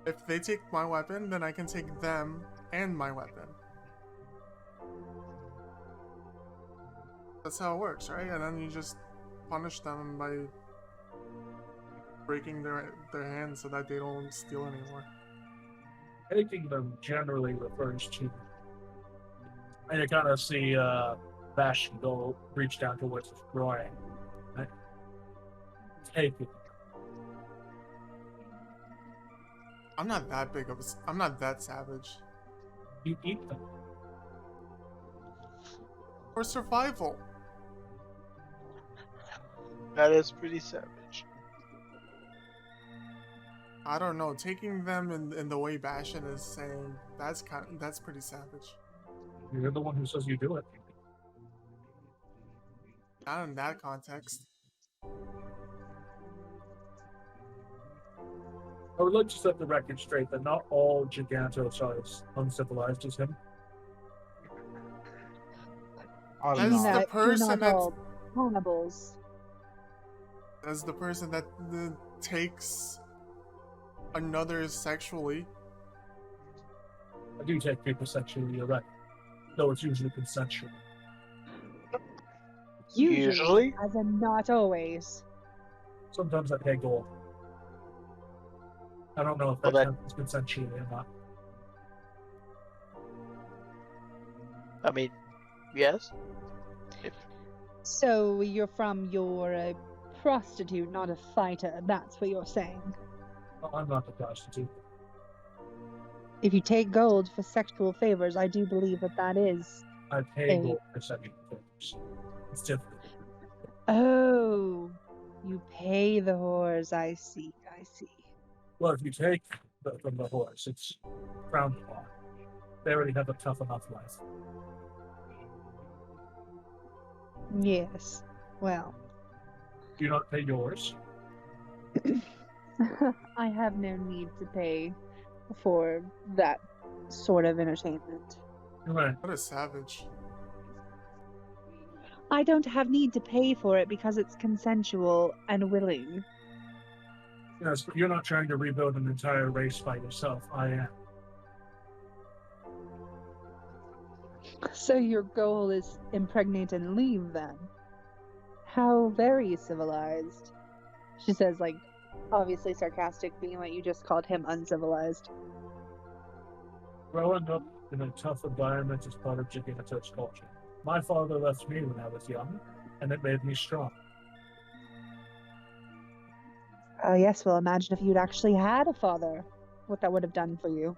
if they take my weapon, then I can take them and my weapon. That's how it works, right? And then you just punish them by breaking their hands so that they don't steal anymore. Taking them generally refers to. And you kind of see Bastion go reach down towards his groin. Right? Taking. I'm not that big of a. I'm not that savage. You eat them. For survival. That is pretty savage. I don't know. Taking them in the way Bastion is saying, that's pretty savage. You're the one who says you do it. Not in that context. I would like to set the record straight that not all Gigantos are as uncivilized as him. As You know, the you're person not that all cannibals. as the person that takes another sexually. I do take people sexually, you're right. Though it's usually consensual. Usually? As in not always. Sometimes I pay gold. I don't know if Well, that that- counts consensually or not. mean, yes. So you're a prostitute, not a fighter. That's what you're saying. Oh, I'm not a prostitute. If you take gold for sexual favors, I do believe that is. I pay Hey. gold for sexual favors. It's different. Oh, you pay the whores. I see. I see. Well, if you take from the horse, it's frowned upon. They already have a tough enough life. Yes. Well, Do you not pay yours? I have no need to pay for that sort of entertainment. Right. What a savage. I don't have need to pay for it because it's consensual and willing. Yes, but you're not trying to rebuild an entire race by yourself. I am. So your goal is impregnate and leave then? How very civilized. She says, like, obviously sarcastic, being that you just called him uncivilized. Growing up in a tough environment is part of Giganto's culture. My father left me when I was young, and it made me strong. Yes, well, imagine if you'd actually had a father, what that would have done for you.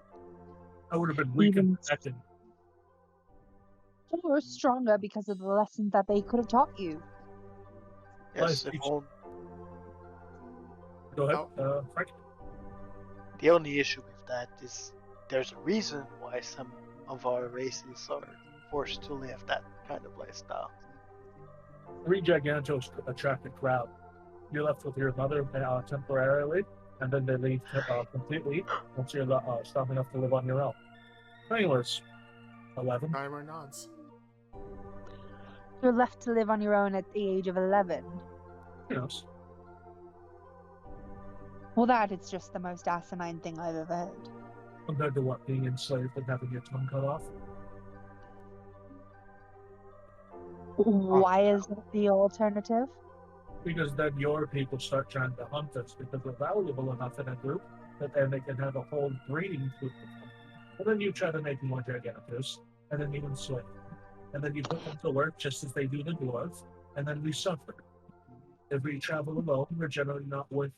I would have been weak and protected. Or stronger because of the lessons that they could have taught you. Yes, Life if teaches- only, Go ahead, Frank. the only issue with that is there's a reason why some of our races are forced to live that kind of lifestyle. Three Gigantos attract a crowd. You're left with your mother temporarily, and then they leave completely once you're strong enough to live on your own. Anyways, 11. Timer nods. You're left to live on your own at the age of 11. Yes. Well, that is just the most asinine thing I've ever heard. Compared to what, being enslaved and having your tongue cut off? Why is that the alternative? Because then your people start trying to hunt us because we're valuable enough in a group that then they can have a whole breeding group of them. And then you try to make more Gigantos, and then you enslave them. And then you put them to work just as they do the dwarves, and then we suffer. If we travel alone, we're generally not worth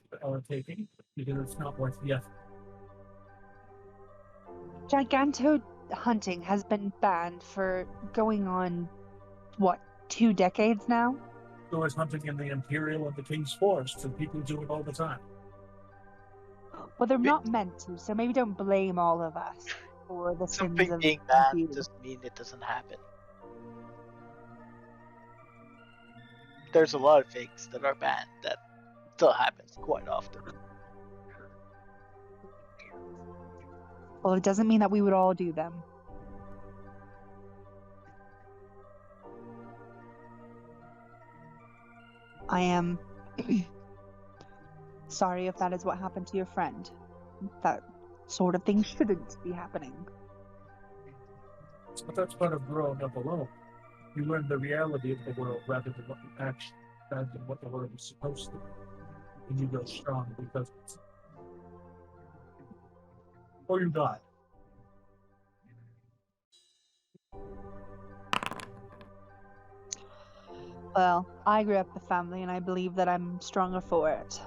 taking because it's not worth the effort. Giganto hunting has been banned for going on, what, 2 decades now? There was hunting in the Imperial and the King's Forest, and people do it all the time. Well, they're not meant to, so maybe don't blame all of us for the sins Something of being banned you. doesn't mean it doesn't happen. There's a lot of things that are banned that still happens quite often. Well, it doesn't mean that we would all do them. I am sorry if that is what happened to your friend. That sort of thing shouldn't be happening. But that's part of growing up alone. You learn the reality of the world rather than what you actually than what the world is supposed to be. And you grow strong because it's... Or you die. Well, I grew up with family and I believe that I'm stronger for it.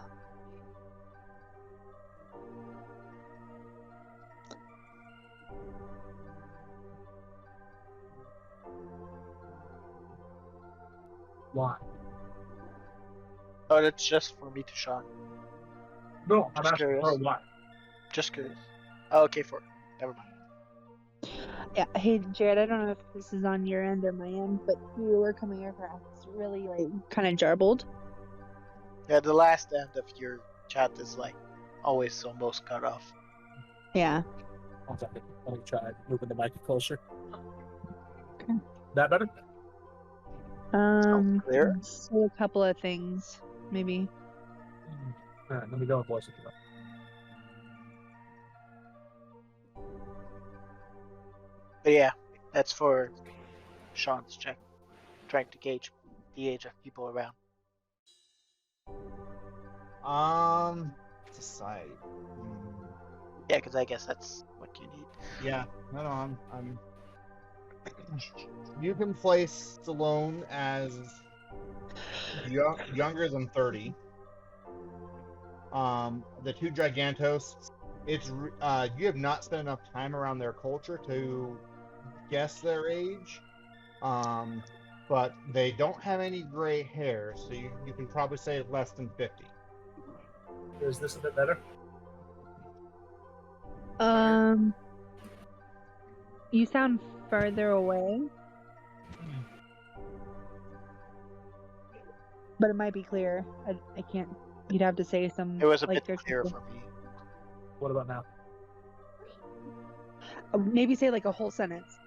Why? Oh, that's just for me to Sean. No, I'm Just asking curious. her why. Just curious. Oh, okay, never mind. Yeah, hey Jared, I don't know if this is on your end or my end, but you were coming across really kind of jarbled. Yeah, the last end of your chat is always almost cut off. Yeah. One second. Let me try moving the mic closer. Okay. That better? Clear? So a couple of things, maybe. Alright, let me go and voice it. But yeah, that's for Sean's check. Trying to gauge the age of people around. Society. Yeah, because I guess that's what you need. Yeah. No, I'm You can place Stallone as younger than 30. The two Gigantos, you have not spent enough time around their culture to guess their age. But they don't have any gray hair, so you can probably say less than 50. Is this a bit better? You sound further away, but it might be clear. I can't. You'd have to say some. It was a like, bit clearer for me. What about now? Maybe say like a whole sentence.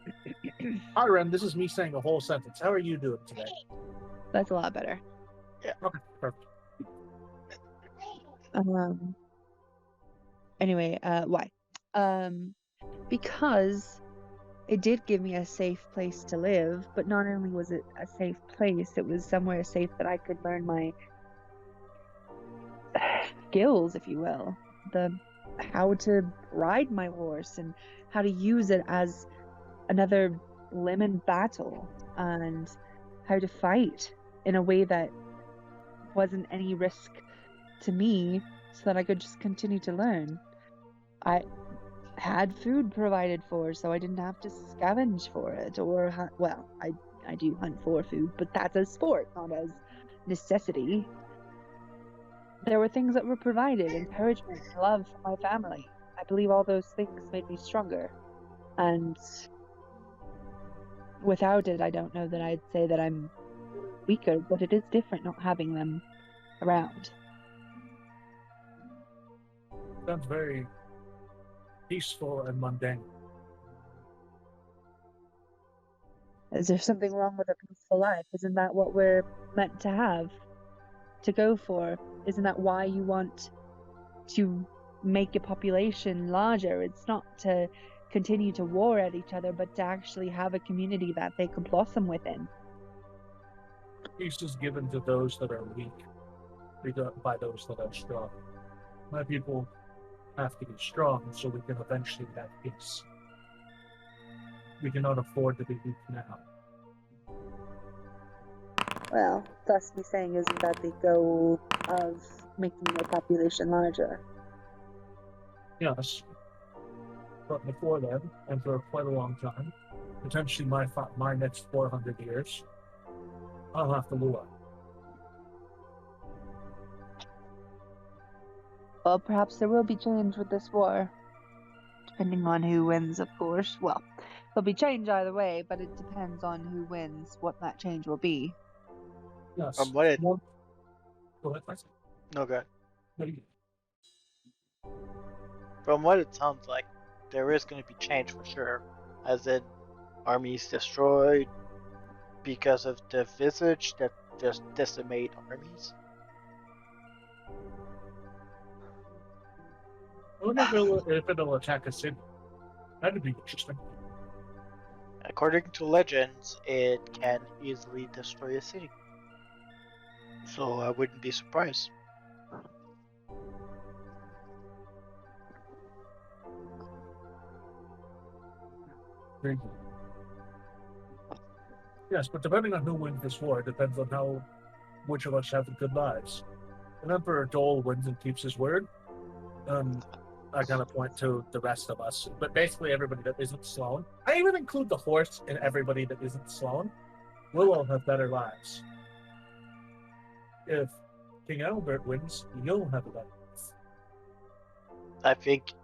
Hi, Ren. This is me saying a whole sentence. How are you doing today? That's a lot better. Okay, perfect. Anyway, why? Because it did give me a safe place to live, but not only was it a safe place, it was somewhere safe that I could learn my skills, if you will. How to ride my horse and how to use it as another limb in battle, and how to fight in a way that wasn't any risk to me, so that I could just continue to learn. I had food provided for, so I didn't have to scavenge for it, or I do hunt for food, but that's as sport, not as necessity. There were things that were provided, encouragement, love for my family. I believe all those things made me stronger, and without it, I don't know that I'd say that I'm weaker, but it is different not having them around. Sounds very peaceful and mundane. Is there something wrong with a peaceful life? Isn't that what we're meant to have? To go for? Isn't that why you want to make your population larger? It's not to continue to war at each other, but to actually have a community that they could blossom within. Peace is given to those that are weak, by those that are strong. My people have to be strong so we can eventually have peace. We cannot afford to be weak now. Well, thus me saying isn't that the goal of making your population larger? Yes. But before then, and for quite a long time, potentially my next 400 years, I'll have to lure. Well, perhaps there will be change with this war. Depending on who wins, of course. Well, there'll be change either way, but it depends on who wins, what that change will be. Yes. From what it... Go ahead. No, go ahead. What do you- From what it sounds like, there is going to be change for sure. As in, armies destroyed because of the visage that just decimate armies. I wonder if it'll attack a city. That'd be interesting. According to legends, it can easily destroy a city. So I wouldn't be surprised. Very good. Yes, but depending on who wins this war, it depends on which of us have good lives. If Emperor Dole wins and keeps his word, I kind of point to the rest of us. But basically everybody that isn't Sloan, I even include the horse in everybody that isn't Sloan, will all have better lives. If King Albert wins, you'll have a better life. I think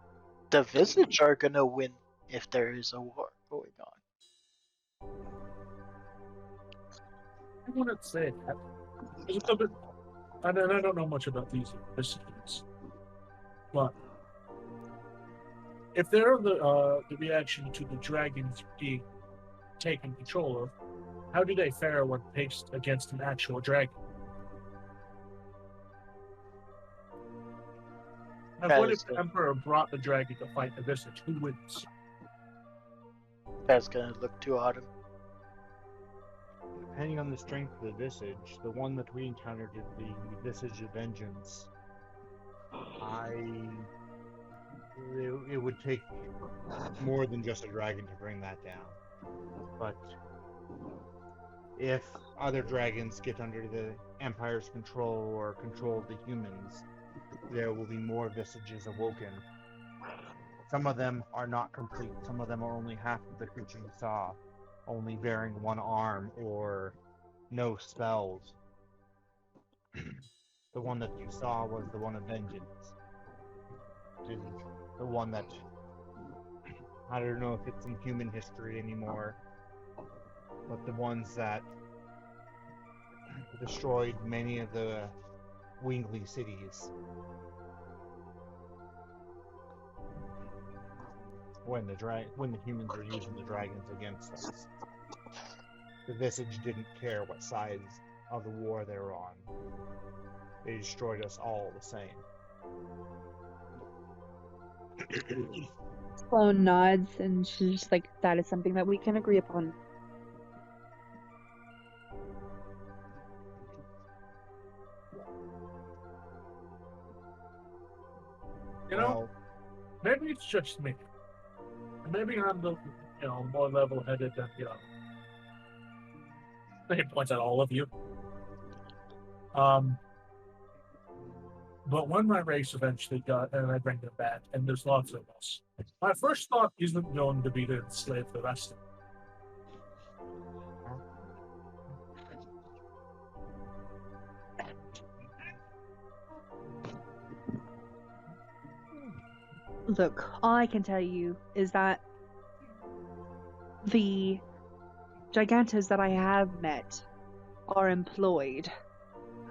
the Visage are gonna win if there is a war going on. I wouldn't say that. There's a bit, and I don't know much about these decisions, but if they're the reaction to the dragons being taken control of, how do they fare when faced against an actual dragon? And what if the Emperor brought the dragon to fight the Visage? Who wins? That's gonna look too autumn. Depending on the strength of the Visage, the one that we encountered is the Visage of Vengeance. It would take more than just a dragon to bring that down. But if other dragons get under the Empire's control or control the humans, there will be more vestiges awoken. Some of them are not complete. Some of them are only half of the creature you saw, only bearing one arm or no spells. The one that you saw was the one of vengeance. It is the one that I don't know if it's in human history anymore, but the ones that destroyed many of the Wingley cities when the humans were using the dragons against us. The Visage didn't care what side of the war they were on. They destroyed us all the same. Sloane nods, and she's just like, that is something that we can agree upon. You know, maybe it's just me. Maybe I'm the, more level-headed than the other. He points at all of you. But when my race eventually got, and I bring them back, and there's lots of us, my first thought isn't going to be to enslave the rest of them. Look, all I can tell you is that the Gigantos that I have met are employed.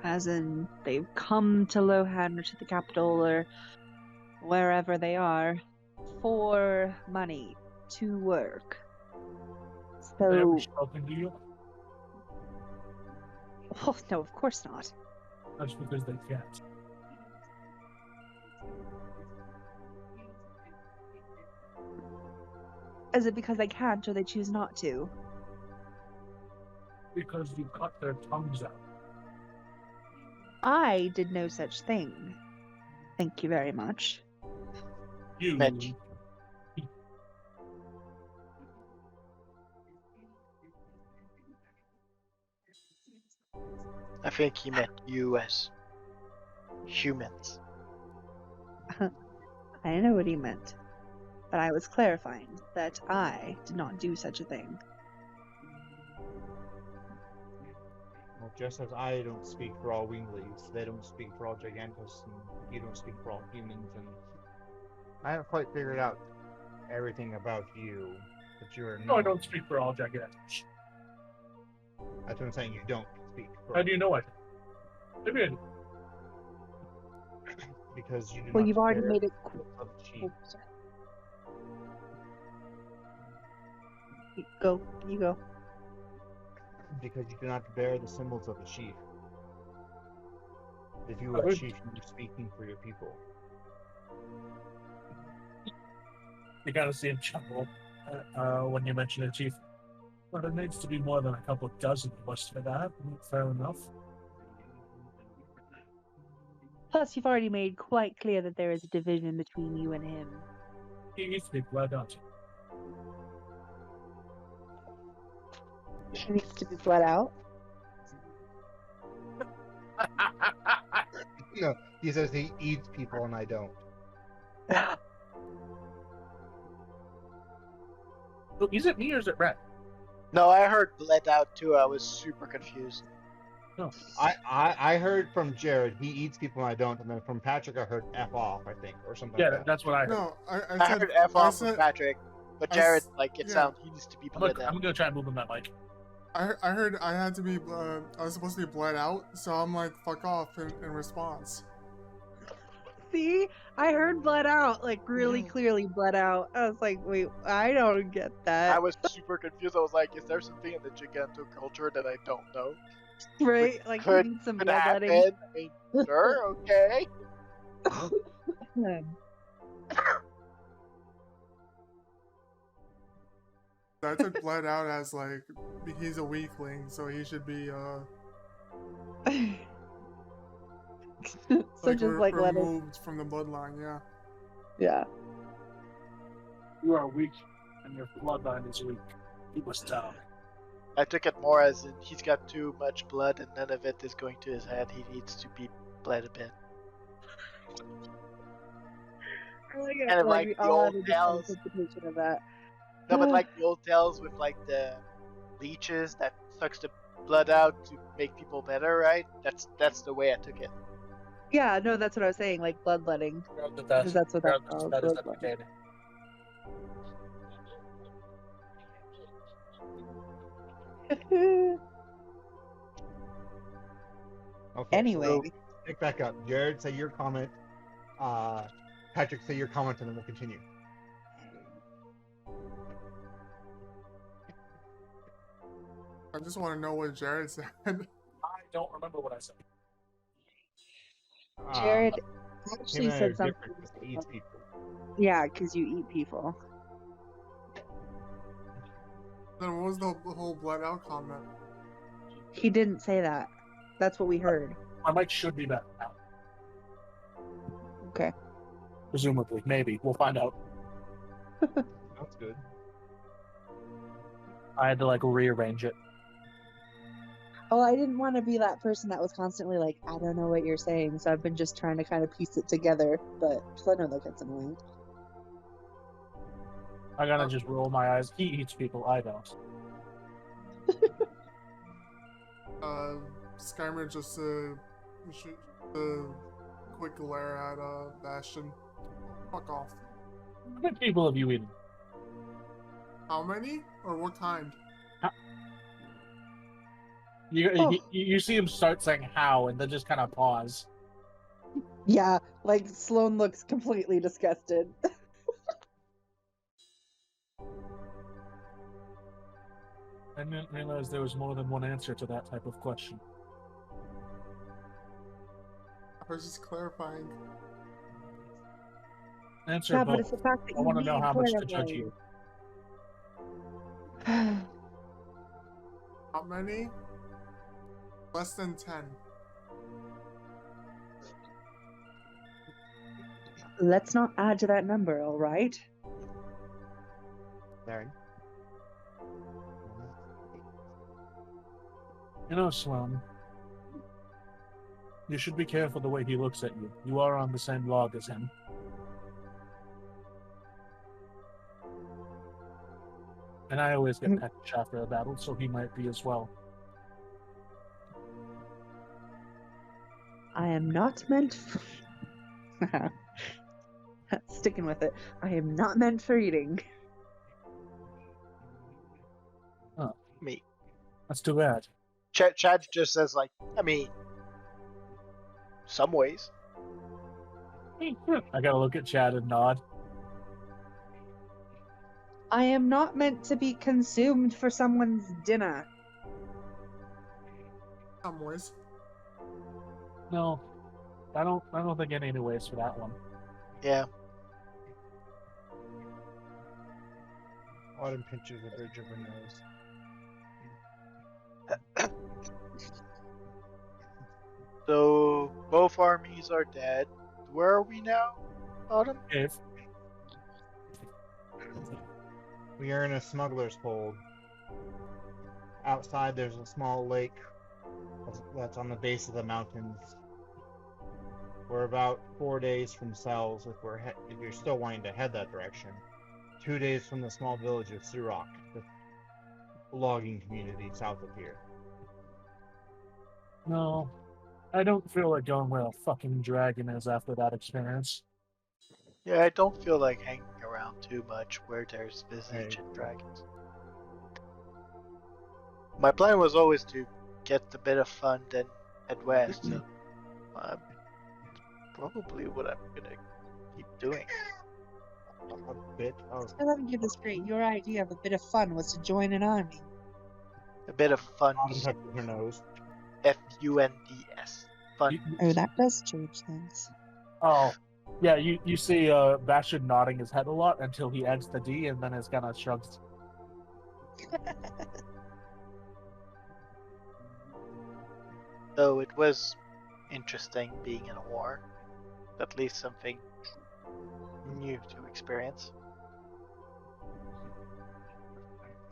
As in, they've come to Lohan or to the capital or wherever they are for money, to work. They ever So, spoken to you? oh, no, of course not. That's because they can't. Is it because they can't or they choose not to? Because you cut their tongues out. I did no such thing. Thank you very much. You. Mitch. I think he meant you as humans. I know what he meant. But I was clarifying that I did not do such a thing. Well, just as I don't speak for all Wingleys, they don't speak for all Gigantos, and you don't speak for all humans, and I haven't quite figured out everything about you, but you're No, I don't speak for all Gigantos. That's what I'm saying, you don't speak for How do you know I do? Maybe I do. because you do Well, not you've already bear made it the symbols of the chief. Oh, sorry. Go. You go. Because you do not bear the symbols of the chief. If you were a would- chief, you were speaking for your people. You gotta see him chuckle when you mention a chief. But there needs to be more than a couple dozen of us for that. Fair enough. Plus, you've already made quite clear that there is a division between you and him. He needs to be bled out. He needs to be bled out. No, he says he eats people and I don't. So is it me or is it Red? No, I heard bled out too. I was super confused. No. I heard from Jared, he eats people and I don't, and then from Patrick I heard F off, I think, or something Yeah, like that. that's what I heard. No, I I said heard F off said- with Patrick, but I Jared, s- like, it yeah. sounds he needs to be bled I'm out. gonna try and move him that mic. I heard I had to be I was supposed to be bled out, so I'm like fuck off in response. See? I heard bled out, like really Yeah. clearly bled out. I was like, wait, I don't get that. I was super confused. I was like, is there something in the Giganto culture that I don't know? right? Like, Could- we need some Could bloodletting. happen. I mean, sure, okay. I took bled out as like he's a weakling, so he should be So just like let it. removed from the bloodline. Yeah. Yeah. You are weak, and your bloodline is weak. He was down. I took it more as in he's got too much blood and none of it is going to his head. He needs to be bled a bit. Kind of like we the all old had a different tales. interpretation of that. No, but like the old tales with like the leeches that sucks the blood out to make people better, right? That's the way I took it. Yeah, no, that's what I was saying, like bloodletting. Because that's what that's called. That is Bloodletting. indicated. Okay. Anyway, So pick back up. Jared, say your comment. Patrick, say your comment, and then we'll continue. I just want to know what Jared said. I don't remember what I said. Jared Him actually and I are said something. different 'cause he eats people. Yeah, because you eat people. Then what was the whole blood out comment? He didn't say that. That's what we heard. My mic should be better now. Okay. Presumably. Maybe. We'll find out. That's good. I had to like rearrange it. Oh, I didn't want to be that person that was constantly like, I don't know what you're saying. So I've been just trying to kind of piece it together. But because I know that gets annoying. I gotta just roll my eyes. He eats people. I don't. Skymer just quick glare at Bastion. Fuck off. How many people have you eaten? How many? Or what kind? You see him start saying how and then just kind of pause. Yeah, like Sloane looks completely disgusted. I didn't realize there was more than one answer to that type of question. I was just clarifying. Answer Yeah, both. but it's the fact that I you want to know need how much to clairvoyance. judge you. How many? Less than 10. Let's not add to that number, all right? There. You know, Sloan, you should be careful the way he looks at you. You are on the same log as him. And I always get peckish after a battle, so he might be as well. I am not meant for... Sticking with it. I am not meant for eating. Me. That's too bad. Chad just says like, I mean, some ways. I gotta look at Chad and nod. I am not meant to be consumed for someone's dinner. Some ways. No, I don't think any ways for that one. Yeah. Autumn pinches the bridge of her nose. So both armies are dead. Where are we now, Autumn? If We are in a smuggler's hold. Outside, there's a small lake that's on the base of the mountains. We're about 4 days from Cells if you're still wanting to head that direction. 2 days from the small village of Surok, the logging community south of here. no, I don't feel like going where a fucking dragon is after that experience. Yeah, I don't feel like hanging around too much where there's visage and dragons. My plan was always to get a bit of fun, then head west. So probably what I'm gonna keep doing. A bit of So let me get this straight. Your idea of a bit of fun was to join an army. A bit of fun. Autumn touches her nose. FUNDS. Fun. Oh, that does change things. Oh, yeah, you see Bastion nodding his head a lot until he adds the D and then it's kind of shrugs. So it was interesting being in a war. At least something new to experience.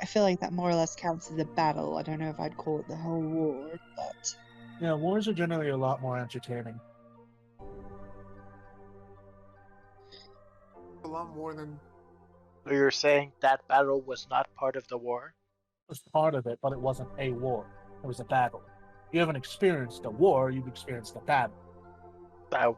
I feel like that more or less counts as a battle. I don't know if I'd call it the whole war, but Yeah, wars are generally a lot more entertaining. A lot more than So you're saying that battle was not part of the war? It was part of it, but it wasn't a war. It was a battle. You haven't experienced a war, you've experienced a battle. That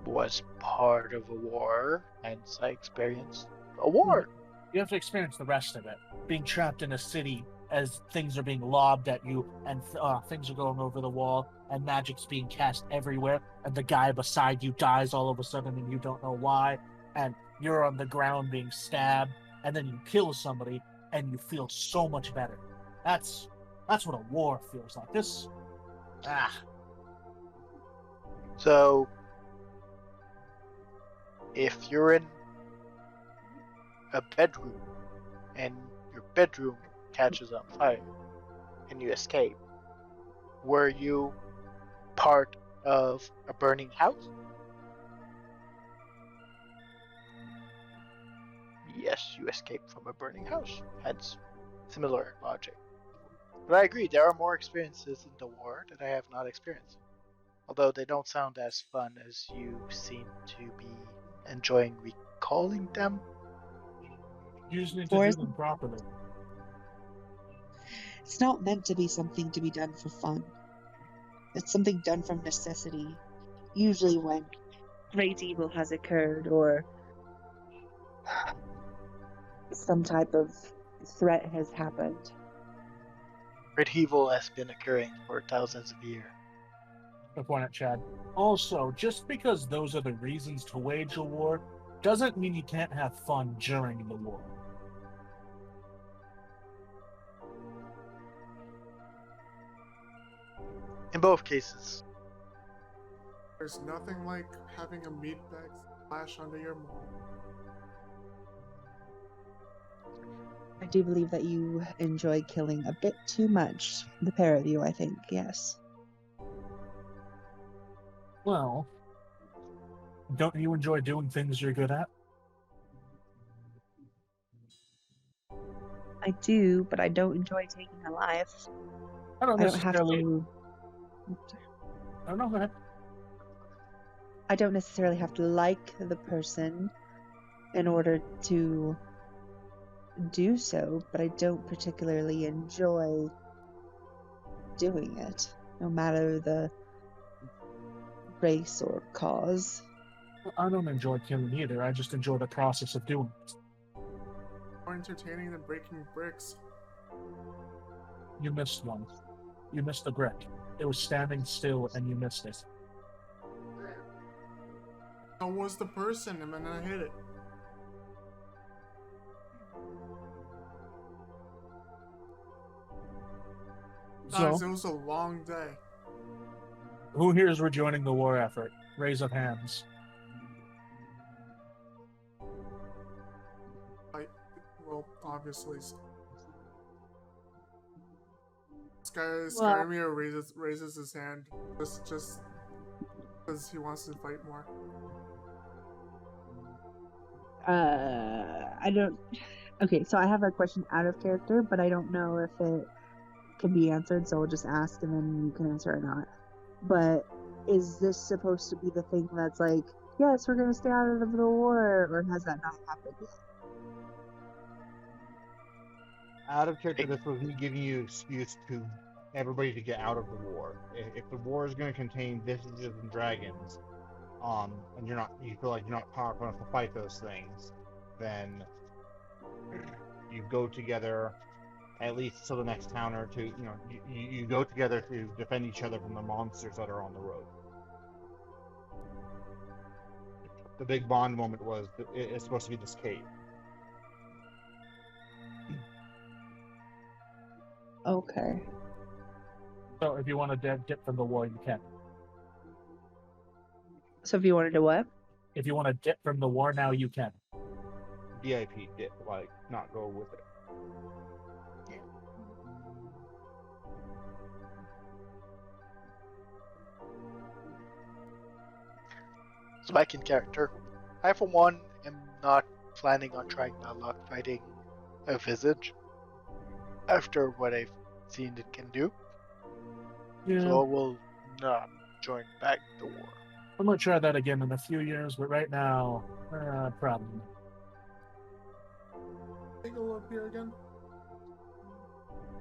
was part of a war, hence I experienced a war. You have to experience the rest of it. Being trapped in a city as things are being lobbed at you and things are going over the wall and magic's being cast everywhere and the guy beside you dies all of a sudden and you don't know why and you're on the ground being stabbed and then you kill somebody and you feel so much better. That's what a war feels like. So, if you're in a bedroom and your bedroom catches on fire and you escape, were you part of a burning house? Yes, you escaped from a burning house, hence similar logic. But I agree, there are more experiences in the war that I have not experienced. Although they don't sound as fun as you seem to be enjoying recalling them. You just need to Wars- do them properly. it's not meant to be something to be done for fun. It's something done from necessity. Usually when great evil has occurred or some type of threat has happened. Great evil has been occurring for thousands of years. Good point at Chad. Also, just because those are the reasons to wage a war doesn't mean you can't have fun during the war. In both cases, there's nothing like having a meat bag splash under your maul. I do believe that you enjoy killing a bit too much. The pair of you, I think, yes. Well, don't you enjoy doing things you're good at? I do, but I don't enjoy taking a life. I don't I don't have necessarily. to. I don't know. Go ahead. I don't necessarily have to like the person in order to do so, but I don't particularly enjoy doing it, no matter the race or cause. I don't enjoy killing either. I just enjoy the process of doing it. More entertaining than breaking bricks. You missed one. You missed the brick. It was standing still and you missed it. So was the person, and then I hit it. Guys, So, it was a long day. who here is rejoining the war effort? Raise of hands. Well, obviously. Well- Skyrmir raises his hand just because he wants to fight more. I don't. Okay, so I have a question out of character, but I don't know if it can be answered, so I'll just ask and then you can answer or not. But is this supposed to be the thing that's like, yes, we're gonna stay out of the war, or has that not happened yet? Out of character, this was me giving you excuse to everybody to get out of the war. If the war is going to contain villages and dragons, and you feel like you're not powerful enough to fight those things, then you go together at least till the next town or two. You go together to defend each other from the monsters that are on the road. The big bond moment was it's supposed to be this cave. Okay. So, if you want to dip from the war, you can. So if you wanted to what? If you want to dip from the war now, you can. DIP dip, like not go with it. so back in character, I for one am not planning on trying my luck fighting a visage. after what I've seen it can do. Yeah, So I will not join back the war. I'm gonna try that again in a few years, but right now, probably not. Take a look here again.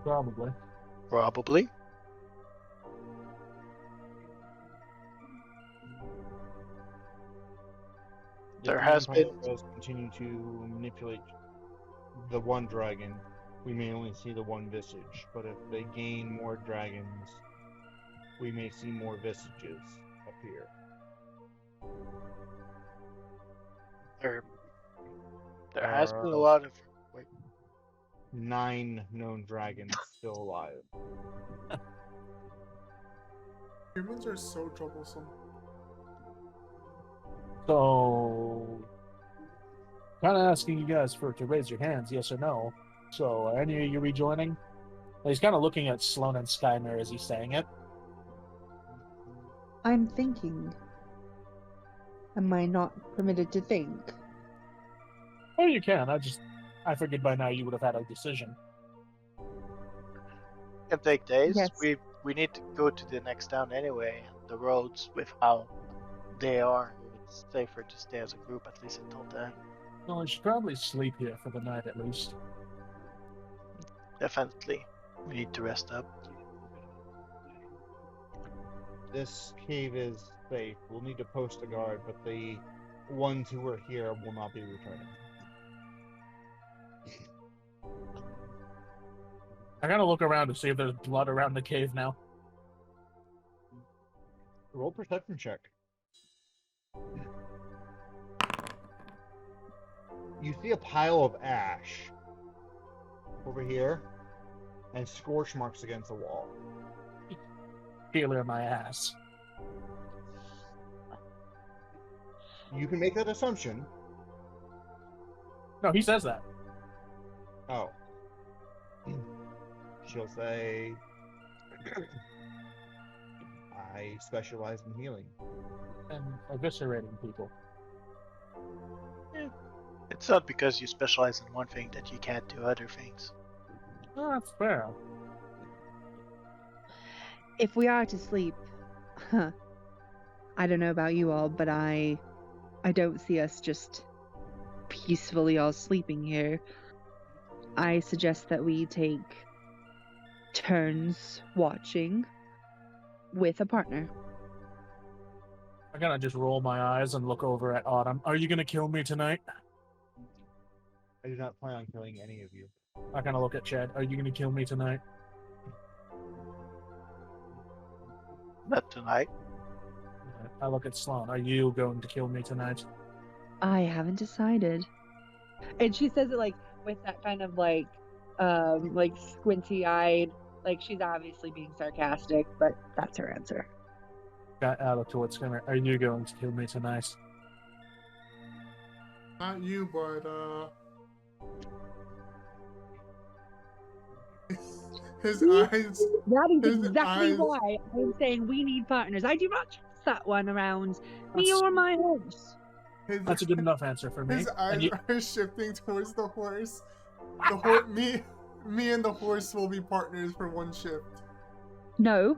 Probably. Probably. There If the has Empire been- does continue to manipulate the one dragon, we may only see the one visage. But if they gain more dragons, we may see more visages appear. There has been a lot of. Wait, 9 known dragons still alive. Humans are so troublesome. So, kind of asking you guys to raise your hands, yes or no. So, are any of you rejoining? He's kind of looking at Sloan and Skymer as he's saying it. I'm thinking. Am I not permitted to think? Oh, you can. I figured by now you would have had a decision. it can take days. Yes. We need to go to the next town anyway. And the roads with how they are, it's safer to stay as a group at least until then. Well, you should probably sleep here for the night at least. Definitely, we need to rest up. This cave is safe. We'll need to post a guard, but the ones who are here will not be returning. I gotta look around to see if there's blood around the cave now. Roll perception check. You see a pile of ash over here and scorch marks against the wall. Feeler in my ass. You can make that assumption. No, he says that. Oh. She'll say, I specialize in healing. And eviscerating people. It's not because you specialize in one thing that you can't do other things. Oh, that's fair. If we are to sleep, I don't know about you all, but I don't see us just peacefully all sleeping here. I suggest that we take turns watching with a partner. I gotta just roll my eyes and look over at Autumn. Are you gonna kill me tonight? I do not plan on killing any of you. I gotta look at Chad. Are you gonna kill me tonight? Not tonight. I look at Sloan. Are you going to kill me tonight? I haven't decided. And she says it like with that kind of like squinty-eyed, like she's obviously being sarcastic, but that's her answer. I look towards Skimmer. Are you going to kill me tonight? Not you, but his eyes. That is His exactly eyes- why I'm saying we need partners. I do not trust that one around me or my horse. That's a good enough answer for me. His And eyes you, are shifting towards the horse. Me and the horse will be partners for one shift. Oh,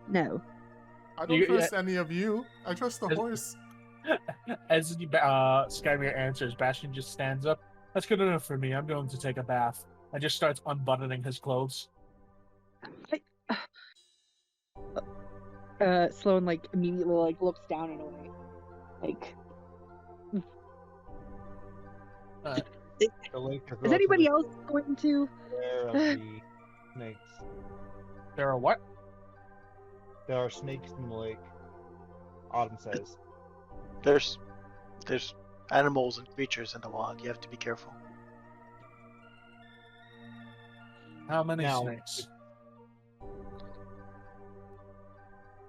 No. I don't You- trust any of you. I trust the Is- horse. as Skymir answers, Bastion just stands up. That's good enough for me. I'm going to take a bath. And just starts unbuttoning his clothes. Sloan like immediately looks down and away. The lake is Is anybody relatively else going to? aware of the snakes. There are what? There are snakes in the lake. Autumn says. There's animals and creatures in the wild. You have to be careful. How many Now- snakes?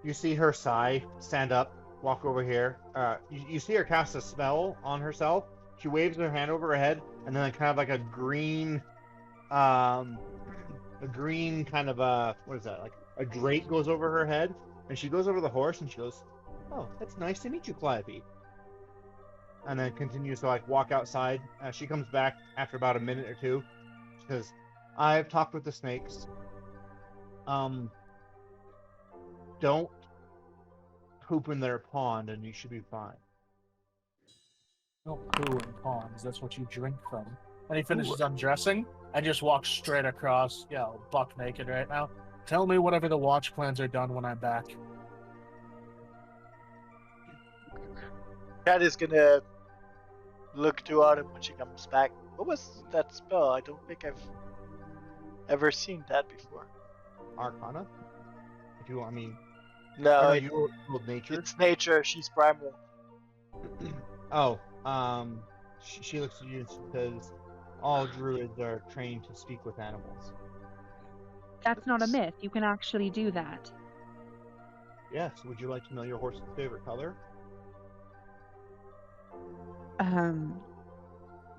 You see her sigh, stand up, walk over here. You see her cast a spell on herself. She waves her hand over her head, and then kind of like a green kind of what is that? Like a drake goes over her head, and she goes over the horse, and she goes, "Oh, it's nice to meet you, Calliope." And then continues to walk outside. She comes back after about a minute or two. She because I've talked with the snakes. Don't poop in their pond, and you should be fine. Don't poo in ponds. That's what you drink from. And he finishes undressing and just walks straight across. Yeah, buck naked right now. Tell me whatever the watch plans are done when I'm back. Cat is gonna look to Autumn when she comes back. What was that spell? I don't think I've ever seen that before. Arcana? If you want, I mean, No, or it's, you rolled nature. it's nature. She's primal. Oh, she looks at you and says, all druids are trained to speak with animals. That's not a myth. You can actually do that. Yes. Would you like to know your horse's favorite color?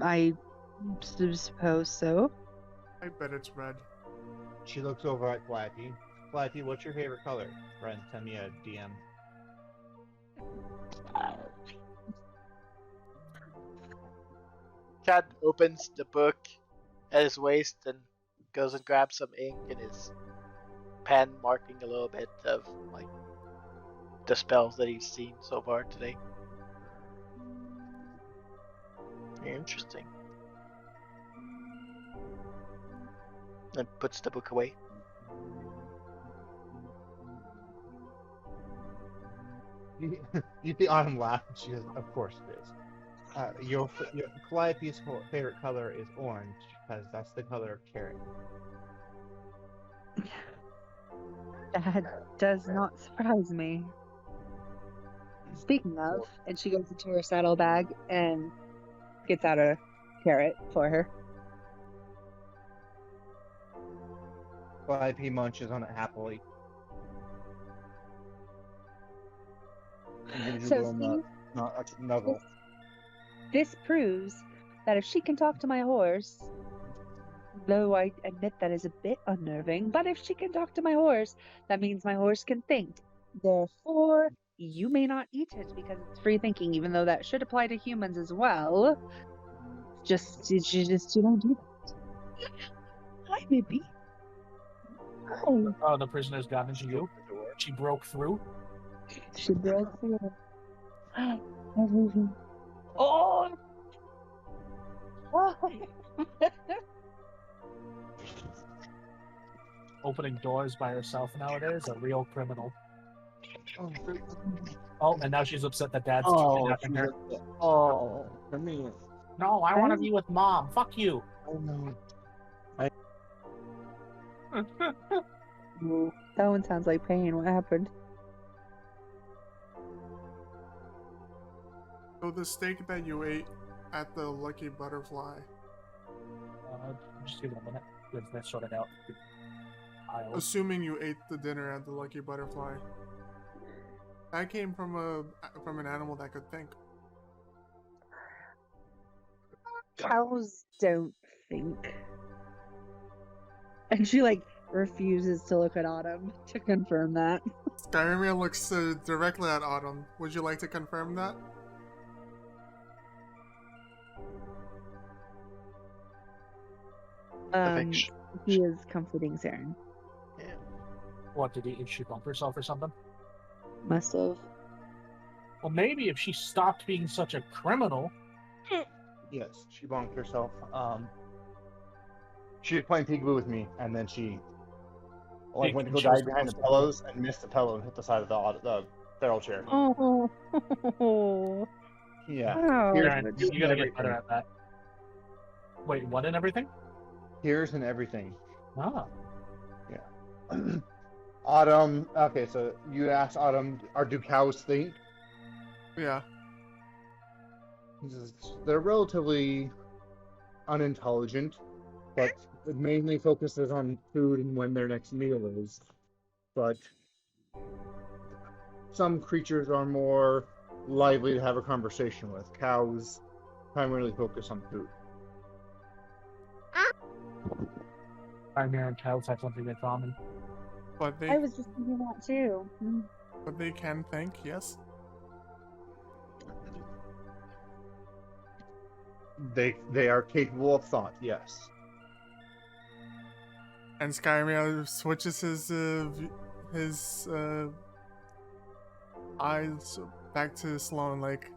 I suppose so. I bet it's red. She looks over at Flatty. Flatty, what's your favorite color? Friend, send me a DM. Cat opens the book at his waist and goes and grabs some ink and his pen, marking a little bit of like the spells that he's seen so far today. Interesting. And puts the book away. You see Autumn laugh, and she goes, "Of course it is. Your Calliope's favorite color is orange because that's the color of caring." That does not surprise me. Speaking of, and she goes into her saddlebag and gets out a carrot for her. Calliope munches on it happily. And gives you a So little see, nuggle. this proves that if she can talk to my horse, though I admit that is a bit unnerving, but if she can talk to my horse, that means my horse can think. Therefore, you may not eat it because it's free thinking, even though that should apply to humans as well. You just don't do that. Hi, Mippy. Hi. Oh, the prisoner's gotten into you? She broke through? She broke through. Hi, everything. Oh! Opening doors by herself nowadays, a real criminal. Oh, and now she's upset that dad's kidnapping her. Oh, come here. No, I want to be with mom. Fuck you. Oh no. Ooh, that one sounds like pain. What happened? So the steak that you ate at the Lucky Butterfly. Just give it a minute. Let's sort it out. Assuming you ate the dinner at the Lucky Butterfly. That came from an animal that could think. Cows don't think. And she refuses to look at Autumn to confirm that. Skyrimia looks directly at Autumn. Would you like to confirm that? He is comforting Saren. What, did she bump herself or something? Must have. Well, maybe if she stopped being such a criminal. Yes, she bonked herself. She was playing peekaboo with me, and then she went to go dive behind the pillows and missed the pillow and hit the side of the barrel chair. Oh. Yeah. Wow. You gotta get better at that. Wait, what and everything? Tears and everything. Ah. Yeah. Autumn. Okay, so you asked Autumn, do cows think? Yeah. They're relatively unintelligent, but it mainly focuses on food and when their next meal is. But some creatures are more lively to have a conversation with. Cows primarily focus on food. Chimera and cows have something in common. But I was just thinking that too. But they can think, yes. They are capable of thought, yes. And Skyrim switches his eyes back to Sloane, like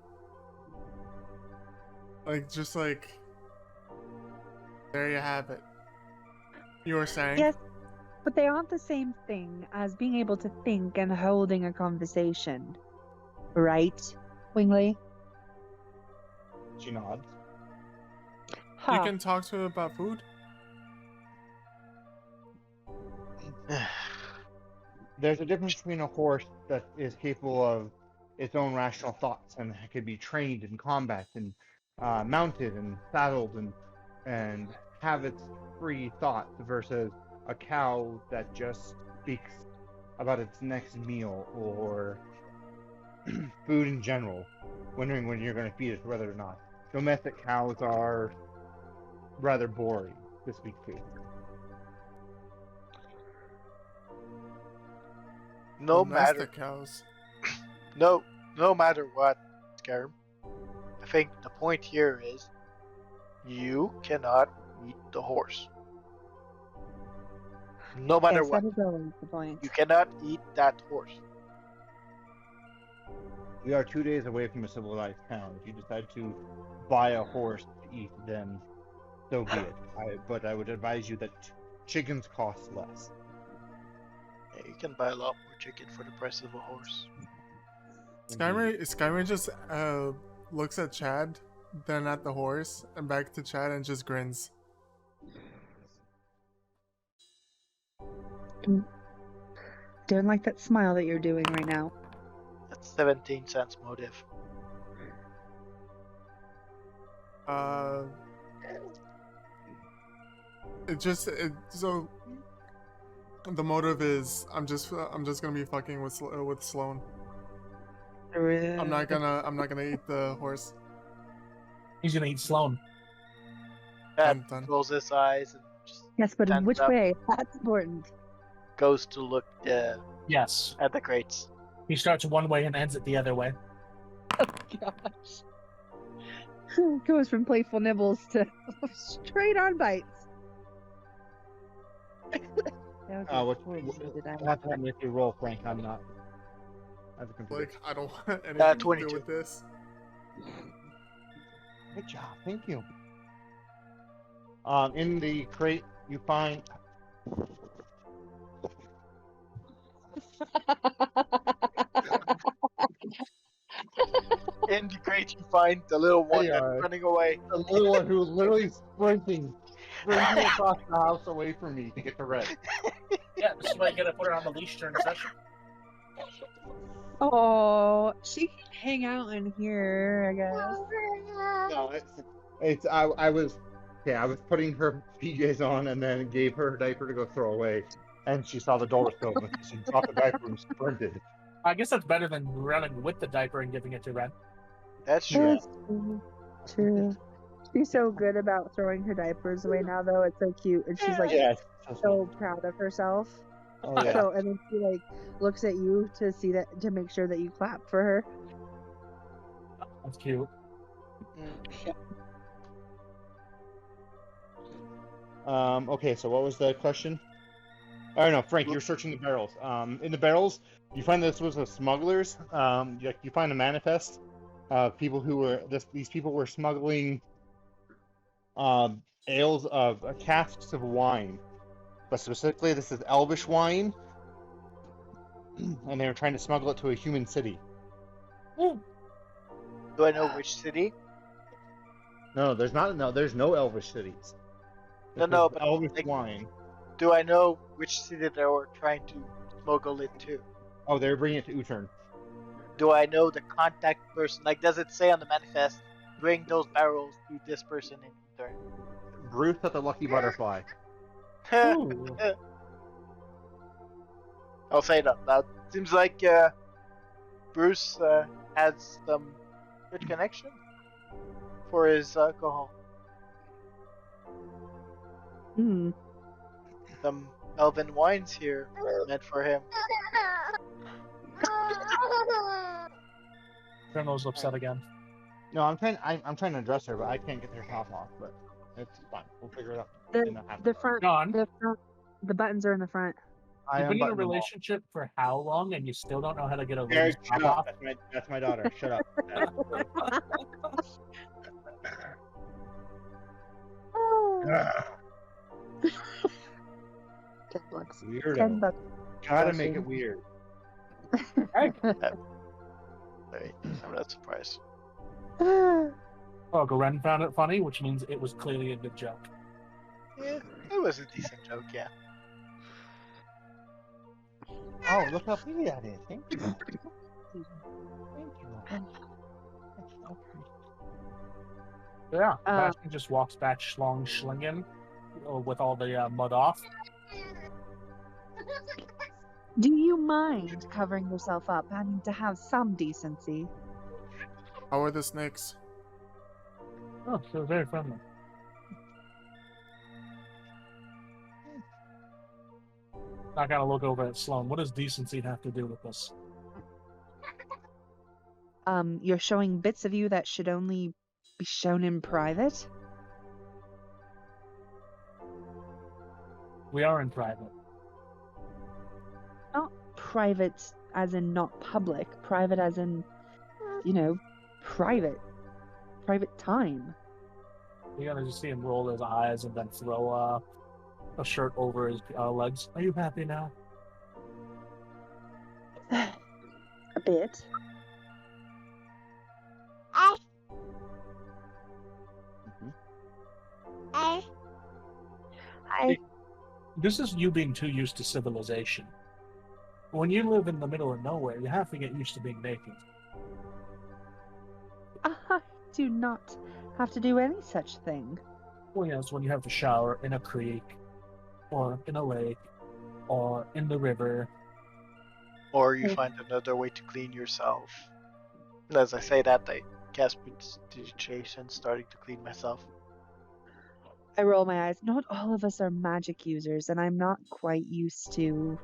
just like, there you have it. You were saying? Yes, but they aren't the same thing as being able to think and holding a conversation. Right, Wingley? She nods. You Huh. can talk to her about food. There's a difference between a horse that is capable of its own rational thoughts and could be trained in combat and mounted and saddled and have its free thoughts versus a cow that just speaks about its next meal or food in general, wondering when you're going to feed it, whether or not. Domestic cows are rather boring to speak to. No matter, Domestic cows. no matter what, Skyrim. I think the point here is, you cannot eat the horse. No matter Yes, what, that is always the point. you cannot eat that horse. We are 2 days away from a civilized town. If you decide to buy a horse to eat, then so be it. But I would advise you that chickens cost less. Yeah, you can buy a lot more chicken for the price of a horse. Skyrim just looks at Chad, then at the horse, and back to Chad, and just grins. Don't like that smile that you're doing right now. That's 17 cents motive. So the motive is I'm just gonna be fucking with Sloane. I'm not gonna eat the horse. He's gonna eat Sloane. Chad Dun. closes his eyes and just Yes, but in stands which up, way? That's important. goes to look Yes. at the crates. He starts one way and ends it the other way. Gosh. Goes from playful nibbles to straight on bites. What have to have me if you roll, Frank? I'm not. As a computer. Like, I don't want anything to do 22. with this. Good job, thank you. In the crate, you find In the crate, you find the little one They that's are. running away. the little one who's literally sprinting across the house away from me to get to Red. Yeah, this is why you gotta put her on the leash during the session. Oh, she can hang out in here, I guess. No, I was putting her PJs on and then gave her diaper to go throw away, and she saw the door was open. She dropped the diaper and sprinted. I guess that's better than running with the diaper and giving it to Ren. That's true. That's true. She's so good about throwing her diapers away now, though. It's so cute, and she's like Yes. so proud of herself. Oh yeah. So, and then she like looks at you to see that, to make sure that you clap for her. That's cute. Okay, so what was the question? Oh no, Frank, you're searching the barrels. In the barrels, you find this was a smugglers. You find a manifest of people who were these people were smuggling ales of casks of wine, but specifically this is elvish wine, and they were trying to smuggle it to a human city. Do I know which city? No, there's not. No, there's no elvish cities. No, This no, is but elvish like- wine. Do I know which city they were trying to smuggle it to? Oh, they're bringing it to Utern. Do I know the contact person? Like, does it say on the manifest, bring those barrels to this person in return? Bruce at the Lucky Butterfly. Ooh. I'll say it out loud. Seems like Bruce has some good connection for his alcohol. Hmm. Some elven wines here meant for him. Colonel's upset again. No, I'm trying to address her, but I can't get her top off. But it's fine. We'll figure it out. The in the half the hour. front John, the front The buttons are in the front. I You've been in a unbuttoned them all. relationship for how long, and you still don't know how to get a Jared, lady's shut top up. off? That's my daughter. Shut up. $10. Weirdo. $10. Gotta make it weird. Hey. Wait, I'm not surprised. Oh, Garen found it funny, which means it was clearly a good joke. Yeah, it was a decent joke, yeah. Oh, look how pretty that is. Thank you. Thank you. That's so pretty. Yeah, Bastion just walks back schlinging with all the mud off. Do you mind covering yourself up? I need to have some decency. How are the snakes? Oh, so very friendly. I gotta look over at Sloan. What does decency have to do with this? You're showing bits of you that should only be shown in private? We are in private. Not private as in not public. Private as in, private. Private time. You gotta just see him roll his eyes and then throw a shirt over his legs. Are you happy now? A bit. I This is you being too used to civilization. When you live in the middle of nowhere, you have to get used to being naked. do not have to do any such thing. Well, yes, when you have to shower in a creek, or in a lake, or in the river. Or you find another way to clean yourself. And as I say that, I cast prestidigitation, starting to clean myself. I roll my eyes. Not all of us are magic users, and I'm not quite used to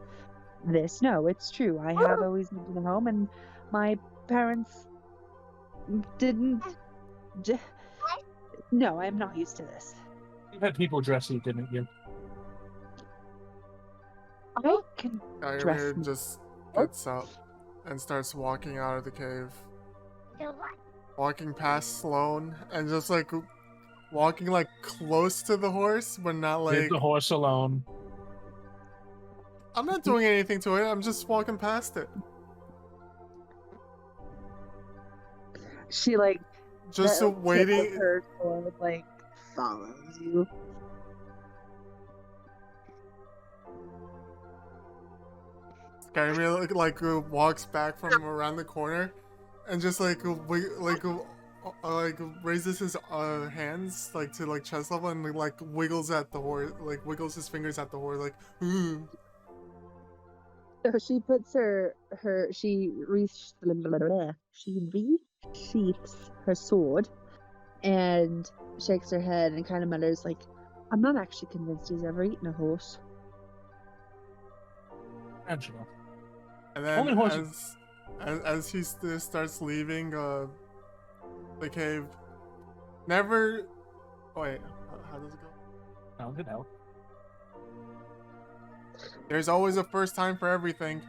this. No, it's true. I have always lived in a home, and my parents didn't. No, I'm not used to this. You had people dress you, didn't you? I can dress Ironbeard me. just gets up and starts walking out of the cave. Walking past Sloan and just like walking like close to the horse, but not Leave like the horse alone. I'm not doing anything to it. I'm just walking past it. She like Just the tip of waiting. her sword, like follows you. Skyrim like walks back from around the corner and just like raises his hands like to like chest level and like wiggles at the horse, like wiggles his fingers at the horse, like ooh. So she puts she resheaths her sword and shakes her head and kind of mutters like, I'm not actually convinced he's ever eaten a horse. Angela. And then Only horses. as he starts leaving the cave, never. Wait, how does it go? No, good out. There's always a first time for everything.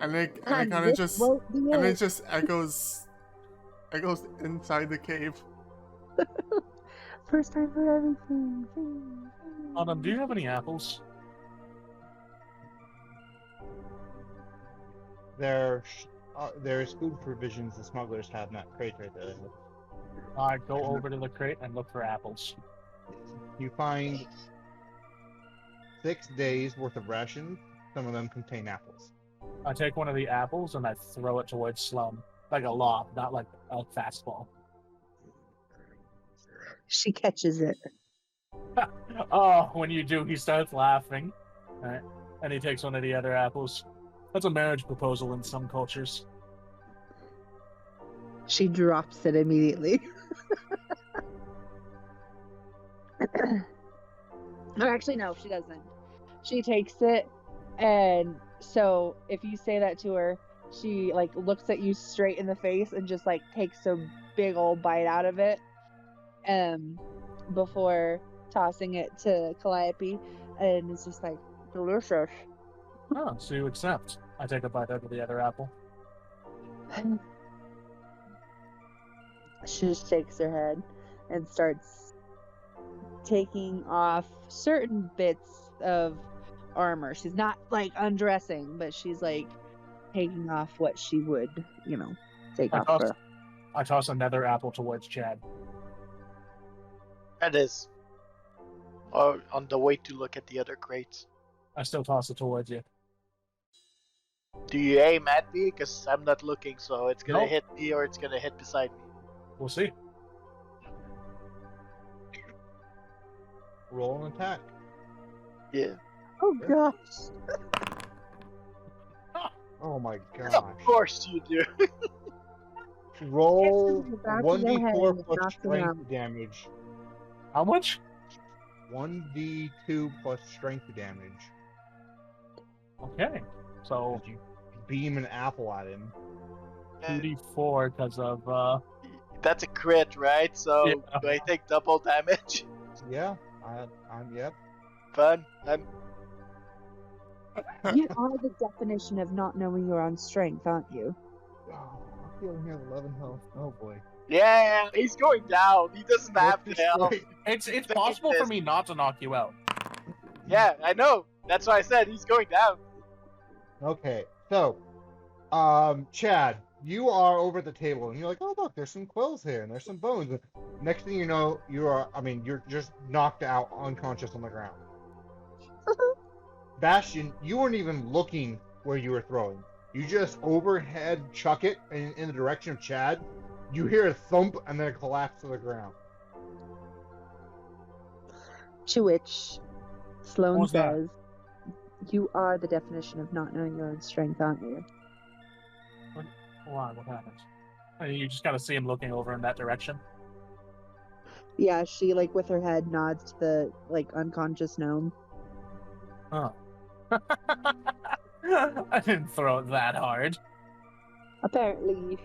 And it kind of this just won't be and it. it just echoes inside the cave. First time for everything. Autumn, do you have any apples? There's food provisions the smugglers have, not crates right there. I go over to the crate and look for apples. You find 6 days worth of rations. Some of them contain apples. I take one of the apples and I throw it towards Sloan. Like a lob, not like a fastball. She catches it. Oh, when you do, he starts laughing. Alright. And he takes one of the other apples. That's a marriage proposal in some cultures. She drops it immediately. Or actually, no, she doesn't. She takes it, and so if you say that to her, she like looks at you straight in the face and just like takes a big old bite out of it, before tossing it to Calliope, and is just like, delicious. Oh, so you accept. I take a bite out of the other apple. She just shakes her head and starts taking off certain bits of armor. She's not like undressing, but she's like taking off what she would, take I off toss, her. I toss another apple towards Chad. That is. Or on the way to look at the other crates. I still toss it towards you. Do you aim at me? Because I'm not looking, so it's gonna Nope. hit me or it's gonna hit beside me. We'll see. Roll an attack. Yeah. Oh gosh. Oh my Of gosh. course you do. Roll Hits him in the back of the head 1d4 and plus knocks him strength out. damage. How much? 1d2 plus strength damage. Okay. So As you beam an apple at him. 2d4 because of That's a crit, right? So Yeah. do I take double damage? Yeah, I'm yep. Fun. You are the definition of not knowing your own strength, aren't you? Oh, I feel he has 11 health. Oh boy. Yeah, he's going down. He doesn't have What's the your health. strength? it's Take possible for this. me not to knock you out. Yeah, I know. That's why I said he's going down. Okay, so, Chad, you are over at the table and you're like, oh look, there's some quills here and there's some bones. And next thing you know, you're just knocked out, unconscious on the ground. Bastion, you weren't even looking where you were throwing. You just overhead chuck it in the direction of Chad. You hear a thump and then a collapse to the ground. To which Sloane What was that? says, you are the definition of not knowing your own strength, aren't you? Hold on, what happens? You just gotta see him looking over in that direction. Yeah, she, like, with her head nods to the, like, unconscious gnome. Oh. I didn't throw it that hard. Apparently,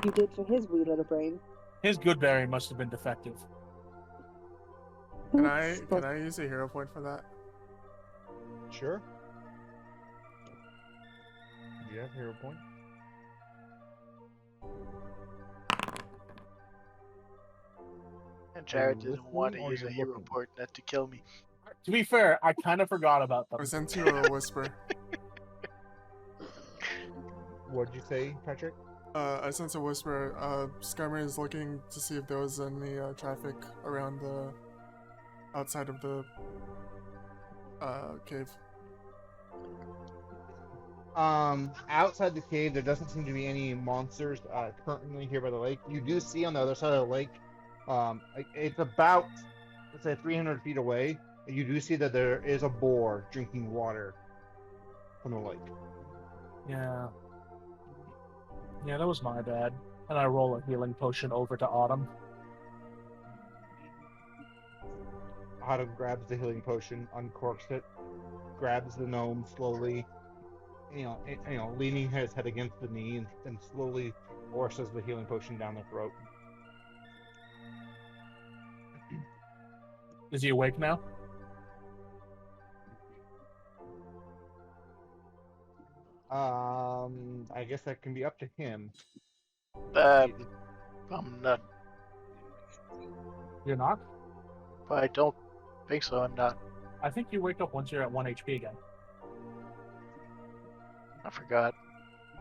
you did for his wee little brain. His good berry must have been defective. Can I use a hero point for that? Sure. You have hero point. And Jared Are you didn't want to listening or use a you're hero looking? point not to kill me. To be fair, I kind of forgot about I them. sent you a whisper. What'd you say, Patrick? I sent a whisper. Skymar is looking to see if there was any traffic around the outside of the cave. Outside the cave, there doesn't seem to be any monsters currently here by the lake. You do see on the other side of the lake, it's about, let's say, 300 feet away. You do see that there is a boar drinking water from the lake. Yeah. Yeah, that was my bad. And I roll a healing potion over to Autumn. Autumn grabs the healing potion, uncorks it, grabs the gnome slowly, leaning his head against the knee, and slowly forces the healing potion down the throat. Is he awake now? I guess that can be up to him. I'm not. You're not? But I don't think so. I'm not. I think you wake up once you're at 1 HP again. I forgot.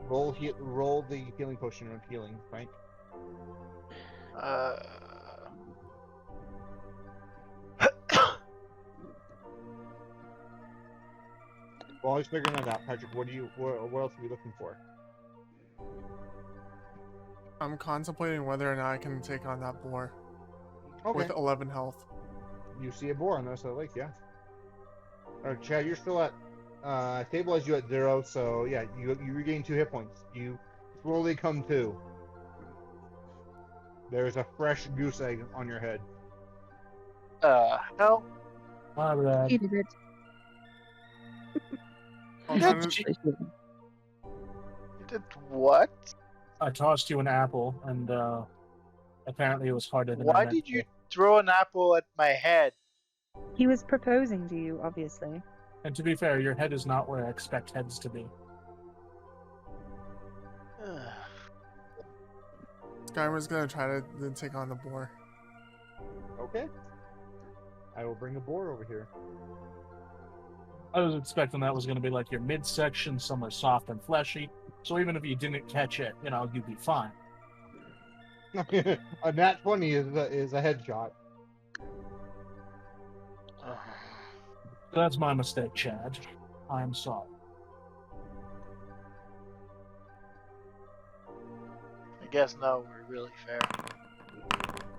Roll the healing potion of healing, Frank. While he's figuring that out, Patrick, what else are we looking for? I'm contemplating whether or not I can take on that boar Okay. with 11 health. You see a boar on the other side of the lake, yeah. Alright, Chad, you're still at stabilize you at 0, so yeah, you regain 2 hit points. You slowly come to. There's a fresh goose egg on your head. No. My bad. Eated it. Alternative- You did what? I tossed you an apple, and apparently it was harder than I Why meant did to. you throw an apple at my head? He was proposing to you, obviously. And to be fair, your head is not where I expect heads to be. Skyrim's gonna try to then take on the boar. Okay. I will bring a boar over here. I was expecting that was going to be like your midsection, somewhere soft and fleshy. So even if you didn't catch it, you'd be fine. A nat 20 is a headshot. That's my mistake, Chad. I'm sorry. I guess no, we're really fair.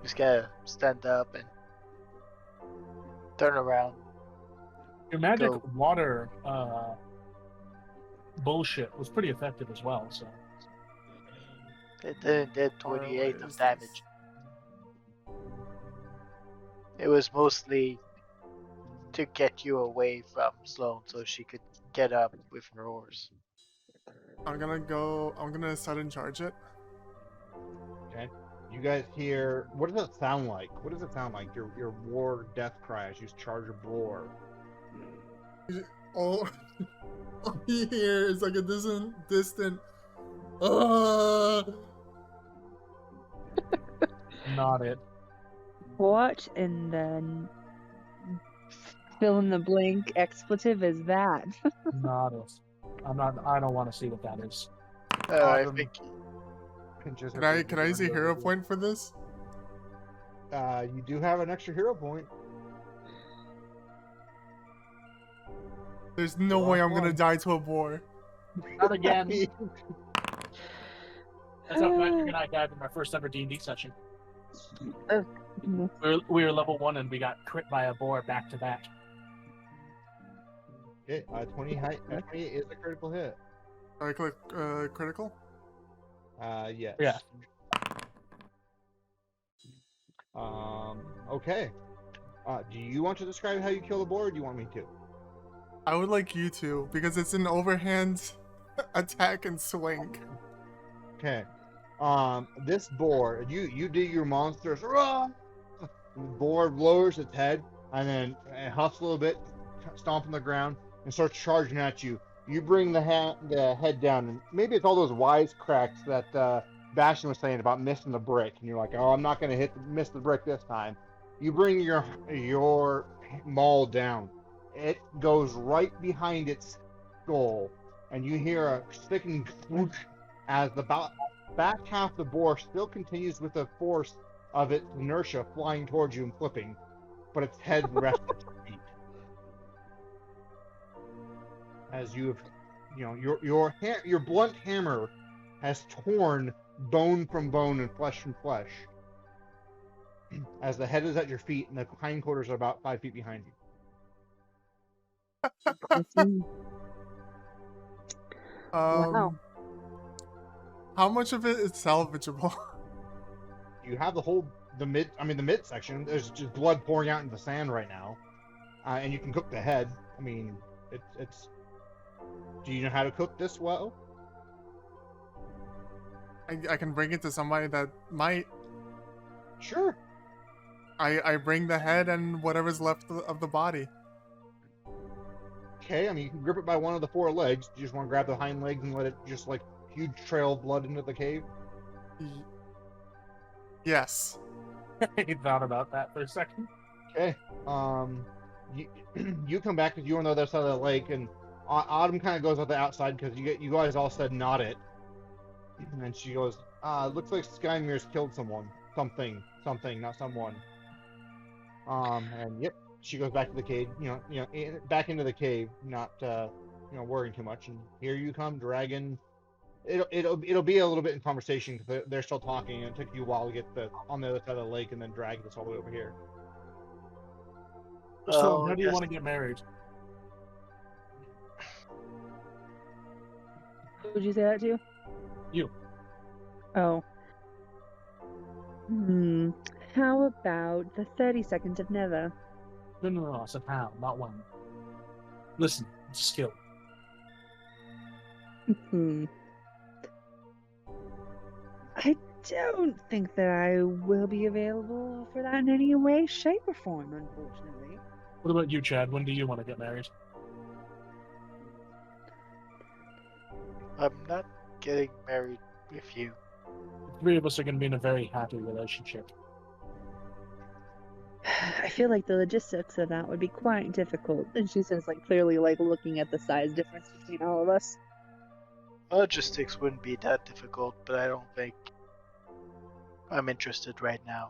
Just gotta stand up and turn around. Your magic Go. water bullshit was pretty effective as well. So It did 28 of damage. It was mostly to get you away from Sloane so she could get up with her horse. I'm gonna sudden charge it. Okay. You guys hear, what does it sound like? What does it sound like? Your war death cry as you charge a boar. All you hear is like a distant. not it. What in the fill in the blank expletive is that? Not it. I don't want to see what that is. I think Pinches Can I use a hero point for this? You do have an extra hero point. There's no way I'm gonna die to a boar. Not again. That's how Patrick and I died in our first ever D&D session. We were level 1 and we got crit by a boar back to back. Okay, 20 is a critical hit. I click critical. Yes. Yeah. Okay. Do you want to describe how you kill the boar, or do you want me to? I would like you to, because it's an overhand attack and swing. Okay. This boar, you do your monsters. Rah! The boar lowers its head and then huffs a little bit, stomp on the ground, and starts charging at you. You bring the head down, and maybe it's all those wisecracks that Bastion was saying about missing the brick, and you're like, oh, I'm not going to miss the brick this time. You bring your maul down. It goes right behind its skull, and you hear a sticking swoosh as the back half of the boar still continues with the force of its inertia flying towards you and flipping, but its head rests at your feet. As you have, your blunt hammer has torn bone from bone and flesh from flesh. As the head is at your feet and the hindquarters are about 5 feet behind you. Wow. How much of it is salvageable? You have the mid section. There's just blood pouring out into the sand right now, and you can cook the head. I mean, it's. Do you know how to cook this well? I can bring it to somebody that might. Sure. I bring the head and whatever's left of the body. Okay, I mean, you can grip it by one of the 4 legs. Do you just want to grab the hind legs and let it just like huge trail of blood into the cave? Yes. He thought about that for a second. Okay. You come back because you're on the other side of the lake, and Autumn kind of goes on the outside because you guys all said not it, and she goes, looks like Skymir's killed someone, something, not someone. And yep, she goes back to the cave, back into the cave, not worrying too much. And here you come, Dragon. It'll be a little bit in conversation because they're still talking, and it took you a while to get on the other side of the lake and then drag this all the way over here. So, how do you want to get married? Who would you say that to? You. Oh. How about the 30 seconds of never? No, I said how, not when. Listen, it's a skill. I don't think that I will be available for that in any way, shape, or form, unfortunately. What about you, Chad? When do you want to get married? I'm not getting married with you. The three of us are going to be in a very happy relationship. I feel like the logistics of that would be quite difficult. And she says, like, clearly, like, looking at the size difference between all of us. Logistics wouldn't be that difficult, but I don't think I'm interested right now.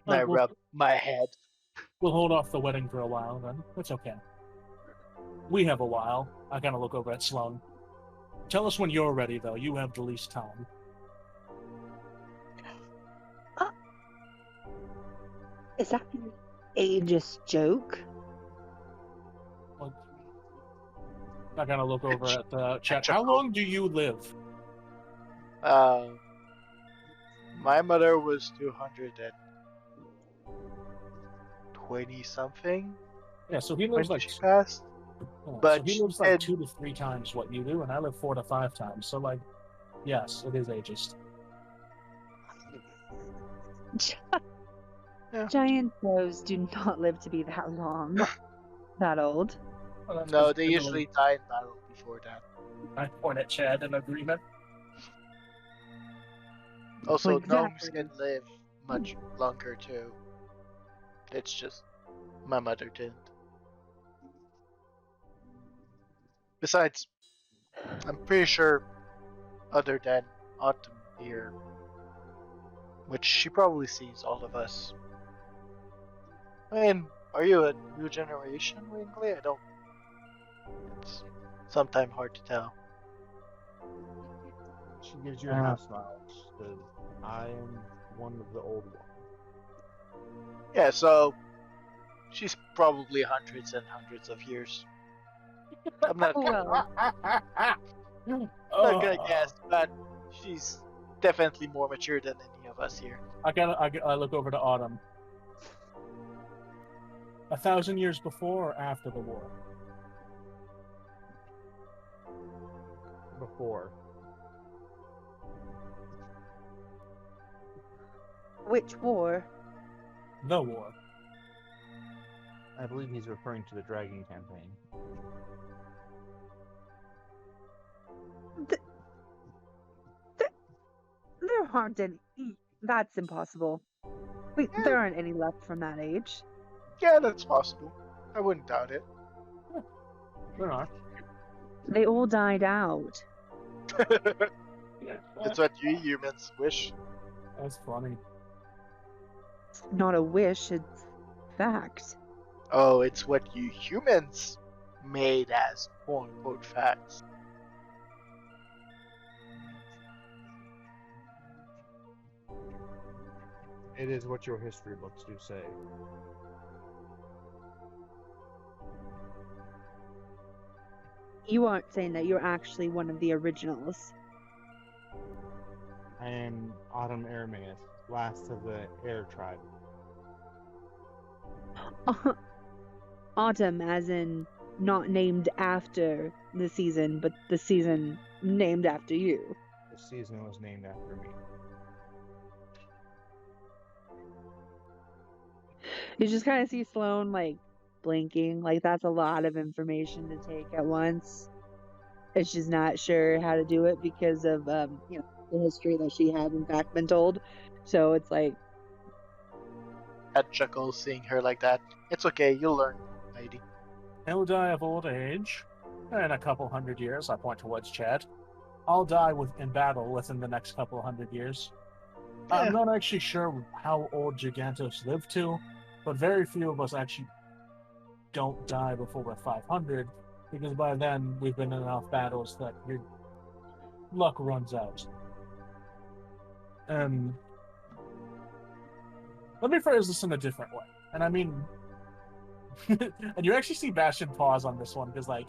And I We'll rub my head. hold off the wedding for a while, then. It's okay. We have a while. I kind of look over at Sloan. Tell us when you're ready, though. You have the least time. Is that an ageist joke? I kind of look over at the chat. chuckle. How long do you live? My mother was 220 something Yeah, so he when lives like she passed. but so he she lives like said- 2 to 3 times what you do, and I live 4 to 5 times. So like, yes, it is ageist. Yeah. Giant crows do not live to be that long. That old. Well, that's No, 'cause they they're usually die in battle before that. I point at Chad in agreement. Also, Exactly. gnomes can live much longer too. It's just my mother didn't. Besides, I'm pretty sure, other than Autumn here, which she probably sees all of us. I mean, are you a new generation, Wingley? I don't. It's sometimes hard to tell. She gives you a half smile. She says, I am one of the old ones. Yeah, so she's probably hundreds and hundreds of years. I'm not, Well, not gonna guess, but she's definitely more mature than any of us here. I look over to Autumn. 1,000 years before or after the war? Before. which war? The war. I believe he's referring to the Dragon campaign. There aren't any. That's impossible. There aren't any left from that age. Yeah, that's possible. I wouldn't doubt it. There are. They all died out. That's what you humans wish. That's funny. It's not a wish, it's fact. Oh, it's what you humans made as quote unquote facts. It is what your history books do say. You aren't saying that you're actually one of the originals. I am Autumn Arameus, last of the Air tribe. Autumn, as in not named after the season, but the season named after you. The season was named after me. You just kind of see Sloane like blinking, like that's a lot of information to take at once. And she's not sure how to do it because of the history that she had in fact been told. So it's like, I'd chuckle seeing her like that. It's okay, you'll learn, lady. He'll die of old age. In a couple hundred years, I point towards Chad. I'll die in battle within the next couple hundred years. Yeah. I'm not actually sure how old Gigantos lived to, but very few of us actually don't die before we're 500, because by then we've been in enough battles that your luck runs out. Let me phrase this in a different way. And I mean, and you actually see Bastion pause on this one, because, like,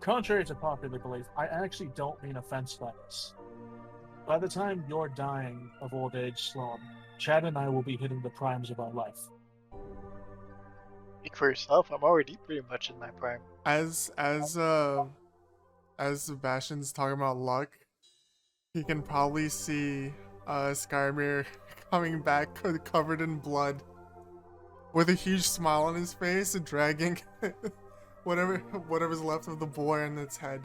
contrary to popular belief, I actually don't mean offense by this. By the time you're dying of old age, Sloan, Chad and I will be hitting the primes of our life. Speak for yourself, I'm already pretty much in my prime. As Sebastian's talking about luck, he can probably see Skymir coming back covered in blood. with a huge smile on his face and dragging whatever's left of the boy on its head.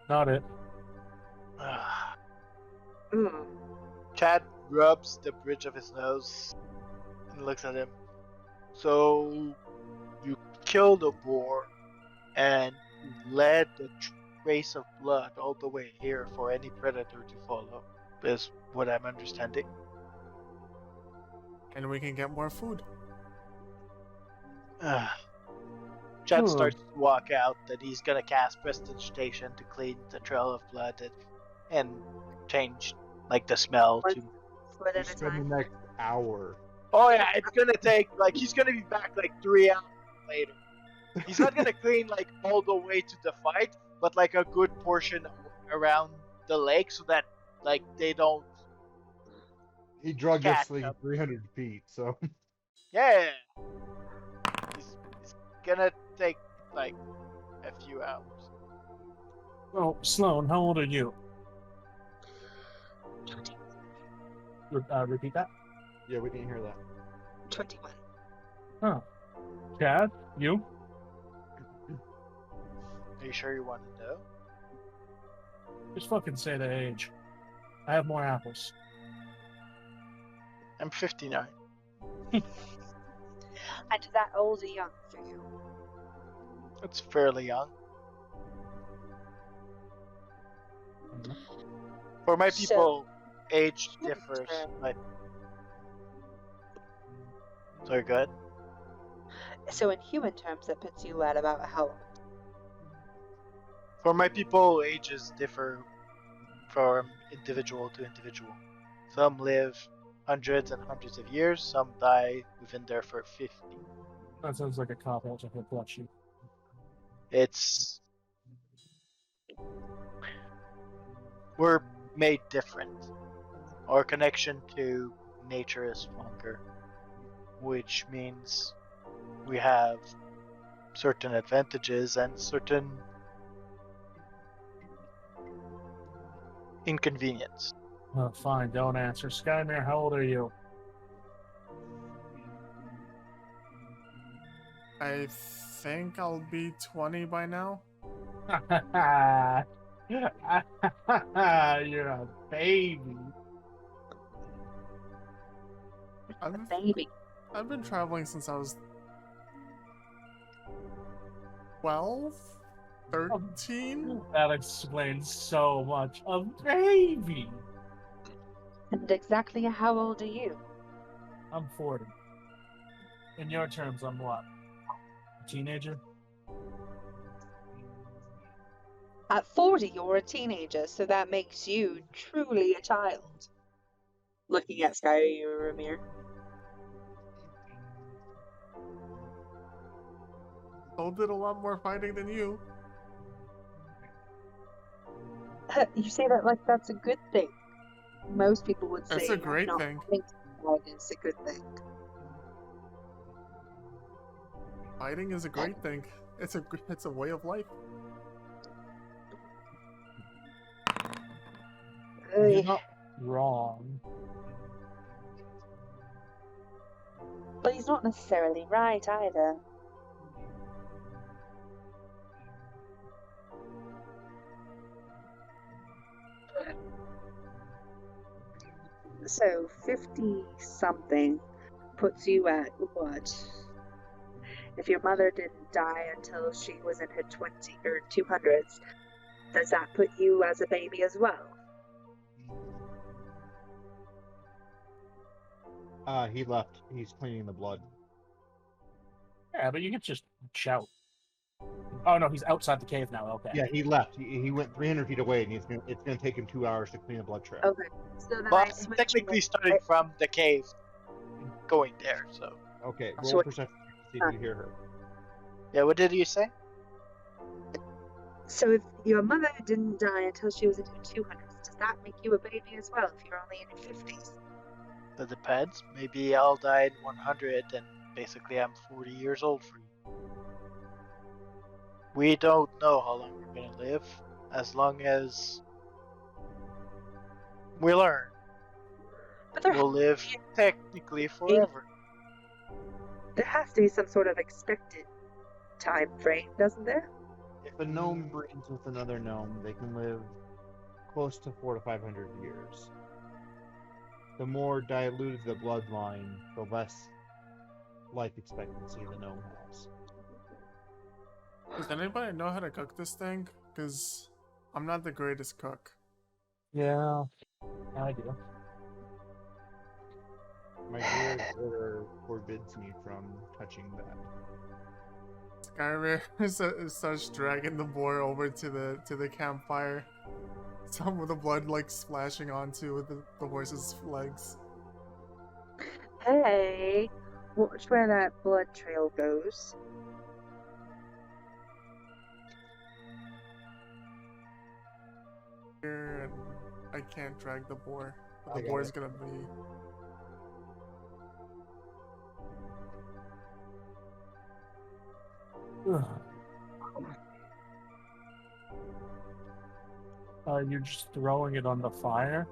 Not it. Mm. Chad rubs the bridge of his nose and looks at him. So, you killed a boar and led the trace of blood all the way here for any predator to follow, is what I'm understanding. And we can get more food. Chad Hmm. starts to walk out, that he's gonna cast Prestidigitation to clean the trail of blood and change like the smell to. One You at a spend the time. next hour. Oh yeah, it's gonna take like he's gonna be back like 3 hours later. He's not gonna clean like all the way to the fight, but like a good portion around the lake so that like they don't. He drugged Catch us like up. 300 feet, so Yeah, he's gonna take like a few hours. Oh, Sloan, how old are you? Repeat that. yeah, we didn't hear that. 21. Oh. Chad, you? Are you sure you want to know? Just fucking say the age. I have more apples. I'm 59. And is that old or young for you? It's fairly young. For my So- people, age differs. But... Sorry, go ahead. So in human terms, that puts you at about how old? For my people, ages differ from individual to individual. Some live hundreds and hundreds of years, some die within their first 50. That sounds like a cop out to her clutch you. It's... We're made different. Our connection to nature is stronger, which means we have certain advantages and certain inconvenience. Oh, fine, don't answer. Skymere, how old are you? I think I'll be 20 by now. You're a baby. Baby. I've been traveling since I was 12, 13. That explains so much. A baby. And exactly how old are you? I'm 40. In your terms, I'm what? A teenager? At 40, you're a teenager, so that makes you truly a child. Looking at Skyrimir. Cole did a lot more fighting than you. You say that like that's a good thing. Most people would say That's a great not thing. having to fight is a good thing. Fighting is a great thing. It's a way of life. You're not wrong. But he's not necessarily right either. So 50 something puts you at what? If your mother didn't die until she was in her 20 or 200s, does that put you as a baby as well? He left. He's cleaning the blood. Yeah, but you can just shout. Oh no, he's outside the cave now. Okay. Yeah, he left. He went 300 feet away, and it's gonna take him 2 hours to clean the blood trail. Okay. So then But I I'm switch technically starting from the cave, going there. So Okay, So roll what- perception to see if you hear her. yeah, what did you say? So if your mother didn't die until she was in her 200s, does that make you a baby as well if you're only in your 50s? That depends. Maybe I'll die at 100, and basically I'm 40 years old for you. We don't know how long we're gonna live, as long as we learn. But there, We'll live technically forever. There has to be some sort of expected time frame, doesn't there? If a gnome breeds with another gnome, they can live close to 400 to 500 years. The more diluted the bloodline, the less life expectancy the gnome has. Does anybody know how to cook this thing? Because I'm not the greatest cook. Yeah, I do. My druid order forbids me from touching that. Skyrim starts dragging the boar over to the campfire. Some of the blood like splashing onto the horse's legs. Hey, watch where that blood trail goes. Here, and I can't drag the boar. But I the got boar's it. gonna be. You're just throwing it on the fire?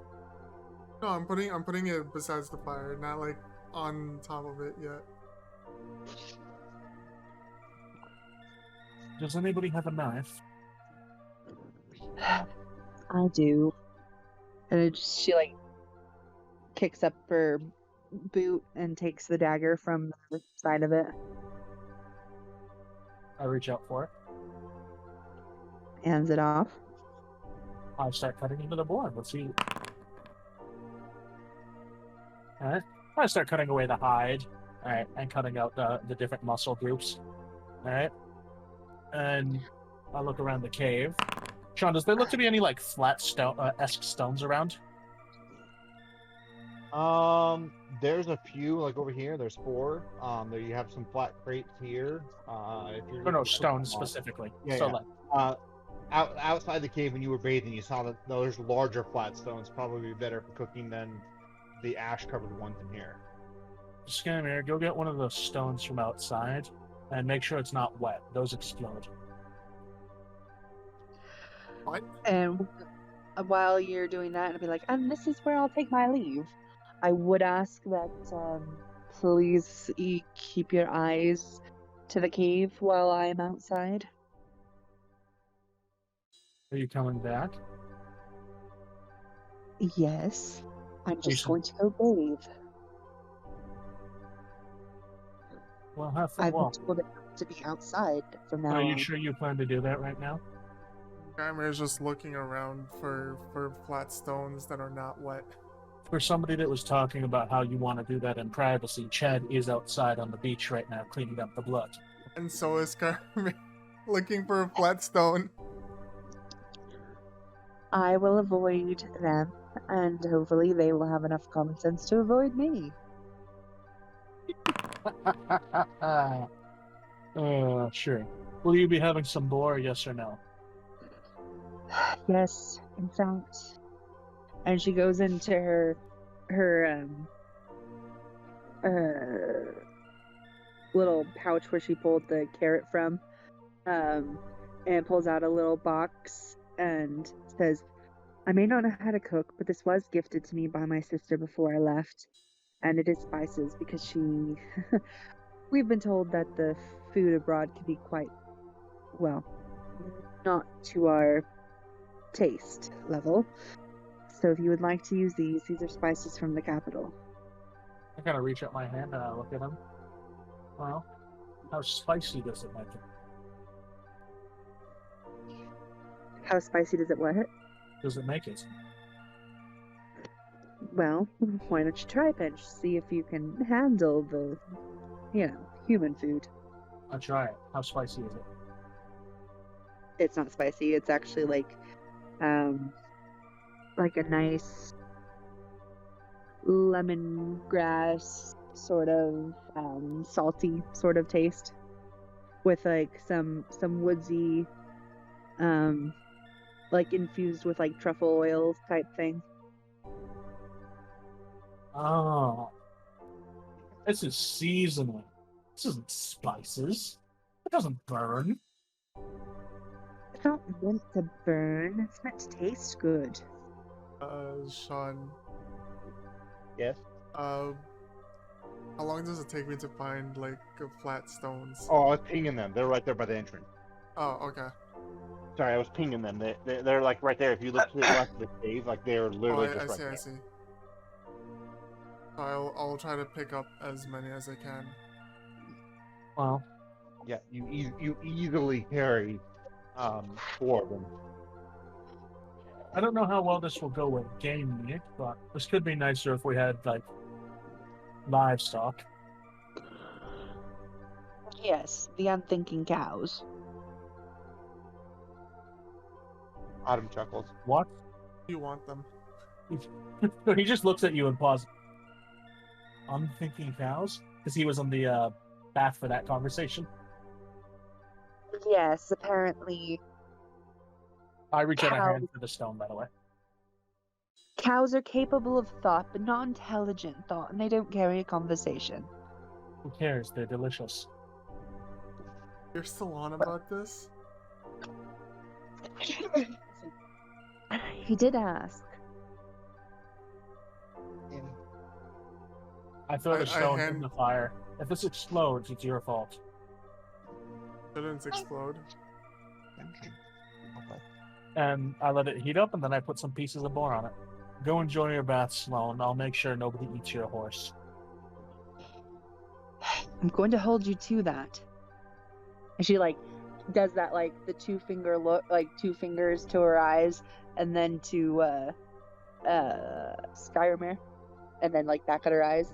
No, I'm putting it besides the fire, not like on top of it yet. Does anybody have a knife? I do. And she like kicks up her boot and takes the dagger from the side of it. I reach out for it. Hands it off. I start cutting into the board. Let's see. Alright. I start cutting away the hide. Alright. And cutting out the different muscle groups. Alright. And I look around the cave. Sean, does there look to be any like flat stone esque stones around? There's a few, like over here. There's 4. There you have some flat crates here. If you're No, stones specifically. Yeah, So yeah. Outside the cave when you were bathing, you saw that those larger flat stones probably better for cooking than the ash-covered ones in here. Scanner, go get one of those stones from outside and make sure it's not wet. Those explode. And while you're doing that, I'll be like, and this is where I'll take my leave. I would ask that please keep your eyes to the cave while I'm outside. Are you coming back? Yes. I'm just should- going to go bathe. Well, have fun. I've been Well, told to be outside from now are you on. sure you plan to do that right now? Skymir's just looking around for flat stones that are not wet. For somebody that was talking about how you want to do that in privacy, Chad is outside on the beach right now cleaning up the blood. And so is Skymir looking for a flat stone. I will avoid them, and hopefully they will have enough common sense to avoid me. Sure. Will you be having some boar, yes or no? Yes, in fact. And she goes into her little pouch where she pulled the carrot from, and pulls out a little box and says, I may not know how to cook, but this was gifted to me by my sister before I left. And it is spices because she... We've been told that the food abroad can be quite, well, not to our taste level. So if you would like to use these are spices from the capital. I kind of reach out my hand and I look at him. Well, how spicy does it make it? How spicy does it what? Does it make it? Well, why don't you try, Pinch? See if you can handle the, human food. I'll try it. How spicy is it? It's not spicy. It's actually like a nice lemongrass sort of salty sort of taste, with like some woodsy, like infused with like truffle oils type thing. Oh. This is seasoning. This isn't spices. It doesn't burn. It's not meant to burn. It's meant to taste good. Sean. Yes. How long does it take me to find like flat stones? Oh, I was pinging them. They're right there by the entrance. Oh, okay. Sorry, I was pinging them. They're like right there. If you look to the left of the cave, like they're Oh, literally I just right see, there. I see. So I'll try to pick up as many as I can. Well, Yeah, you easily carry 4 of them. I don't know how well this will go with game meat, but this could be nicer if we had like livestock. Yes, the unthinking cows. Autumn chuckles. What? You want them? He just looks at you and pauses. Unthinking cows? Because he was on the path for that conversation. Yes, apparently I reach out a Cows. hand for the stone, by the way. cows are capable of thought, but not intelligent thought, and they don't carry a conversation. Who cares? They're delicious. You're still on about this? He did ask. I throw the I stone in hand- the fire. If this explodes, it's your fault. Shouldn't explode. And I let it heat up, and then I put some pieces of boar on it. Go enjoy your bath, Sloan. I'll make sure nobody eats your horse. I'm going to hold you to that. And she like does that like the 2-finger look, like 2 fingers to her eyes, and then to Skyrmere, and then like back at her eyes.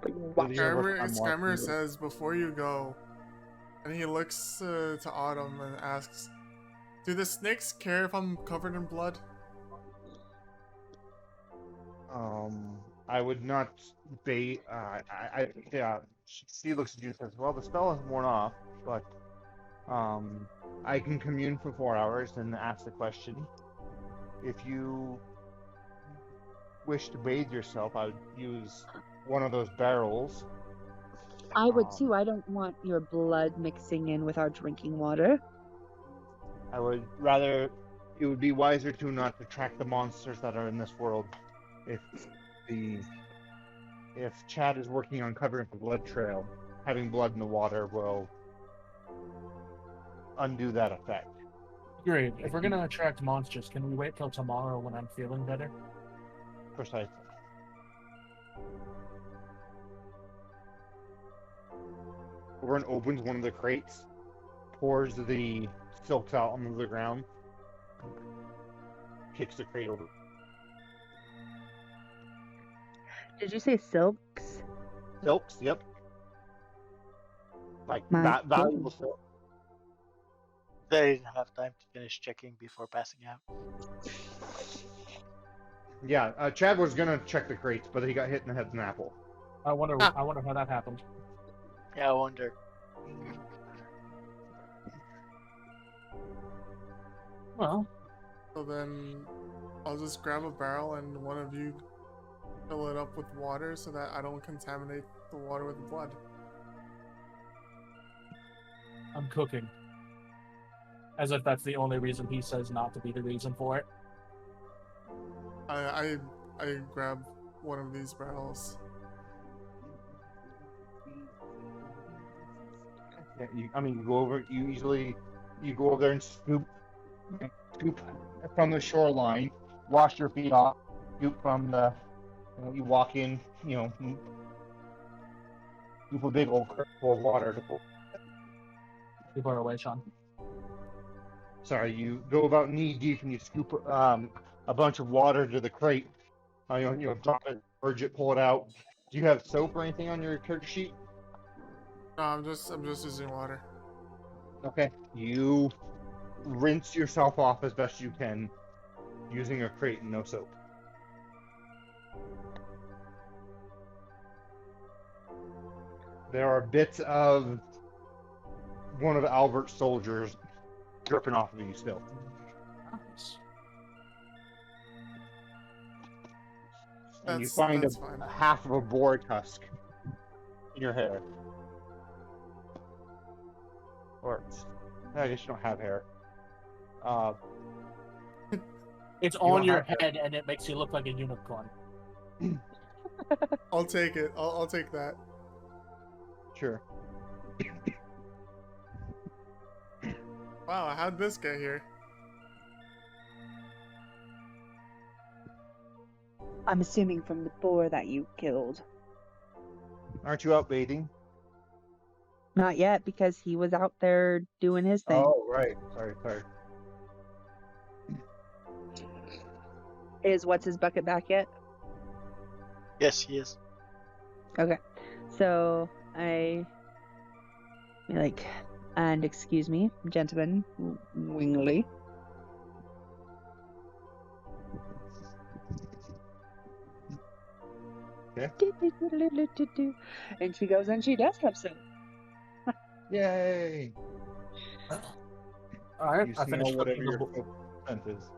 But you watch. Yeah, Skymir says before you go, and he looks to Autumn and asks, "Do the snakes care if I'm covered in blood?" I would not bait. Yeah. She looks at you and says, "Well, the spell is worn off, but I can commune for 4 hours and ask the question. If you wish to bathe yourself, I would use one of those barrels." I would too. I don't want your blood mixing in with our drinking water. I would rather. It would be wiser to not attract the monsters that are in this world. If Chad is working on covering the blood trail, having blood in the water will undo that effect. Great. If we're gonna attract monsters, can we wait till tomorrow when I'm feeling better? Precisely. Orin opens one of the crates, pours the silks out onto the ground, kicks the crate over. Did you say silks? Silks, yep. Like My valuable silk. They didn't have time to finish checking before passing out. Yeah, Chad was gonna check the crates, but he got hit in the head with an apple. I wonder how that happened. Yeah, I wonder. Well, So then I'll just grab a barrel and one of you fill it up with water so that I don't contaminate the water with blood. I'm cooking. As if that's the only reason he says not to be the reason for it. I grab one of these barrels. Yeah, you go over. You go over there and scoop from the shoreline, wash your feet off, scoop from the. You walk in, scoop a big old curve full of water to pull. People are away, Sean. Sorry, you go about knee deep and you scoop a bunch of water to the crate. Drop it, urge it, pull it out. Do you have soap or anything on your character sheet? No, I'm just using water. Okay. You rinse yourself off as best you can using a crate and no soap. There are bits of one of Albert's soldiers dripping off of you still. Nice. And you That's find fine. a half of a boar tusk in your hair. Or, I guess you don't have hair. It's don't on your have hair. head and it makes you look like a unicorn. I'll take it. I'll take that. Sure. Wow, how'd this get here? I'm assuming from the boar that you killed. Aren't you out baiting? Not yet, because he was out there doing his thing. Oh, right. Sorry. Is what's his bucket back yet? Yes, he is. Okay. So I be like, and excuse me, gentlemen, Wingley. Okay. And she goes and she does have some. Yay! All right, You I smell finished whatever cooking the your boar. scent is.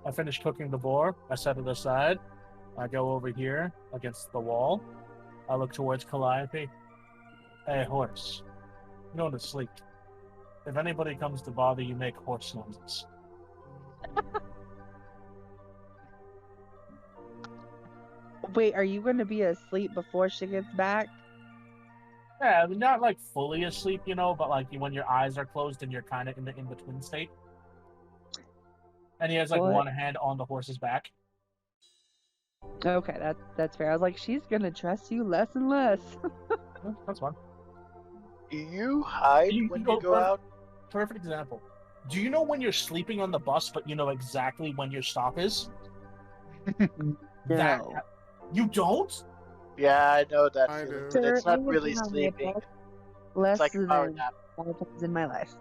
I finished cooking the boar. I set it aside. I go over here against the wall. I look towards Calliope. Hey, horse. Go to sleep. If anybody comes to bother you, make horse noises. Wait, are you going to be asleep before she gets back? Yeah, I mean, not like fully asleep, you know, but like when your eyes are closed and you're kind of in the in-between state. And he has like What? one hand on the horse's back. Okay, that's fair. I was like, she's gonna trust you less and less. That's fine. Do you hide when you go out? Perfect example. Do you know when you're sleeping on the bus, but you know exactly when your stop is? No. You don't? Yeah, I know that I feeling, do. but it's Sir, I not have really been on my sleeping. bus less It's like a power than nap. 5 times in my life.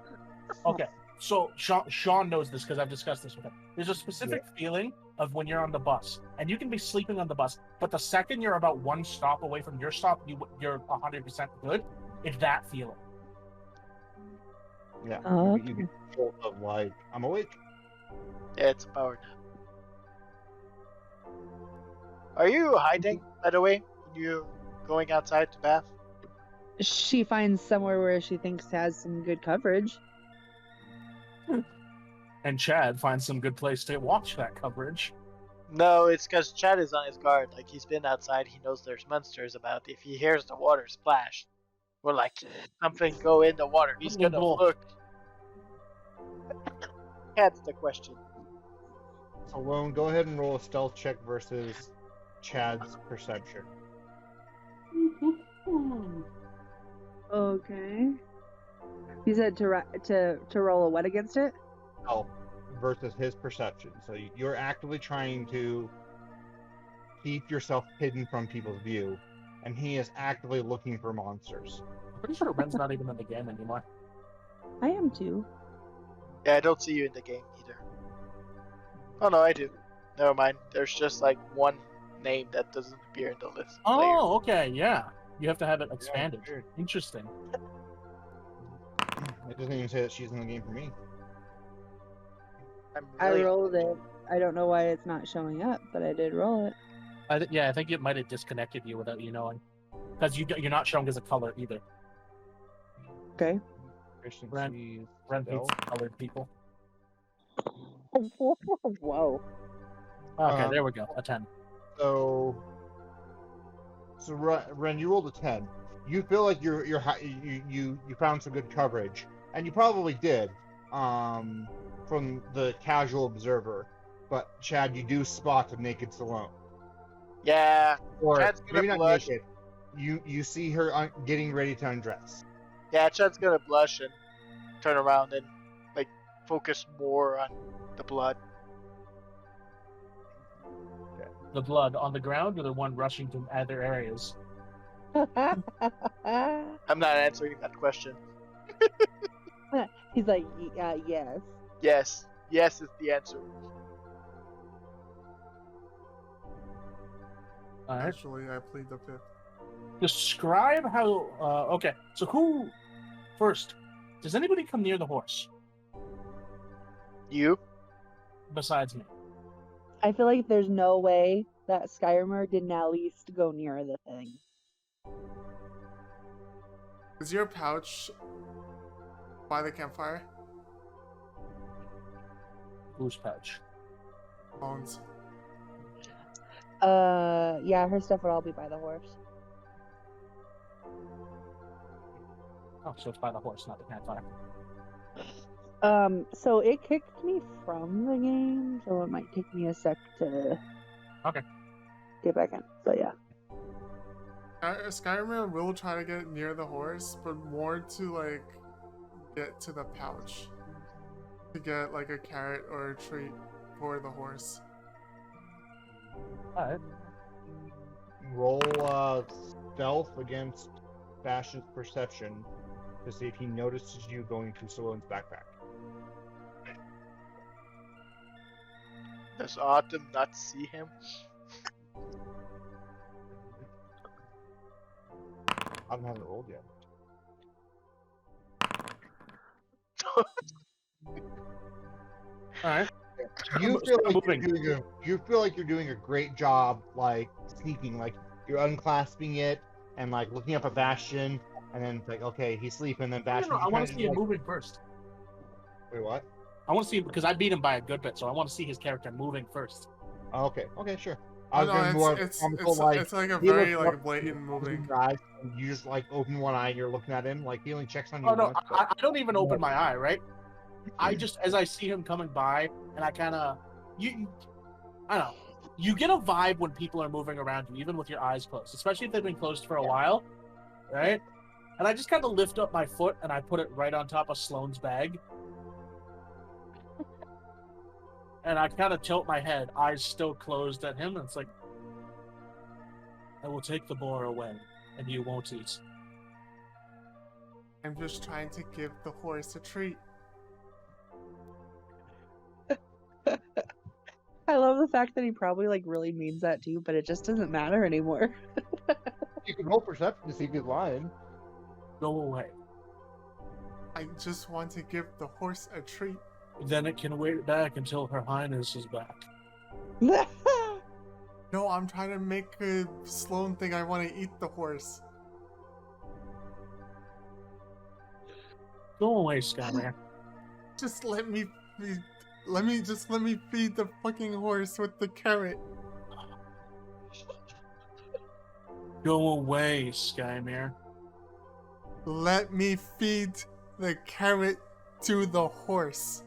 Okay, so Sean knows this because I've discussed this with him. There's a specific feeling of when you're on the bus, and you can be sleeping on the bus, but the second you're about one stop away from your stop, you're 100% good. It's that feeling. Yeah. Oh, You get full of like, I'm awake. Yeah, it's a power nap. Are you hiding, by the way? When you're going outside to bath? She finds somewhere where she thinks has some good coverage. And Chad finds some good place to watch that coverage. No, it's because Chad is on his guard. Like, he's been outside, he knows there's monsters about. If he hears the water splash, or like something go in the water, he's gonna look. That's the question. So, Lone, go ahead and roll a stealth check versus Chad's perception. Okay. You said to roll a what against it? Stealth versus his perception. So you're actively trying to keep yourself hidden from people's view, and he is actively looking for monsters. I'm pretty sure Ren's not even in the game anymore. I am too. Yeah, I don't see you in the game either. Oh no, I do. Never mind. There's just like one name that doesn't appear in the list. of players. Oh, okay, yeah. You have to have it expanded. weird. Interesting. It doesn't even say that she's in the game for me. I'm I really rolled it. I don't know why it's not showing up, but I did roll it. I think it might have disconnected you without you knowing. Because you're not showing as a color either. Okay. Efficiency, Ren hates stealth. colored people. Whoa. Okay, there we go. A 10. So Ren, you rolled a 10. You feel like you found some good coverage, and you probably did, from the casual observer. But Chad, you do spot a naked Salome, Yeah, or Chad's gonna maybe not blush. naked. You see her getting ready to undress. Yeah, Chad's gonna blush and turn around and like focus more on the blood. The blood on the ground or the one rushing to other areas? I'm not answering that question. He's like, yes. Yes, yes is the answer. Alright. Actually, I plead the fifth. Describe how. Okay, so who. First, does anybody come near the horse You? besides me? I feel like there's no way that Skyrimer didn't at least go near the thing. Is your pouch by the campfire? Goose pouch. Bones. Yeah, her stuff would all be by the horse. Oh, so it's by the horse, not the pathfinder. So it kicked me from the game, so it might take me a sec to Okay. get back in. But yeah. Skyrim will try to get near the horse, but more to like get to the pouch. To get like a carrot or a treat for the horse. Alright. Roll stealth against Bastion's perception to see if he notices you going through Saloon's backpack. Does Autumn not see him? I haven't rolled yet. Alright. You feel like you're doing a great job, like sneaking, like you're unclasping it and like looking up at Bastion, and then it's like, okay, he's sleeping. Then Bastion. I want to see him moving first. Wait, what? I want to see him because I beat him by a good bit, so I want to see his character moving first. Oh, okay, sure. Oh, I was going more it's like a he very looks like up, blatant moving. eyes, and you just like open one eye and you're looking at him, like he only checks on you Oh no, once. I don't even open my eye, right? I just, as I see him coming by, and I kind of, I don't know. You get a vibe when people are moving around you, even with your eyes closed, especially if they've been closed for a while, right? And I just kind of lift up my foot and I put it right on top of Sloane's bag. And I kind of tilt my head, eyes still closed at him, and it's like, I will take the boar away, and you won't eat. I'm just trying to give the horse a treat. I love the fact that he probably like really means that too, but it just doesn't matter anymore. You can roll perception to see if he's lying. Go away. I just want to give the horse a treat. Then it can wait back until Her Highness is back. No, I'm trying to make Sloan think I want to eat the horse. Go away, Skyman. Just let me feed the fucking horse with the carrot. Go away, Skymere. Let me feed the carrot to the horse.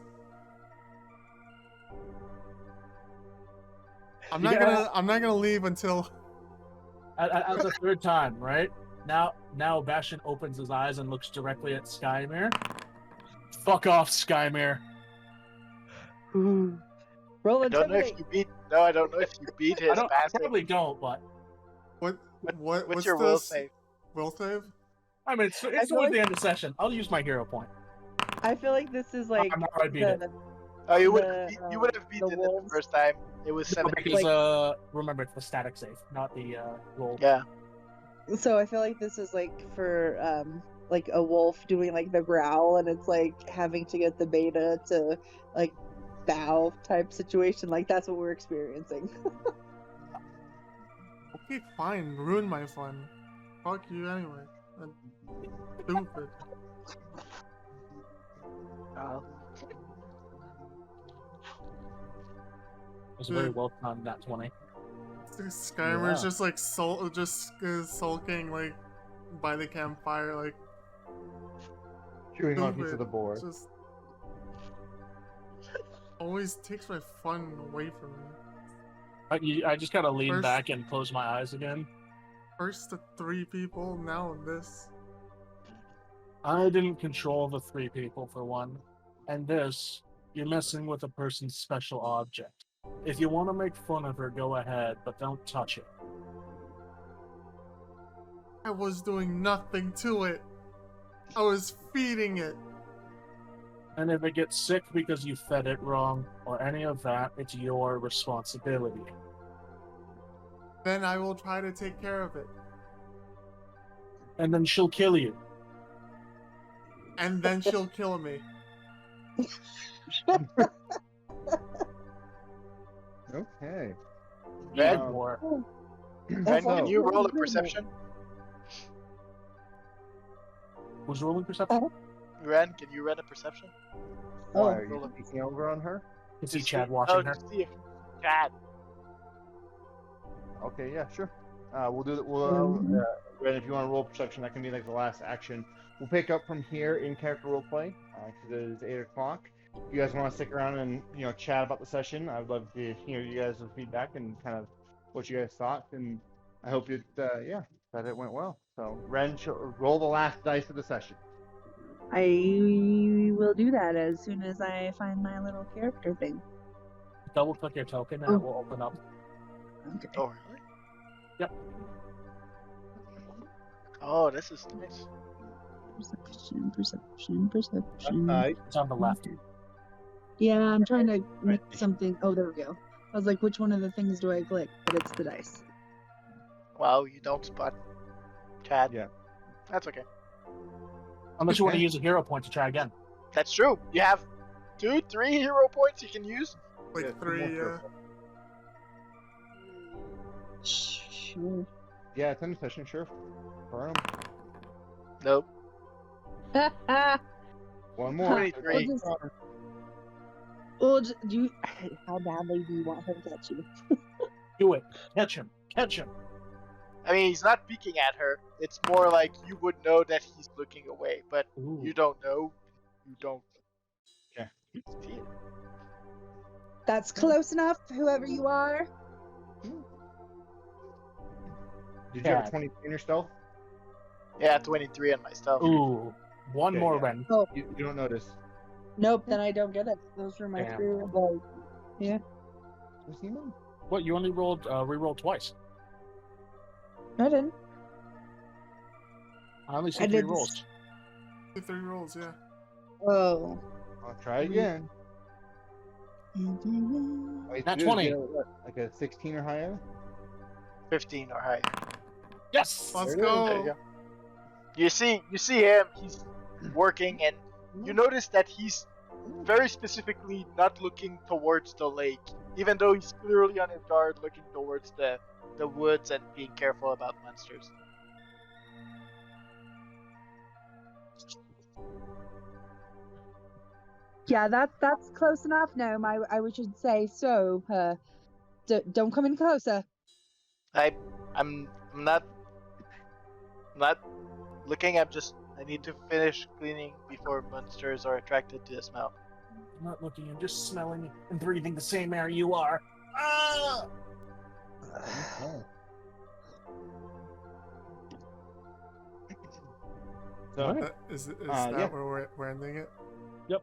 I'm not gonna leave until At the third time, right? Now Bastion opens his eyes and looks directly at Skymere. Fuck off, Skymere. Roll I don't know if you beat. No, I don't know if you beat his I bastard. probably don't, but what's your will save? Will save? I mean, it's feel towards like- the end of the session. I'll use my hero point. I feel like this is like I'm not I beat it. Oh, you would the, you would have beaten it the wolves. first time. It was No, 17. because remember it's the static save, not the roll. Yeah. So I feel like this is like for like a wolf doing like the growl, and it's like having to get the beta to like bow type situation. Like that's what we're experiencing. Okay, fine. Ruin my fun. Fuck you anyway. Stupid. It was a very well timed nat 20. Skyrimer's Yeah. just like sulking like by the campfire, like Chewing on a piece stupid. of the board. Just always takes my fun away from me. I just kind of lean First- back and close my eyes again. First the 3 people, now this. I didn't control the 3 people for one. And this, you're messing with a person's special object. If you want to make fun of her, go ahead, but don't touch it. I was doing nothing to it. I was feeding it. And if it gets sick because you fed it wrong, or any of that, it's your responsibility. Then I will try to take care of it. And then she'll kill you. And then she'll kill me. Okay. Red, Um, Or Red, so- can you roll a perception? who's rolling perception? Ren, can you run a perception? Why are roll you a- peeking over on her? Is he Chad Oh, watching her? to see if Chad. Okay, yeah, sure. We'll do that. Ren, if you want to roll perception, that can be like the last action. We'll pick up from here in character roleplay because it is 8 o'clock. If you guys want to stick around and chat about the session, I'd love to hear you guys' feedback and kind of what you guys thought. And I hope that it went well. So Ren, roll the last dice of the session. I will do that as soon as I find my little character thing. Double click your token and it will open up. Okay. Oh, really? Yep. Oh, this is nice. Perception. It's on the left. Yeah, I'm trying to make something. Oh, there we go. I was like, which one of the things do I click? But it's the dice. Wow, you don't spot Chad. Yeah. That's okay. Unless you want to use a hero point to try again. That's true. You have 2, 3 hero points you can use. Like Yeah, 3, more Sure. Yeah, it's in the session, sure. Burn 'em. Nope. One more. 23. Well, how badly do you want her to catch you? Do it. Catch him. Catch him. I mean, he's not peeking at her. It's more like you would know that he's looking away, but Ooh. you don't know. You don't. Okay. See it. That's close enough, whoever you are. Did you have Yeah. 20 in your stealth? Yeah, 23 on my stealth. Ooh. One Okay, more, yeah. Ren. You don't notice. Nope, then I don't get it. Those were my Damn. 3 rolls. Yeah. What's he mean? What? You only rolled, re-rolled twice. I didn't. I only see I 3 did rolls. 3 rolls, yeah. Oh. I'll try again. All you have Nat to do is 20. get like a 16 or higher. 15 or higher. Yes! Let's There it is. There you go. go. You see him. He's working, and you notice that he's very specifically not looking towards the lake, even though he's clearly on his guard, looking towards the woods and being careful about monsters. Yeah, that's close enough, Gnome. I should say so. Don't come in closer. I'm not looking. I need to finish cleaning before monsters are attracted to the smell. I'm not looking, I'm just smelling and breathing the same air you are. Ah! So, What? Is yeah. that where we're ending it? yeah.